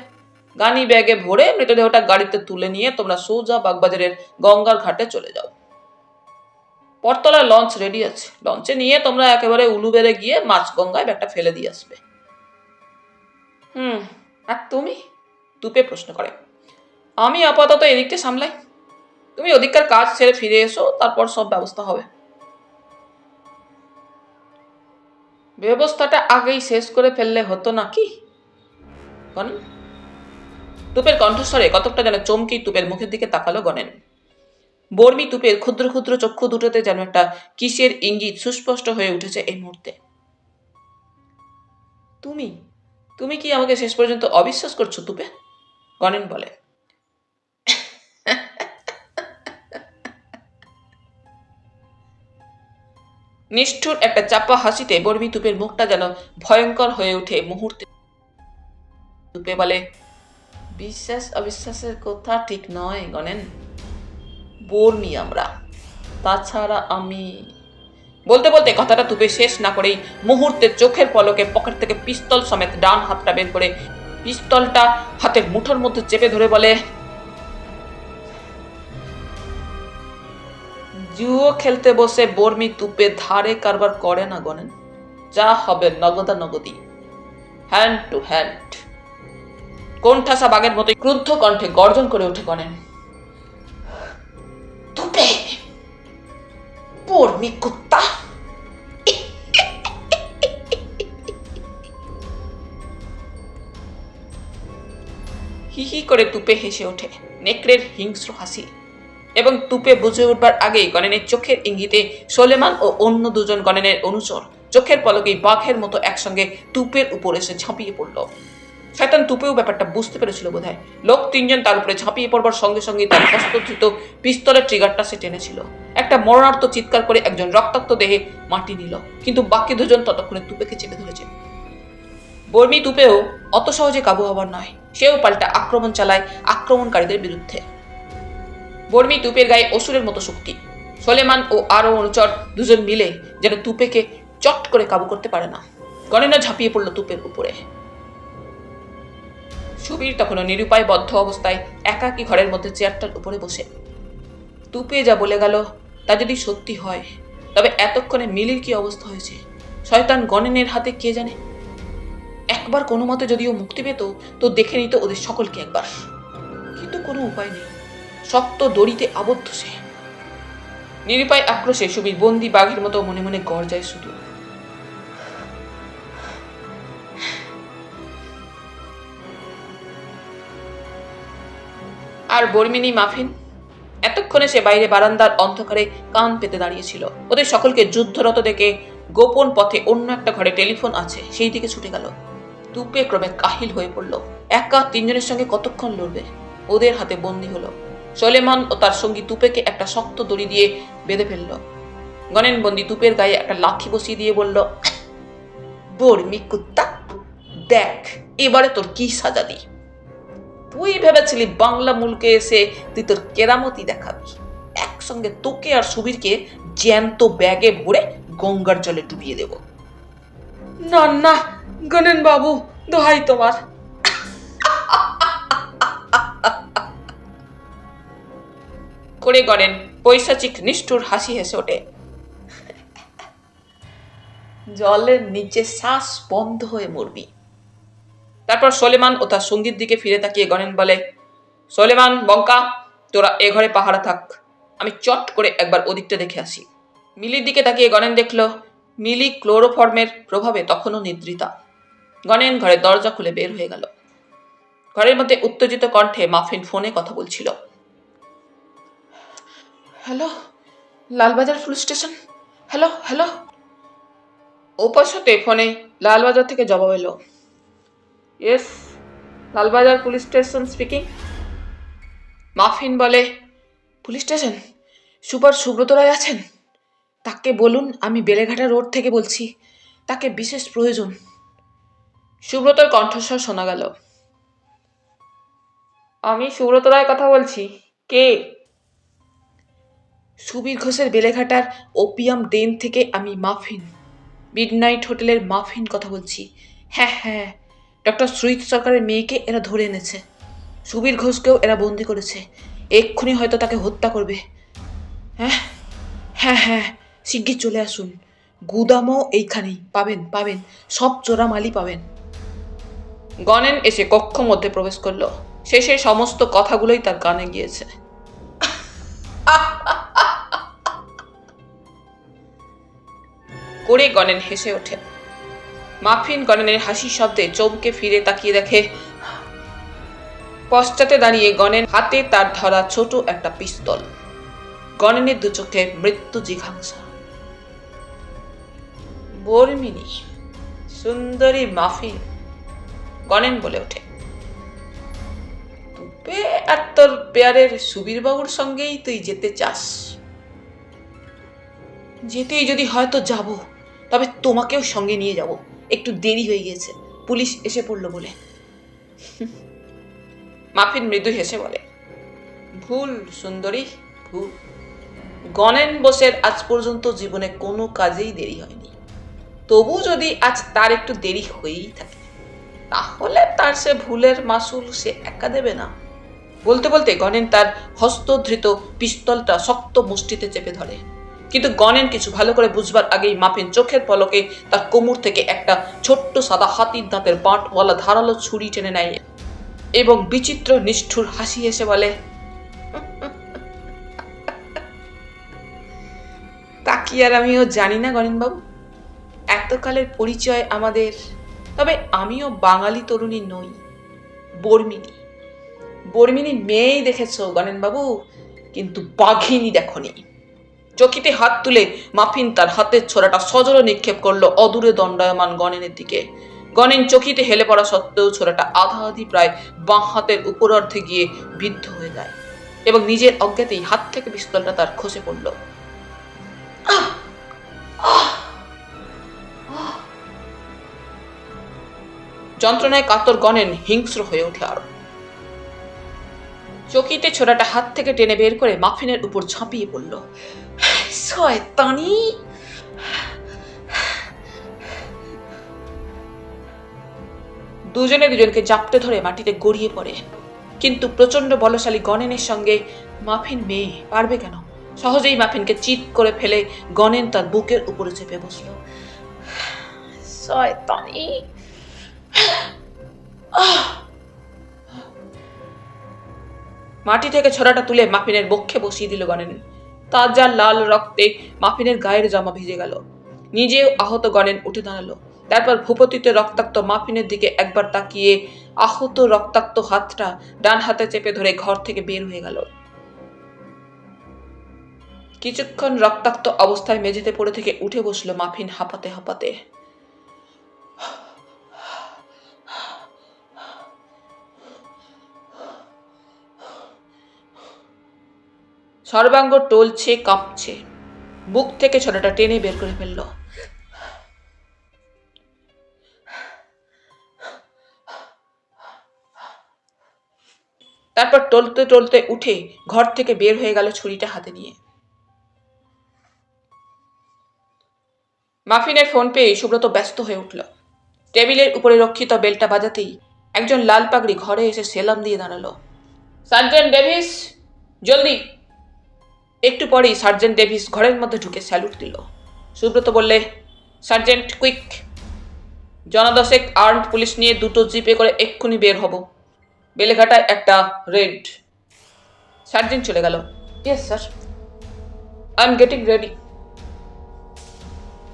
গানি ব্যাগে ভরে মৃতদেহটা গাড়িতে তুলে নিয়ে তোমরা সোজা বাগবাজারের গঙ্গার ঘাটে চলে যাও। পরতলায় লঞ্চ রেডি আছে, লঞ্চে নিয়ে তোমরা একেবারে উলুবেড়ে গিয়ে মাছ গঙ্গায় ব্যাগটা ফেলে দিয়ে আসবে। আর তুমি? তুপে প্রশ্ন করে। আমি আপাতত এদিকটা সামলাই। তুমি ওদিককার কাজ ছেড়ে ফিরে এসো, তারপর সব ব্যবস্থা হবে। ব্যবস্থাটা আগেই শেষ করে ফেললে হতো নাকি? গণেন। তুপের কণ্ঠস্বরে কতকটা যেন চমকেই তুপের মুখের দিকে তাকালো গণেন। বর্মি তুপের ক্ষুদ্র ক্ষুদ্র চক্ষু দুটোতে যেন একটা কিসের ইঙ্গিত সুস্পষ্ট হয়ে উঠেছে এই মুহূর্তে। তুমি তুমি কি আমাকে শেষ পর্যন্ত অবিশ্বাস করছো তুপে? গণেন বলে। নিষ্ঠুর একটা চাপা হাসিতে বর্মি তুপের মুখটা যেন ভয়ঙ্কর হয়ে ওঠে মুহূর্তে। তুপে বলে, বিশ্বাস অবিশ্বাসের কথা ঠিক নয় গণেন, বর্মি আমরা, তাছাড়া আমি। বলতে বলতে কথাটা তুপে শেষ না করেই মুহূর্তে চোখের পলকে পকেট থেকে পিস্তল সমেত ডান হাতটা বের করে পিস্তলটা হাতের মুঠোর মধ্যে চেপে ধরে বলে, জুয়ো খেলতে বসে বর্মি তুপে ধারে কারবার করে না গণেন, যা হবে নগদা নগদি, হ্যান্ড টু হ্যান্ড। কোণঠাসা বাঘের মতো ক্রুদ্ধ কণ্ঠে গর্জন করে ওঠে গণেন, তুপে, বর্মি কুত্তা। হি হি করে তুপে হেসে ওঠে, নেকড়ের হিংস্র হাসি। এবং তুপে বুঝে উঠবার আগেই গণেনের চোখের ইঙ্গিতে সোলেমান ও অন্য দুজন গণেনের অনুচর চোখের পলকেই বাঘের মতো একসঙ্গে তুপের উপর এসে ঝাঁপিয়ে পড়ল। শয়তান তুপেও ব্যাপারটা বুঝতে পেরেছিল বোধহয়। লোক তিনজন তার উপরে ঝাঁপিয়ে পড়বার সঙ্গে সঙ্গে তার হস্তধৃত পিস্তলের ট্রিগারটা সে টেনেছিল। একটা মরণার্থ চিৎকার করে একজন রক্তাক্ত দেহে মাটি নিল, কিন্তু বাকি দুজন ততক্ষণে তুপেকে চেপে ধরেছে। বর্মি তুপেও অত সহজে কাবু হবার নয়, সেও পাল্টা আক্রমণ চালায় আক্রমণকারীদের বিরুদ্ধে। বর্মি তুপের গায়ে অসুরের মতো শক্তি। সোলেমান ও আরো অনুচর দুজন মিলে যেন তুপেকে চট করে কাবু করতে পারে না। গণেনা ঝাঁপিয়ে পড়ল তুপের উপরে। সুবীর তখনও নিরুপায় বদ্ধ অবস্থায় একাকী ঘরের মধ্যে চেয়ারটার উপরে বসে। তুপে যা বলে গেল তা যদি সত্যি হয়, তবে এতক্ষণে মিলির কি অবস্থা হয়েছে শয়তান গণেনের হাতে কে জানে। একবার কোনো মতে যদিও মুক্তি পেত তো দেখে নিত ওদের সকলকে একবার, কিন্তু কোনো উপায় নেই, শক্ত দড়িতে আবদ্ধ সে। নিরুপায় আক্রোশে সুবীর বন্দি বাঘের মতো মনে মনে গর্জায় শুধু। আর বর্মিনী মাফিন এতক্ষণে সে বাইরে বারান্দার অন্ধকারে কান পেতে দাঁড়িয়েছিল। ওদের সকলকে যুদ্ধরত দেখে গোপন পথে অন্য একটা ঘরে টেলিফোন আছে সেই দিকে ছুটে গেল। তুপে ক্রমে কাহিল হয়ে পড়ল। একা তিনজনের সঙ্গে কতক্ষণ লড়বে? ওদের হাতে বন্দী হলো। সোলেমান ও তার সঙ্গী তুপেকে একটা শক্ত দড়ি দিয়ে বেঁধে ফেলল। গণেন বন্দি তুপের গায়ে একটা লাথি বসিয়ে দিয়ে বলল, বর্মি কুত্তা, দেখ এবারে তোর কি সাজা দি। তুই ভেবেছিলি বাংলা মুলকে এসে তুই তোর কেরামতি দেখাবি, একসঙ্গে তোকে আর সুবীরকে জ্যান্ত ব্যাগে ভরে গঙ্গার জলে ডুবিয়ে দেব। না না গণেন বাবু, দোহাই তোমার। করে গণেন পৈশাচিক নিষ্ঠুর হাসি হেসে ওঠে। জলের নিচে শ্বাস বন্ধ হয়ে মরবি। তারপর সোলেমান ও তার সঙ্গীর দিকে ফিরে তাকিয়ে গণেন বলে, সোলেমান, বঙ্কা, তোরা এ ঘরে পাহারা থাক, আমি চট করে একবার ওদিকটা দেখে আসি। মিলির দিকে তাকিয়ে গণেন দেখল মিলি ক্লোরোফর্মের প্রভাবে তখনও নিদ্রিতা। গণেন ঘরের দরজা খুলে বের হয়ে গেল। ঘরের মধ্যে উত্তেজিত কণ্ঠে মাফিন ফোনে কথা বলছিল। Hello, Lalbazar police station. Hello hello. ওপাশতে ফোনে লালবাজার থেকে জবাব এলো, yes, Lalbazar police station speaking. মাফিন বলে, police station, super Subrata Roy আছেন? তাকে বলুন আমি বেলেঘাটা রোড থেকে বলছি, তাকে বিশেষ প্রয়োজন। সুব্রতর কণ্ঠস্বর শোনা গেল, আমি সুব্রত রায় কথা বলছি, কে? সুবীর ঘোষের বেলেঘাটার ওপিয়াম ডেন থেকে আমি মাফিন, মিডনাইট হোটেলের মাফিন কথা বলছি। হ্যাঁ হ্যাঁ, ডক্টর সুইট সরকারের মেয়েকে এরা ধরে এনেছে, সুবীর ঘোষকেও এরা বন্দি করেছে, এক্ষুনি হয়তো তাকে হত্যা করবে। হ্যাঁ হ্যাঁ হ্যাঁ, শিগগির চলে আসুন, গুদামও এইখানেই, পাবেন পাবেন, সব চোরা মালই পাবেন। গণেন এসে কক্ষ মধ্যে প্রবেশ করলো। শেষে সমস্ত কথাগুলোই তার কানে গিয়েছে। করে গণেন হেসে ওঠে। মাফিন গণেনের হাসির শব্দে চমকে ফিরে তাকিয়ে দেখে পশ্চাতে দাঁড়িয়ে গণেন হাতে তার ধরা ছোট একটা পিস্তল। গণেনের দু চোখে মৃত্যু জিঘাংসা। বর্মিনী, সুন্দরী মাফিন, গণেন বলে ওঠে, তুপে আর তোর পেয়ারের সুবীর বাবুর সঙ্গেই তুই যেতে চাস? যেতেই যদি হয়তো যাব, তবে তোমাকেও সঙ্গে নিয়ে যাব। একটু দেরি হয়ে গেছে, পুলিশ এসে পড়লো বলে। মাফিন মৃদু হেসে বলে, ভুল সুন্দরী, ভুল। গণেন বোসের আজ পর্যন্ত জীবনে কোনো কাজেই দেরি হয়নি। তবু যদি আজ তার একটু দেরি হয়েই থাকে, তাহলে তার সে ভুলের মাসুল সে একা দেবে না। বলতে বলতে গণেন তার হস্তধৃত পিস্তলটা শক্ত মুষ্টিতে চেপে ধরে। কিন্তু গণেন কিছু ভালো করে বুঝবার আগেই মাফিন চোখের পলকে তার কোমর থেকে একটা ছোট্ট সাদা হাতির দাঁতের বাঁটওয়ালা ধারালো ছুরি টেনে নেয় এবং বিচিত্র নিষ্ঠুর হাসি হেসে বলে, তা কি আর আমিও জানি না গণেনবাবু? এতকালের পরিচয় আমাদের। তবে আমিও বাঙালি তরুণী নই, বর্মিনী। বর্মিনী মেয়েই দেখেছ গণেনবাবু, কিন্তু বাঘিনী দেখনি। চকিতে হাত তুলে মাফিন তার হাতের ছোড়াটা সজোরে নিক্ষেপ করলো অদূরে দণ্ডায়মান গণেনের দিকে। গণেন চকিতে হেলে পড়া সত্ত্বেও ছোড়াটা আধা আধি প্রায় বাঁ হাতের উপরার্ধে গিয়ে বিদ্ধ হয়ে যায় এবং নিজের অজ্ঞাতেই হাত থেকে পিস্তলটা তার খসে পড়ল। যন্ত্রণায় কাতর গণেন হিংস্র হয়ে ওঠে আরো। চকিতে ছোড়াটা হাত থেকে টেনে বের করে মাফিনের উপর ঝাঁপিয়ে পড়ল। শয়তানি! দুজনে দুজনকে জাপটে ধরে মাটিতে গড়িয়ে পড়ে। কিন্তু প্রচন্ড বলশালী গণেনের সঙ্গে মাফিন মেয়ে পারবে কেন? সহজেই মাফিনকে চিৎ করে ফেলে গণেন তার বুকের উপরে চেপে বসল। শয়তানি! মাটি থেকে ছড়াটা তুলে মাফিনের বক্ষে বসিয়ে দিল গণেন। তাজা লাল রক্তে মাফিনের গায়ের জামা ভিজে গেল। নিজেও আহত গণেন উঠে দাঁড়ালো। তারপর ভূপতিতে রক্তাক্ত মাফিনের দিকে একবার তাকিয়ে আহত রক্তাক্ত হাতটা ডান হাতে চেপে ধরে ঘর থেকে বের হয়ে গেল। কিছুক্ষণ রক্তাক্ত অবস্থায় মেঝেতে পড়ে থেকে উঠে বসলো মাফিন হাঁপাতে হাঁপাতে। সর্বাঙ্গ টলছে, কাঁপছে। বুক থেকে ছড়াটা টেনে বের করে ফেলল। তারপর টলতে টলতে উঠে ঘর থেকে বের হয়ে গেল ছুরিটা হাতে নিয়ে। মাফিনের ফোন পেয়ে সুব্রত ব্যস্ত হয়ে উঠল। টেবিলের উপরে রক্ষিত বেলটা বাজাতেই একজন লাল পাগড়ি ঘরে এসে সেলাম দিয়ে দাঁড়ালো। সার্জেন্ট ডেভিস, জলদি! একটু পরেই সার্জেন্ট ডেভিস ঘরের মধ্যে ঢুকে স্যালুট দিল। সুব্রত বললে, সার্জেন্ট কুইক! জনদশেক আর্মড পুলিশ নিয়ে দুটো জিপে করে এক্ষুনি বের হব। বেলেঘাটায় একটা রেড। সার্জেন্ট চলে গেল। Yes sir, I am getting ready.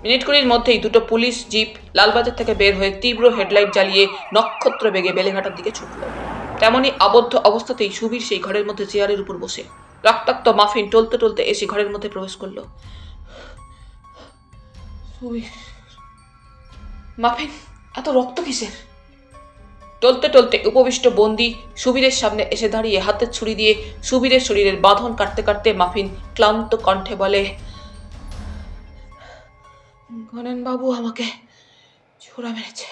Minute কুড়ির মধ্যেই দুটো পুলিশ জিপ লালবাজার থেকে বের হয়ে তীব্র হেডলাইট জ্বালিয়ে নক্ষত্র বেগে বেলেঘাটার দিকে ছুটল। তেমনই আবদ্ধ অবস্থাতেই সুবীর সেই ঘরের মধ্যে চেয়ারের উপর বসে রক্তাক্ত মাফিন টলতে টলতে এসে ঘরের মধ্যে প্রবেশ করল। সুবীর, মাফিন, এত রক্ত কিসের? টলতে টলতে উপবিষ্ট বন্দি সুবীরের সামনে এসে দাঁড়িয়ে হাতের ছুরি দিয়ে সুবীরের শরীরের বাঁধন কাটতে কাটতে মাফিন ক্লান্ত কণ্ঠে বলে, গণেন বাবু আমাকে ছোড়া মেরেছে।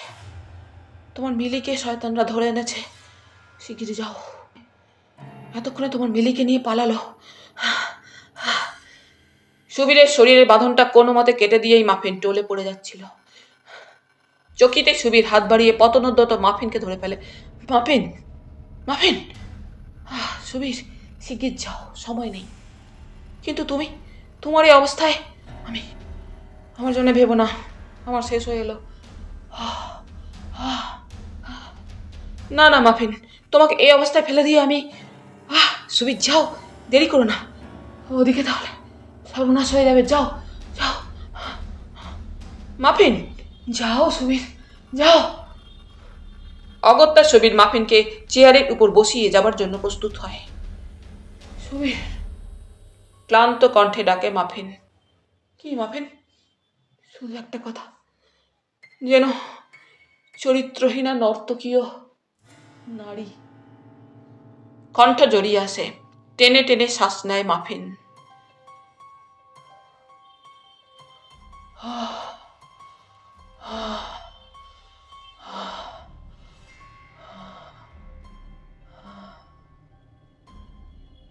তোমার মিলিকে শয়তানরা ধরে এনেছে। শিগগিরই যাও। এতক্ষণে তোমার মিলিকে নিয়ে পালালো। সুবীরের শরীরের বাঁধনটা কোনো মতে কেটে দিয়েই মাফিন টলে পড়ে যাচ্ছিল। চকিতে সুবীর হাত বাড়িয়ে পতনোদ্যত মাফিনকে ধরে ফেলে। Muffin, muffin! সুবীর, শিগগির যাও, সময় নেই। কিন্তু তুমি, তোমার এই অবস্থায়? আমার জন্য ভেবো না, আমার শেষ হয়ে এলো। না না মাফিন, তোমাকে এই অবস্থায় ফেলে দিয়ে আমি। সুবীর, যাও, দেরি করো না। ওদিকে তাহলে সর্বনাশ হয়ে যাবে। যাও যাও মাফিন, যাও সুবীর, যাও। অগত্যা সুবীর মাফিনকে চেয়ারের উপর বসিয়ে যাবার জন্য প্রস্তুত হয়। সুবীর, ক্লান্ত কণ্ঠে ডাকে মাফিন। কি মাফিন? শুধু একটা কথা, যেন চরিত্রহীনা নর্তকীয় নারী। কণ্ঠ জড়িয়ে আসে, টেনে টেনে শ্বাস নেয় মাফিন।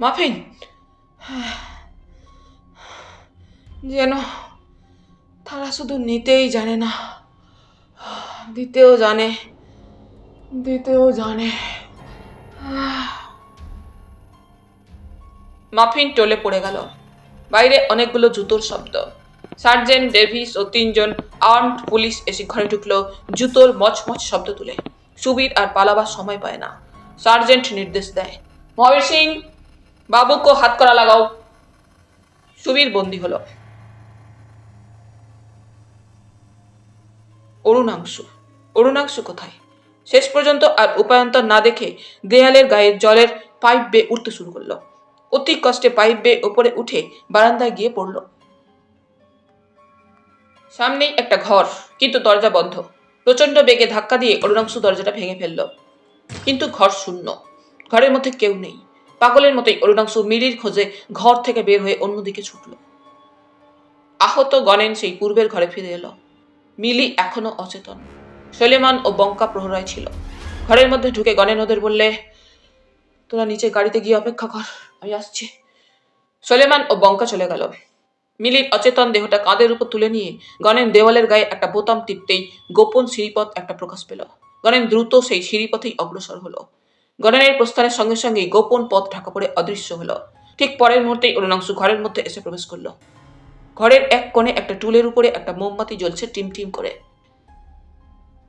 মাফিন, যেন তারা শুধু নিতেই জানে না, দিতেও জানে, দিতেও জানে। মাফিন টলে পড়ে গেল। বাইরে অনেকগুলো জুতোর শব্দ। সার্জেন্ট ডেভিস ও 3 জন আর্মড পুলিশ এসে ঘরে ঢুকলো জুতোর মচমচ শব্দ তুলে। সুবীর আর পালাবার সময় পায় না। সার্জেন্ট নির্দেশ দেয়, মহাবীর সিং, বাবুকে হাত করা লাগাও। সুবীর বন্দী হলো। অরুণাংশু কোথায়? শেষ পর্যন্ত আর উপায়ন্তর না দেখে দেয়ালের গায়ে জলের পাইপ বেয়ে উঠতে শুরু করলো। অতি কষ্টে পাইপ বেয়ে ওপরে উঠে বারান্দায় গিয়ে পড়ল। সামনেই একটা ঘর, কিন্তু দরজা বন্ধ। প্রচন্ড বেগে ধাক্কা দিয়ে অরুণাংশু দরজাটা ভেঙে ফেলল, কিন্তু ঘর শূন্য। ঘরের মধ্যে কেউ নেই। পাগলের মতোই অরুণাংশু মিলির খোঁজে ঘর থেকে বের হয়ে অন্যদিকে ছুটল। আহত গণেন সেই পূর্বের ঘরে ফিরে এলো। মিলি এখনো অচেতন। সলেমান ও বঙ্কা প্রহরায় ছিল। ঘরের মধ্যে ঢুকে গণেন ওদের বললে, তোরা নিচে গাড়িতে গিয়ে অপেক্ষা কর, আমি আসছি। সলেমান ও বঙ্কা চলে গেল। মিলির অচেতন দেহটা কাঁধের উপর তুলে নিয়ে গণেন দেওয়ালের গায়ে একটা বোতাম টিপতেই গোপন সিঁড়িপথ একটা প্রকাশ পেল। গণেন দ্রুত সেই সিঁড়িপথেই অগ্রসর হলো। গণেনের প্রস্থানের সঙ্গে সঙ্গেই গোপন পথ ঢাকা পড়ে অদৃশ্য হলো। ঠিক পরের মুহূর্তেই অরুণাংশু ঘরের মধ্যে এসে প্রবেশ করলো। ঘরের এক কোণে একটা টুলের উপরে একটা মোমবাতি জ্বলছে টিম টিম করে।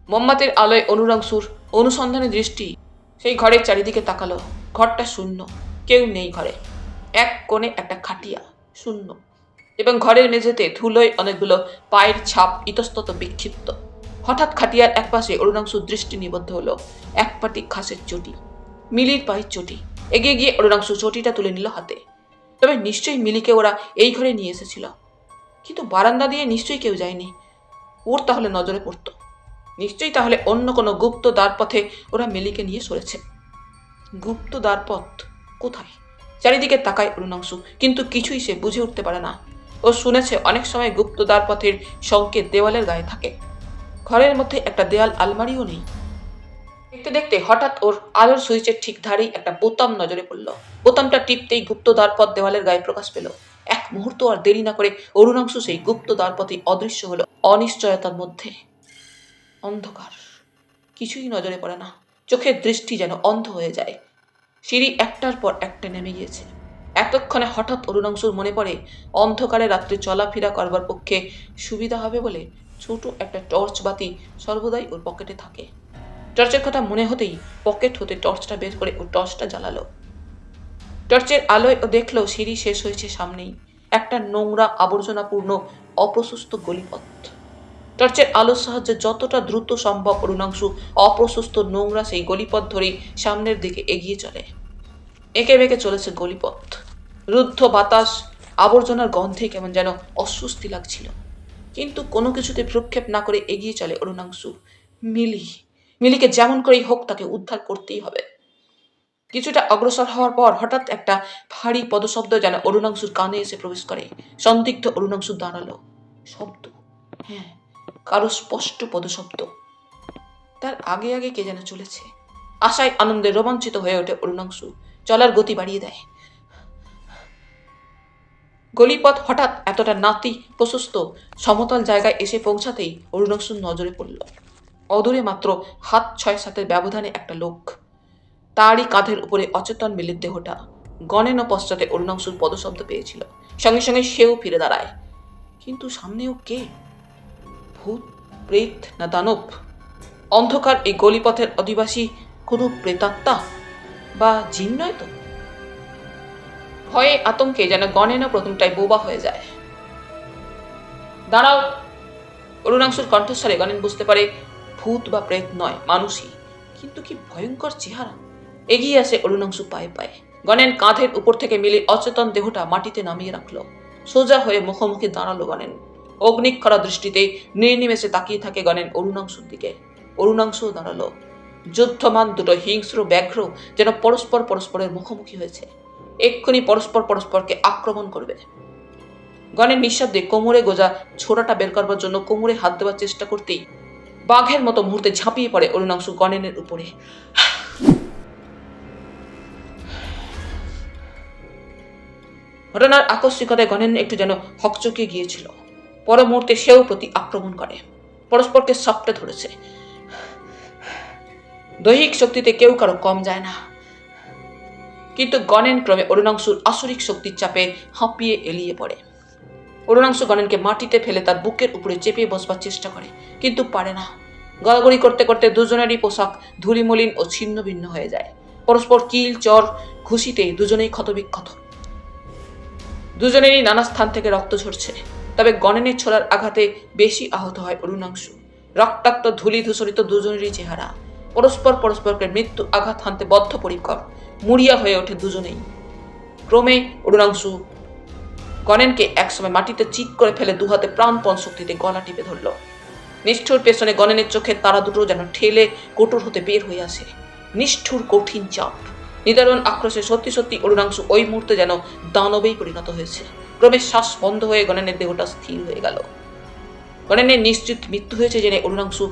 মোমবাতির আলোয় অরুণাংশুর অনুসন্ধানী দৃষ্টি সেই ঘরের চারিদিকে তাকালো। ঘরটা শূন্য, কেউ নেই ঘরে। এক কোণে একটা খাটিয়া, শূন্য, এবং ঘরের মেঝেতে ধুলোয় অনেকগুলো পায়ের ছাপ ইতস্তত বিক্ষিপ্ত। হঠাৎ খাটিয়ার এক পাশে অরুণাংশুর দৃষ্টি নিবদ্ধ হলো এক পাটি ঘাসের চটি, মিলির পায়ের চটি। এগিয়ে গিয়ে অরুণাংশু চটিটা তুলে নিল হাতে। তবে নিশ্চয়ই মিলিকে ওরা এই ঘরে নিয়ে এসেছিল, কিন্তু বারান্দা দিয়ে নিশ্চয়ই কেউ যায়নি। ওর তাহলে নজরে পড়ত, নিশ্চয়ই তাহলে অন্য কোনো গুপ্ত দ্বারপথে ওরা মিলিকে নিয়ে সরেছে। গুপ্ত দ্বারপথ কোথায়? চারিদিকে তাকায় অরুণাংশু, কিন্তু কিছুই সে বুঝে উঠতে পারে না। ও শুনেছে অনেক সময় গুপ্ত দ্বারপথের সংকেত দেওয়ালের গায়ে থাকে। ঘরের মধ্যে একটা দেয়াল আলমারিও নেই। দেখতে দেখতে হঠাৎ ওর আলোর সুইচের ঠিক ধারেই একটা বোতাম নজরে পড়ল। বোতামটা টিপতেই গুপ্ত দ্বারপথ দেওয়ালের গায়ে প্রকাশ পেল। এক মুহূর্ত আর দেরি না করে অরুণাংশু সেই গুপ্ত দ্বারপথে অদৃশ্য হলো। অনিশ্চয়তার মধ্যে অন্ধকার, কিছুই নজরে পড়ে না। চোখের দৃষ্টি যেন অন্ধ হয়ে যায়। সিঁড়ি একটার পর একটা নেমে গিয়েছে। এতক্ষণে হঠাৎ অরুণাংশুর মনে পড়ে অন্ধকারে রাত্রে চলাফেরা করবার পক্ষে সুবিধা হবে বলে ছোট একটা টর্চ বাতি সর্বদাই ওর পকেটে থাকে। টর্চের কথা মনে হতেই পকেট হতে টর্চটা বের করে ও টর্চটা জ্বালালো। টর্চের আলোয় ও দেখলো সিঁড়ি শেষ হয়েছে সামনেই একটা নোংরা আবর্জনাপূর্ণ অপ্রশস্ত গলিপথ। টর্চের আলোর সাহায্যে যতটা দ্রুত সম্ভব অরুণাংশু অপ্রশস্ত নোংরা সেই গলিপথ ধরেই সামনের দিকে এগিয়ে চলে। এঁকে বেঁকে চলেছে গলিপথ। রুদ্ধ বাতাস, আবর্জনার গন্ধে কেমন যেন অস্বস্তি লাগছিল, কিন্তু কোনো কিছুতে ভ্রুক্ষেপ না করে এগিয়ে চলে অরুণাংশু। মিলিকে যেমন করেই হোক তাকে উদ্ধার করতেই হবে। কিছুটা অগ্রসর হওয়ার পর হঠাৎ একটা ভারী পদশব্দ যেন অরুণাংশুর কানে এসে প্রবেশ করে। সন্দিগ্ধ অরুণাংশু দাঁড়ালো। শব্দ, হ্যাঁ, কারো স্পষ্ট পদশব্দ। তার আগে আগে কে যেন চলেছে। আশায় আনন্দে রোমাঞ্চিত হয়ে ওঠে অরুণাংশু, চলার গতি বাড়িয়ে দেয়। গলিপথ হঠাৎ এতটা নাতি প্রশস্ত সমতল জায়গায় এসে পৌঁছাতেই অরুণাংশুর নজরে পড়ল। অদূরে মাত্র হাত 6-7 ব্যবধানে একটা লোক, তারই কাঁধের উপরে অচেতন মিলির দেহটা। গণেন পশ্চাতে অরুণাংশুর পদশব্দ পেয়েছিল। সঙ্গে সঙ্গে সেও ফিরে দাঁড়ায়, কিন্তু সামনেও কে? ভূত, প্রেত না দানব? অন্ধকার এই গলিপথের অধিবাসী কোনো প্রেতাত্মা বা জিন নয় তো? ভয়ে আতঙ্কে যেন গণেনও প্রথমটাই বোবা হয়ে যায়। দাঁড়াও! অরুণাংশুর কণ্ঠস্বরে গণেন বুঝতে পারে ভূত বা প্রেত নয়, মানুষই। কিন্তু কি ভয়ঙ্কর চেহারা! এগিয়ে আসে অরুণাংশু পায়ে পায়ে। গণেন কাঁধের উপর থেকে মিলির অচেতন দেহটা মাটিতে নামিয়ে রাখলো। সোজা হয়ে মুখোমুখি দাঁড়ালো গণেন। অগ্নিক্ষরা দৃষ্টিতে নির্নিমেষে তাকিয়ে থাকে গণেন অরুণাংশুর দিকে। অরুণাংশুও দাঁড়ালো। যুদ্ধমান দুটো হিংস্র ব্যাঘ্র যেন পরস্পর পরস্পরের মুখোমুখি হয়েছে। এক্ষুনি পরস্পর পরস্পরকে আক্রমণ করবে। গণের নিঃশব্দে কোমরে গোজা ছোড়াটা বের করবার জন্য কোমরে হাত দেওয়ার চেষ্টা করতেই বাঘের মতো মুহূর্তে ঝাঁপিয়ে পড়ে অরুণাংশু গণেনের উপরে। ঘটনার আকস্মিকতায় গণেন একটু যেন হকচকিয়ে গিয়েছিল। পর মুহূর্তে সেও প্রতি আক্রমণ করে। পরস্পরকে সাপটে ধরেছে। দৈহিক শক্তিতে কেউ কারো কম যায় না, কিন্তু গণেন ক্রমে অরুণাংশুর আসরিক শক্তির চাপে হাঁপিয়ে এলিয়ে পড়ে। অরুণাংশু গণেনকে মাটিতে ফেলে তার বুকের উপরে চেপে বসবার চেষ্টা করে, কিন্তু পারে না। গড়াগড়ি করতে করতে দুজনেরই পোশাক ধূলিমলিন ও ছিন্ন ভিন্ন হয়ে যায়। পরস্পর কিল চর ঘুষিতে দুজনেই ক্ষতবিক্ষত। দুজনেরই নানা স্থান থেকে রক্ত ঝরছে। তবে গণেনের ছোড়ার আঘাতে বেশি আহত হয় অরুণাংশু। রক্তাক্ত ধূলি ধূসরিত দুজনেরই চেহারা। পরস্পর পরস্পরকে মৃত্যু আঘাত হানতে বদ্ধপরিকর। মুড়িয়া হয়ে ওঠে দুজনেই। ক্রমে অরুণাংশু গণেনকে একসময় মাটিতে চিৎ করে ফেলে দুহাতে প্রাণপণ শক্তিতে গলা টিপে ধরল। নিষ্ঠুর পেছনে গণেনের চোখের তারা দুটো যেন ঠেলে কোটর হতে বের হয়ে আসে। নিষ্ঠুর কঠিন চাপ। নিদারুণ আক্রোশে সত্যি সত্যি অরুণাংশু ওই মুহূর্তে যেন দানবেই পরিণত হয়েছে। ক্রমে শ্বাস বন্ধ হয়ে গণেনের দেহটা স্থির হয়ে গেল। গণেনের নিশ্চিত মৃত্যু হয়েছে জেনে অরুণাংশু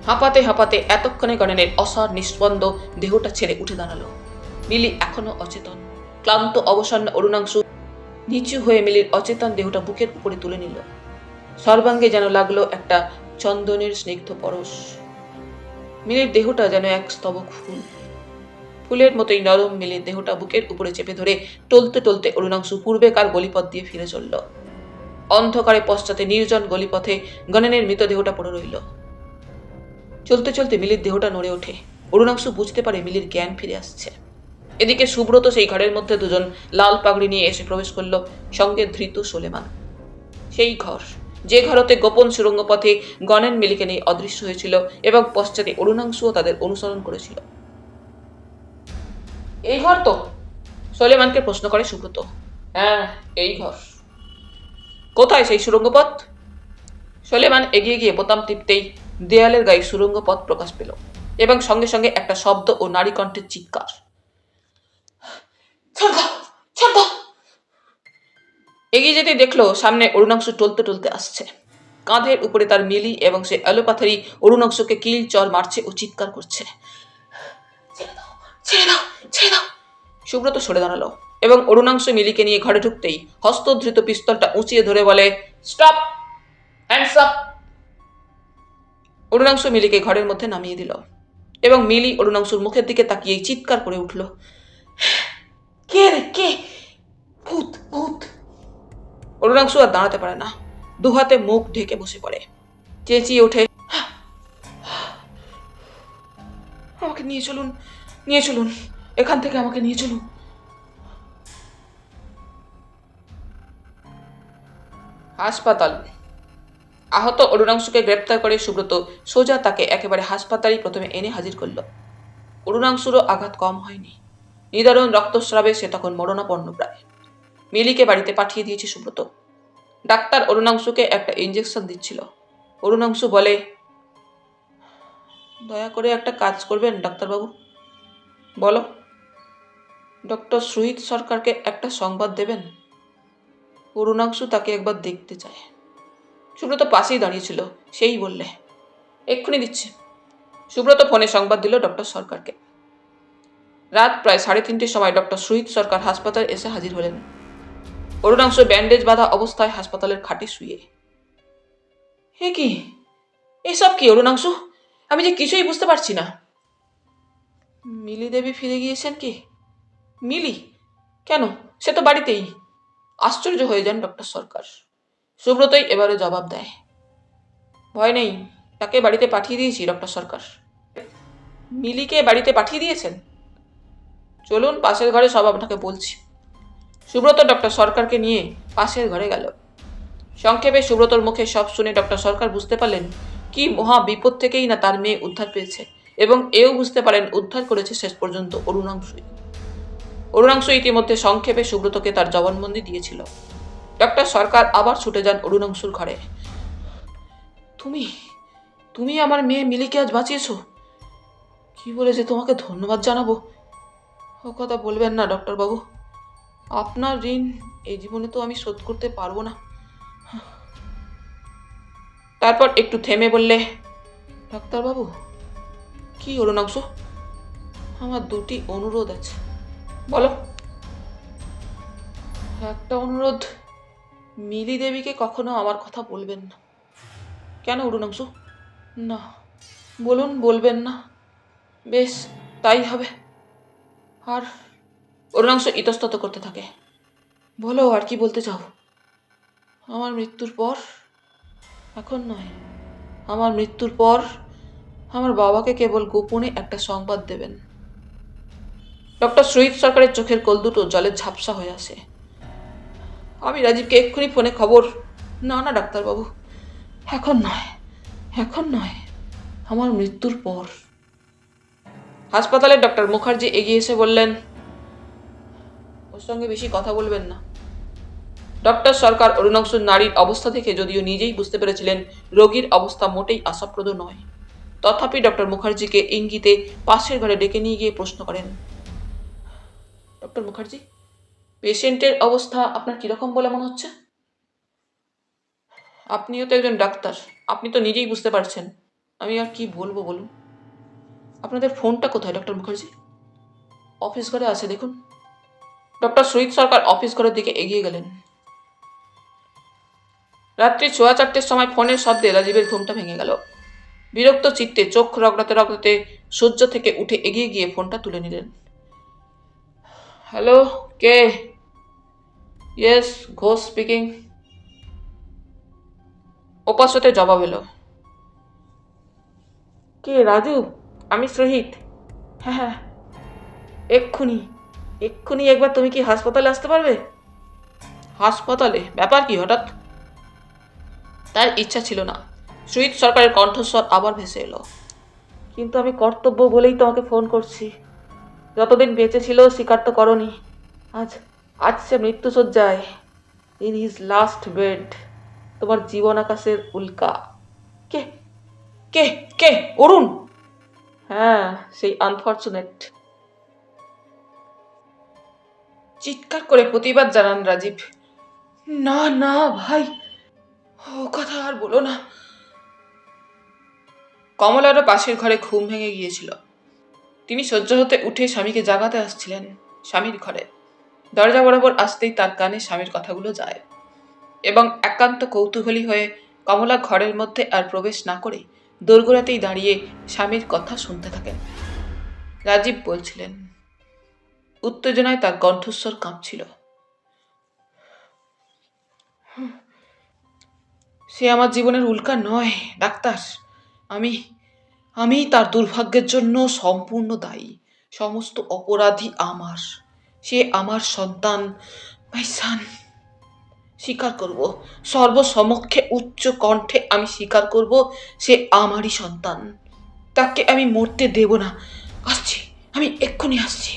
হাঁপাতে হাঁপাতে এতক্ষণে গণেনের অসার নিস্পন্দ দেহটা ছেড়ে উঠে দাঁড়ালো। মিলি এখনো অচেতন। ক্লান্ত অবসন্ন অরুণাংশু নিচু হয়ে মিলির অচেতন দেহটা বুকের উপরে তুলে নিল। সর্বাঙ্গে যেন লাগলো একটা চন্দনের স্নিগ্ধ পরশ। মিলির দেহটা যেন এক স্তবক ফুল। ফুলের মতোই নরম মিলির দেহটা বুকের উপরে চেপে ধরে টলতে টলতে অরুণাংশু পূর্বেকার গলিপথ দিয়ে ফিরে চলল। অন্ধকারে পশ্চাতে নির্জন গলিপথে গণেনের মৃতদেহটা পড়ে রইল। চলতে চলতে মিলির দেহটা নড়ে ওঠে। অরুণাংশু বুঝতে পারে মিলির জ্ঞান ফিরে আসছে। এদিকে সুব্রত সেই ঘরের মধ্যে দুজন লাল পাগড়ি নিয়ে এসে প্রবেশ করল, সঙ্গে ধৃত সোলেমান। সেই ঘর, যে ঘরতে গোপন সুড়ঙ্গ পথে গণেন মিলিকে নিয়ে অদৃশ্য হয়েছিল এবং পশ্চাতে অরুণাংশুও তাদের অনুসরণ করেছিল। এই ঘর তো? সোলেমানকে প্রশ্ন করে সুব্রত। হ্যাঁ, এই ঘর। কোথায় সেই সুড়ঙ্গ পথ? সোলেমান এগিয়ে গিয়ে বোতাম টিপতেই দেয়ালের গায়ে সুড়ঙ্গ পথ প্রকাশ পেল এবং সঙ্গে সঙ্গে একটা শব্দ ও নারী কণ্ঠের চিৎকার। এগিয়ে যেতে দেখলো সামনে অরুণাংশু টলতে টলতে আসছে। কাঁধের উপরে তার মিলি এবং সে এলোপাথারি অরুণাংশুকে কিল চর মারছে ও চিৎকার করছে। সুব্রত সরে দাঁড়ালো এবং অরুণাংশু মিলিকে নিয়ে ঘরে ঢুকতেই হস্তধৃত পিস্তলটা উঁচিয়ে ধরে বলে, স্টপ, হ্যান্ডস আপ। অরুণাংশু মিলিকে ঘরের মধ্যে নামিয়ে দিল এবং মিলি অরুণাংশুর মুখের দিকে তাকিয়ে চিৎকার করে উঠল, কে রে, কে? ভূত, ভূত। অরুণাংশু আর দাঁড়াতে পারে না। দুহাতে মুখ ঢেকে বসে পড়ে। চেঁচিয়ে ওঠে, আমাকে নিয়ে চলুন, নিয়ে চলুন, এখান থেকে আমাকে নিয়ে চলুন। হাসপাতাল। আহত অরুণাংশুকে গ্রেপ্তার করে সুব্রত সোজা তাকে একেবারে হাসপাতালই প্রথমে এনে হাজির করল। অরুণাংশুরও আঘাত কম হয়নি। নিদারুণ রক্তস্রাবে সে তখন মরণাপন্ন প্রায়। মিলিকে বাড়িতে পাঠিয়ে দিয়েছে সুব্রত। ডাক্তার অরুণাংশুকে একটা ইঞ্জেকশন দিচ্ছিল। অরুণাংশু বলে, দয়া করে একটা কাজ করবেন ডাক্তারবাবু। বলো। ডক্টর সুহিত সরকারকে একটা সংবাদ দেবেন। অরুণাংশু তাকে একবার দেখতে চায়। সুব্রত পাশেই দাঁড়িয়েছিল, সেই বললে, এক্ষুনি দিচ্ছে। সুব্রত ফোনে সংবাদ দিল ডক্টর সরকারকে। রাত প্রায় 3:30 সময় ডক্টর সুহিত সরকার হাসপাতালে এসে হাজির হলেন। অরুণাংশু ব্যান্ডেজ বাঁধা অবস্থায় হাসপাতালের খাটে শুয়ে। হে কি, এসব কি অরুণাংশু? আমি যে কিছুই বুঝতে পারছি না। মিলি দেবী ফিরে গিয়েছেন কি? মিলি? কেন, সে তো বাড়িতেই। আশ্চর্য হয়ে যান ডক্টর সরকার। সুব্রতই এবারে জবাব দেয়, ভয় নেই, তাকে বাড়িতে পাঠিয়ে দিয়েছি ডক্টর সরকার। মিলিকে বাড়িতে পাঠিয়ে দিয়েছেন? চলুন, পাশের ঘরে সব আপনাকে বলছি। সুব্রত ডক্টর সরকারকে নিয়ে পাশের ঘরে গেল। সংক্ষেপে সুব্রতর মুখে সব শুনে ডক্টর সরকার বুঝতে পারলেন কি মহা বিপদ থেকেই না তার মেয়ে উদ্ধার পেয়েছে, এবং এও বুঝতে পারেন উদ্ধার করেছে শেষ পর্যন্ত অরুণাংশুই। অরুণাংশু ইতিমধ্যে সংক্ষেপে সুব্রতকে তার জবানবন্দি দিয়েছিল। ডক্টর সরকার আবার ছুটে যান অরুণাংশুর ঘরে। তুমি তুমি আমার মেয়ে মিলিকে আজ বাঁচিয়েছো। কি বলে যে তোমাকে ধন্যবাদ জানাবো। ও কথা বলবেন না ডক্টরবাবু, আপনার ঋণ এই জীবনে তো আমি শোধ করতে পারবো না। তারপর একটু থেমে বললে, ডাক্তারবাবু। কি অরুণাংশু? আমার দুটি অনুরোধ আছে। বলো। একটা অনুরোধ, মিলি দেবীকে কখনো আমার কথা বলবেন না। কেন অরুণাংশু? না, বলুন বলবেন না। বেশ, তাই হবে। আর অরুণাংশু ইতস্তত করতে থাকে। বলো, আর কি বলতে চাও? আমার মৃত্যুর পর, এখন নয়, আমার মৃত্যুর পর আমার বাবাকে কেবল গোপনে একটা সংবাদ দেবেন। ডক্টর সুহিত সরকারের চোখের কোল দুটো জলে ঝাপসা হয়ে আসে। আমি রাজীবকে এক্ষুনি ফোনে খবর। না না ডাক্তারবাবু, এখন নয়, এখন নয়, আমার মৃত্যুর পর। হাসপাতালে ডক্টর মুখার্জি এগিয়ে এসে বললেন, ওর সঙ্গে বেশি কথা বলবেন না। ডক্টর সরকার অরুণাংশুর নারীর অবস্থা দেখে যদিও নিজেই বুঝতে পেরেছিলেন রোগীর অবস্থা মোটেই আশাপ্রদ নয়, তথাপি ডক্টর মুখার্জিকে ইঙ্গিতে পাশের ঘরে ডেকে নিয়ে গিয়ে প্রশ্ন করেন, ডক্টর মুখার্জি, পেশেন্টের অবস্থা আপনার কিরকম বলে মনে হচ্ছে? আপনিও তো একজন ডাক্তার, আপনি তো নিজেই বুঝতে পারছেন। আমি আর কি বলবো বলুন। আপনাদের ফোনটা কোথায় ডক্টর মুখার্জি? অফিস ঘরে আছে, দেখুন। ডক্টর সুহিত সরকার অফিস ঘরের দিকে এগিয়ে গেলেন। রাত্রি 4:15 সময় ফোনের শব্দে রাজীবের ঘুমটা ভেঙে গেল। বিরক্ত চিত্তে চোখ রগড়াতে রগড়াতে সহ্য থেকে উঠে এগিয়ে গিয়ে ফোনটা তুলে নিলেন। হ্যালো, কে? Yes, Ghosh speaking. ওপাশ হতে জবাব এলো। কে? রাজু, আমি শহীদ। হ্যাঁ হ্যাঁ, এক্ষুনি এক্ষুনি একবার তুমি কি হাসপাতালে আসতে পারবে? হাসপাতালে? ব্যাপার কি হঠাৎ? তার ইচ্ছা ছিল না। সুহিত সরকারের কণ্ঠস্বর আবার ভেসে এলো। কিন্তু আমি কর্তব্য বলেই তোমাকে ফোন করছি। যতদিন বেঁচে ছিল স্বীকার তো করনি। আজ আজ সে মৃত্যুশয্যায়, ইন হিজ লাস্ট বেড, তোমার জীবন আকাশের উল্কা। কে? কে? কে? অরুণ? হ্যাঁ, সেই আনফর্চুনেট। চিৎকার করে প্রতিবাদ জানান রাজীব। না না ভাই, ও কথা আর বলো না। কমলারও পাশের ঘরে ঘুম ভেঙে গিয়েছিল। তিনি সহ্য হতে উঠে স্বামীকে জাগাতে আসছিলেন স্বামীর ঘরে। দরজা বরাবর আসতেই তার কানে স্বামীর কথাগুলো যায়, এবং একান্ত কৌতূহলী হয়ে কমলা ঘরের মধ্যে আর প্রবেশ না করে দোরগোড়াতেই দাঁড়িয়ে স্বামীর কথা শুনতে থাকেন। রাজীব বলছিলেন, উত্তেজনায় তার কণ্ঠস্বর কাঁপছিল। সে আমার জীবনের উল্কা নয় ডাক্তার। আমি আমি তার দুর্ভাগ্যের জন্য সম্পূর্ণ দায়ী। সমস্ত অপরাধী আমার। সে আমার সন্তান, মাই সান। স্বীকার করব, সর্বসমক্ষে উচ্চ কণ্ঠে আমি স্বীকার করব, সে আমারই সন্তান। তাকে আমি মরতে দেব না। আসছি, আমি এক্ষুনি আসছি।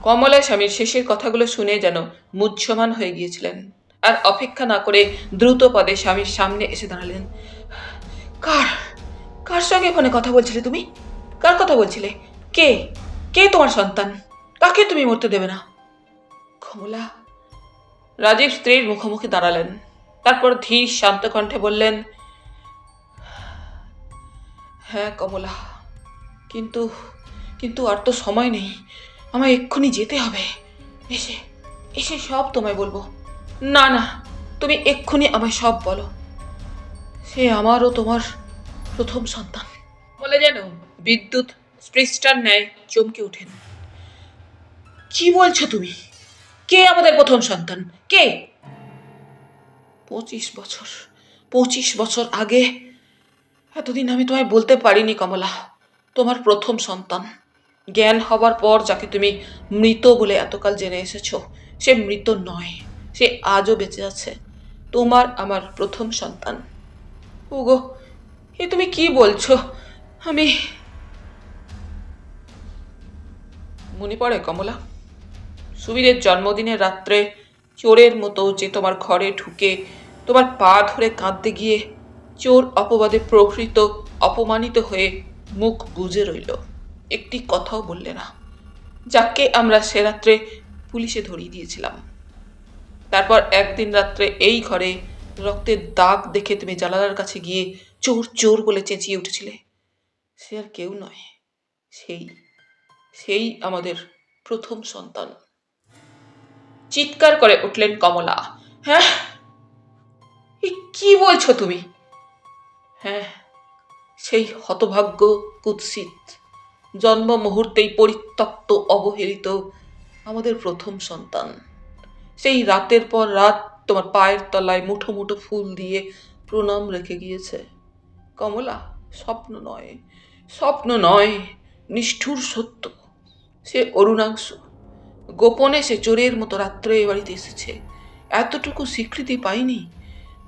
কমলা স্বামীর শেষের কথাগুলো শুনে যেন মুহ্যমান হয়ে গিয়েছিলেন, আর অপেক্ষা না করে দ্রুত পদে স্বামীর সামনে এসে দাঁড়ালেন। কার কার সঙ্গে ফোনে কথা বলছিলে তুমি? কার কথা বলছিলে? কে? কে তোমার সন্তান? কাকে তুমি মরতে দেবে না? কমলা। রাজীব স্ত্রীর মুখোমুখি দাঁড়ালেন। তারপর ধীর শান্ত কণ্ঠে বললেন, হ্যাঁ কমলা, কিন্তু কিন্তু আর তো সময় নেই। আমায় এক্ষুনি যেতে হবে। এসে এসে সব তোমায় বলবো। না না, তুমি এক্ষুনি আমায় সব বলো। সে আমারও তোমার প্রথম সন্তান। বলে যেন বিদ্যুৎ স্পৃষ্টার ন্যায় চমকে ওঠেন। কি বলছো তুমি? কে আমাদের প্রথম সন্তান? কে? 25 বছর, 25 বছর আগে। এতদিন আমি তোমায় বলতে পারিনি কমলা, তোমার প্রথম সন্তান। জ্ঞান হবার পর যাকে তুমি মৃত বলে এতকাল জেনে এসেছ, সে মৃত নয়, সে আজও বেঁচে আছে, তোমার আমার প্রথম সন্তান। ওগো, এ তুমি কি বলছো? আমি মনে পড়ে কমলা, সুবীরের জন্মদিনের রাত্রে চোরের মতো যে তোমার ঘরে ঢুকে তোমার পা ধরে কাঁদতে গিয়ে চোর অপবাদে প্রহৃত অপমানিত হয়ে মুখ বুজে রইল, একটি কথাও বললে না, যাকে আমরা সে রাত্রে পুলিশে ধরিয়ে দিয়েছিলাম। তারপর একদিন রাত্রে এই ঘরে রক্তের দাগ দেখে তুমি জানালার কাছে গিয়ে চোর চোর বলে চেঁচিয়ে উঠেছিলে। সে আর কেউ নয়, সেই সেই আমাদের প্রথম সন্তান। চিৎকার করে উঠলেন কমলা। হ্যাঁ, কি বলছো তুমি? হ্যাঁ, সেই হতভাগ্য, কুৎসিত, জন্ম মুহূর্তেই পরিত্যক্ত, অবহেলিত আমাদের প্রথম সন্তান। সেই রাতের পর রাত তোমার পায়ের তলায় মুঠো মুঠো ফুল দিয়ে প্রণাম রেখে গিয়েছে। কমলা, স্বপ্ন নয়, স্বপ্ন নয়, নিষ্ঠুর সত্য। সে অরুণাংশু, গোপনে সে চোরের মতো রাত্রে এ বাড়িতে এসেছে, এতটুকু স্বীকৃতি পাইনি,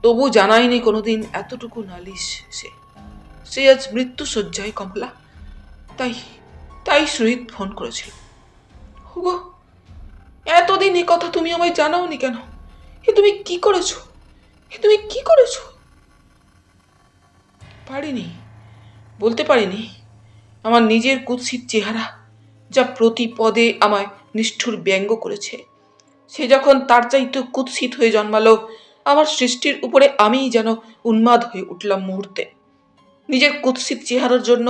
তবু জানায়নি কোনোদিন এতটুকু নালিশ। সে আজ মৃত্যু শয্যায় কমলা। তাই তাই সুহিত ফোন করেছিল। হুগো, এতদিন এ কথা তুমি আমায় জানাওনি কেন? এ তুমি কি করেছো? এ তুমি কি করেছো? পারিনি, বলতে পারিনি। আমার নিজের কুৎসিত চেহারা যা প্রতি পদে আমায় নিষ্ঠুর ব্যঙ্গ করেছে, সে যখন তার চাইতে কুৎসিত হয়ে জন্মালো, আমার সৃষ্টির উপরে আমিই যেন উন্মাদ হয়ে উঠলাম মুহূর্তে। নিজের কুৎসিত চেহারার জন্য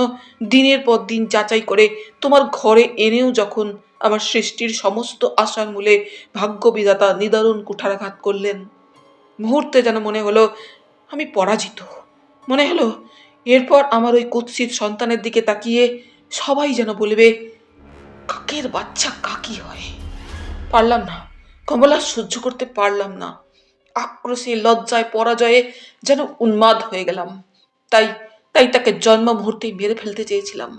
দিনের পর দিন যাচাই করে তোমার ঘরে এনেও যখন আমার সৃষ্টির সমস্ত আশার মূলে ভাগ্যবিধাতা নিদারুণ কুঠারাঘাত করলেন, মুহূর্তে যেন মনে হলো আমি পরাজিত। মনে হলো এরপর আমার ওই কুৎসিত সন্তানের দিকে তাকিয়ে সবাই যেন বলবে, কাকের বাচ্চা কাকি হয়। পারলাম না কমলা, সহ্য করতে পারলাম না। আক্রোশে, লজ্জায়, পরাজয়ে যেন উন্মাদ হয়ে গেলাম। তাই তাই তাকে জন্ম মুহূর্তেই মেরে ফেলতে চেয়েছিলাম।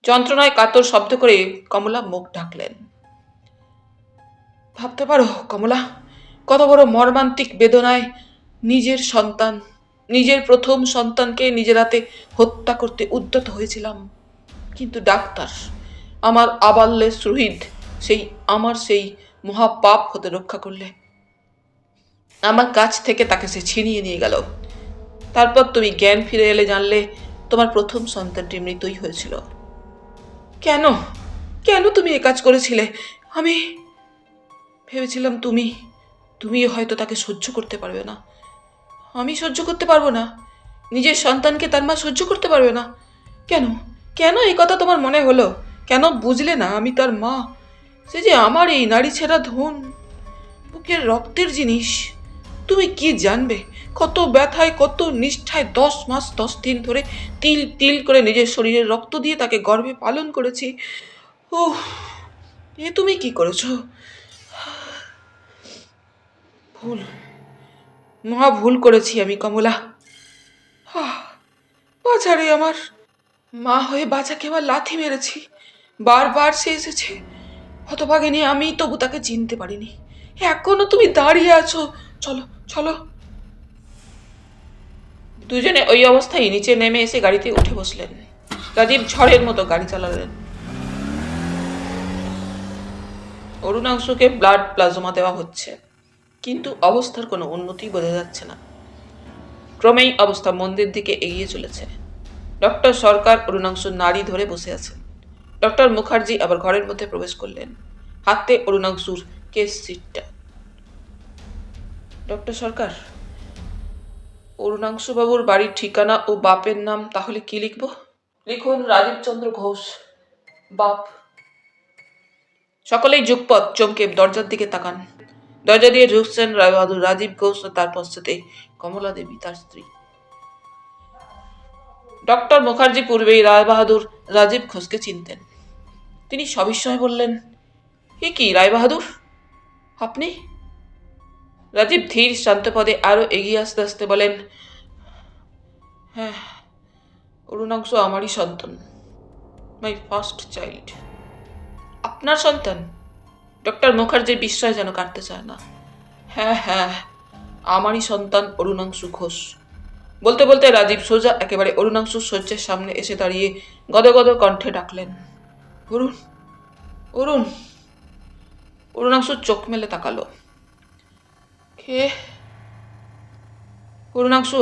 যন্ত্রণায় কাতর শব্দ করে কমলা মুখ ঢাকলেন। ভাবতে পারো কমলা, কত বড় মর্মান্তিক বেদনায় নিজের সন্তান, নিজের প্রথম সন্তানকে নিজের হাতে হত্যা করতে উদ্যত হয়েছিলাম। কিন্তু ডাক্তার আমার আবাল্যের সুহৃদ সেই মহাপাপ হতে রক্ষা করলে। আমার কাছ থেকে তাকে সে ছিনিয়ে নিয়ে গেল। তারপর তুমি জ্ঞান ফিরে এলে, জানলে তোমার প্রথম সন্তানটি মৃতই হয়েছিল। কেন কেন তুমি এ কাজ করেছিলে? আমি ভেবেছিলাম তুমি হয়তো তাকে সহ্য করতে পারবে না। আমি সহ্য করতে পারবো না? নিজের সন্তানকে তার মা সহ্য করতে পারবে না? কেন কেন এই কথা তোমার মনে হলো? কেন বুঝলে না আমি তার মা? সে যে আমার এই নারী ছেঁড়া ধন, বুকের রক্তের জিনিস। তুমি কি জানবে কত ব্যথায়, কত নিষ্ঠায় 10 মাস 10 দিন ধরে তিল তিল করে নিজের শরীরের রক্ত দিয়ে তাকে গর্ভে পালন করেছি। ও, এ তুমি কি করেছো? ভুল, মহা ভুল করেছি আমি কমলা। বাছারে আমার, মা হয়ে বাছাকে আমার লাথি মেরেছি, বারবার সে এসেছে। হতভাগিনী আমি, তবু তাকে চিনতে পারিনি। এখনো তুমি দাঁড়িয়ে আছো, চলো চলো। দুজনে ওই অবস্থায় নিচে নেমে এসে গাড়িতে উঠে বসলেন। রাজীব ঝড়ের মতো গাড়ি চালালেন। অরুণাংশুকে ব্লাড প্লাজমা দেওয়া হচ্ছে, কিন্তু অবস্থার কোনো উন্নতি বোঝা যাচ্ছে না। ক্রমেই অবস্থা মন্দির দিকে এগিয়ে চলেছে। ডক্টর সরকার অরুণাংশুর নাড়ি ধরে বসে আছেন। ডক্টর মুখার্জি আবার ঘরের মধ্যে প্রবেশ করলেন, হাতে অরুণাংশুর কেস সিটটা। ডক্টর সরকার, অরুণাংশু বাবুর বাড়ির ঠিকানা ও বাপের নাম তাহলে কি লিখব? লিখুন রাজীব চন্দ্র ঘোষ, বাপ। সকলেই যুগপৎ চমকে দরজার দিকে তাকান। দরজা দিয়ে ঢুকছেন রায়বাহাদুর রাজীব ঘোষ ও তার পশ্চাতে কমলা দেবী, তার স্ত্রী। ডক্টর মুখার্জি পূর্বেই রায়বাহাদুর রাজীব ঘোষকে চিনতেন। তিনি সবিস্ময়ে বললেন, এ কি রায়বাহাদুর, আপনি? রাজীব ধীর শান্ত পদে আরো এগিয়ে আসতে আসতে বলেন, হ্যাঁ, অরুণাংশ আমারই সন্তান, মাই ফার্স্ট চাইল্ড। আপনার সন্তান? ডক্টর মুখার্জির বিস্ময় যেন কাটতে চায় না। হ্যাঁ হ্যাঁ, আমারই সন্তান অরুণাংশু ঘোষ। বলতে বলতে রাজীব সোজা একেবারে অরুণাংশুর শয্যার সামনে এসে দাঁড়িয়ে গদগদ কণ্ঠে ডাকলেন, অরুণ, অরুণ। অরুণাংশু চোখ মেলে তাকালো। কে? অরুণাংশু,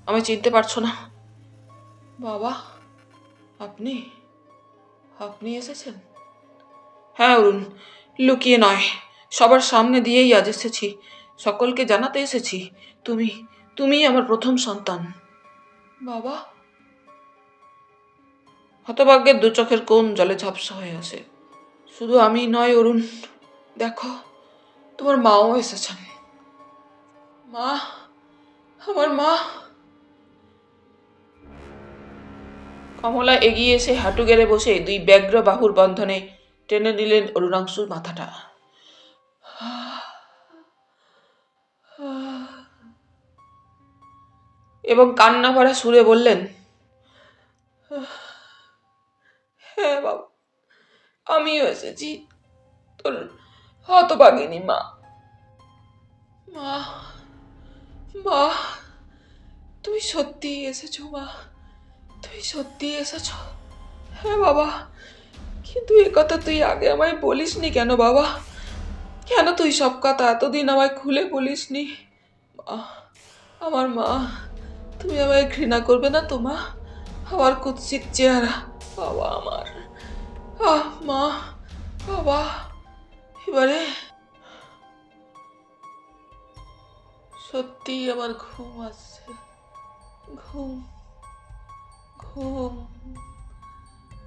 আমি চিনতে পারছো না? বাবা, আপনি আপনি এসেছেন? হ্যাঁ অরুণ, লুকিয়ে নয়, সবার সামনে দিয়েই আজ এসেছি। সকলকে জানাতে এসেছি তুমি তুমিই আমার প্রথম সন্তান। বাবা। হতভাগ্যের দু চোখের কোণ জলে ঝাপসা হয়ে আসে। শুধু আমি নয় অরুণ, দেখো, তোমার মাও এসেছেন। মা, আমার মা। কমলা এগিয়ে এসে হাঁটু গেড়ে বসে দুই ব্যগ্র বাহুর বন্ধনে টেনে নিলেন অরুণাংশুর মাথাটা। এবং কান্না ভরা সুরে বললেন, হ্যাঁ বাবা, আমিও এসেছি, তোর হতভাগিনী মা। মা, মা, তুমি সত্যিই এসেছো মা, তুমি সত্যিই এসেছো। হ্যাঁ বাবা, কিন্তু এ কথা তুই আগে আমায় বলিসনি কেন বাবা? কেন তুই সব কথা এতদিন আমায় খুলে বলিসনি? মা, আমার মা, তুমি আমায় ঘৃণা করবে না তো মা? আমার কুৎসিত চেহারা, বাবা আমার। মা, বাবা, এবারে সত্যি আমার ঘুম আসছে। ঘুম, ঘুম,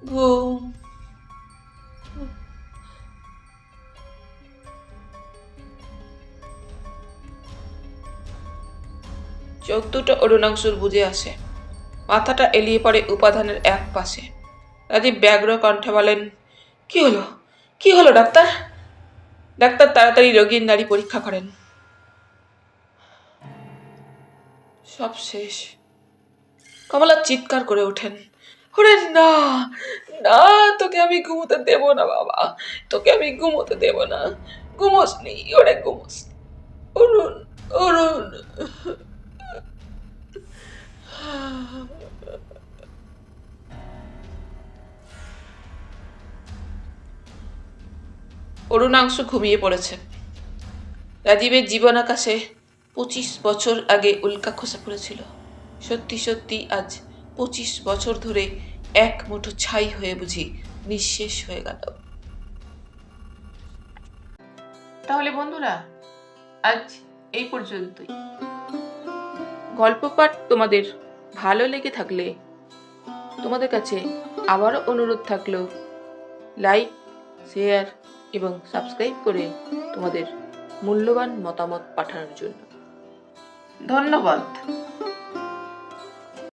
ঘুম। চোখ দুটো অরুণাংশুর বুঝে আসে, মাথাটা এলিয়ে পড়ে উপাধানের এক পাশে। রাজীব ব্যগ্র কণ্ঠে বলেন, কি হলো, কি হলো ডাক্তার? ডাক্তার তাড়াতাড়ি রোগীর নাড়ি পরীক্ষা করেন। সব শেষ। কমলা চিৎকার করে ওঠেন, ওরে না, না, তোকে আমি ঘুমোতে দেব না বাবা, তোকে আমি ঘুমোতে দেব না। ঘুমোস নি, ওরে ঘুমোস। অরুণ, অরুণ। অরুণাংশু ঘুমিয়ে পড়েছে। রাজীবের জীবন আকাশে 25 বছর আগে উল্কা খসে পড়েছিল। সত্যি সত্যি আজ 25 বছর ধরে এক মুঠো ছাই হয়ে বুঝি নিঃশেষ হয়ে গেল। তাহলে বন্ধুরা, আজ এই পর্যন্তই। গল্প পাঠ তোমাদের ভালো লেগে থাকলে তোমাদের কাছে আবারও অনুরোধ থাকলো, লাইক, শেয়ার এবং সাবস্ক্রাইব করে তোমাদের মূল্যবান মতামত পাঠানোর জন্য। ধন্যবাদ।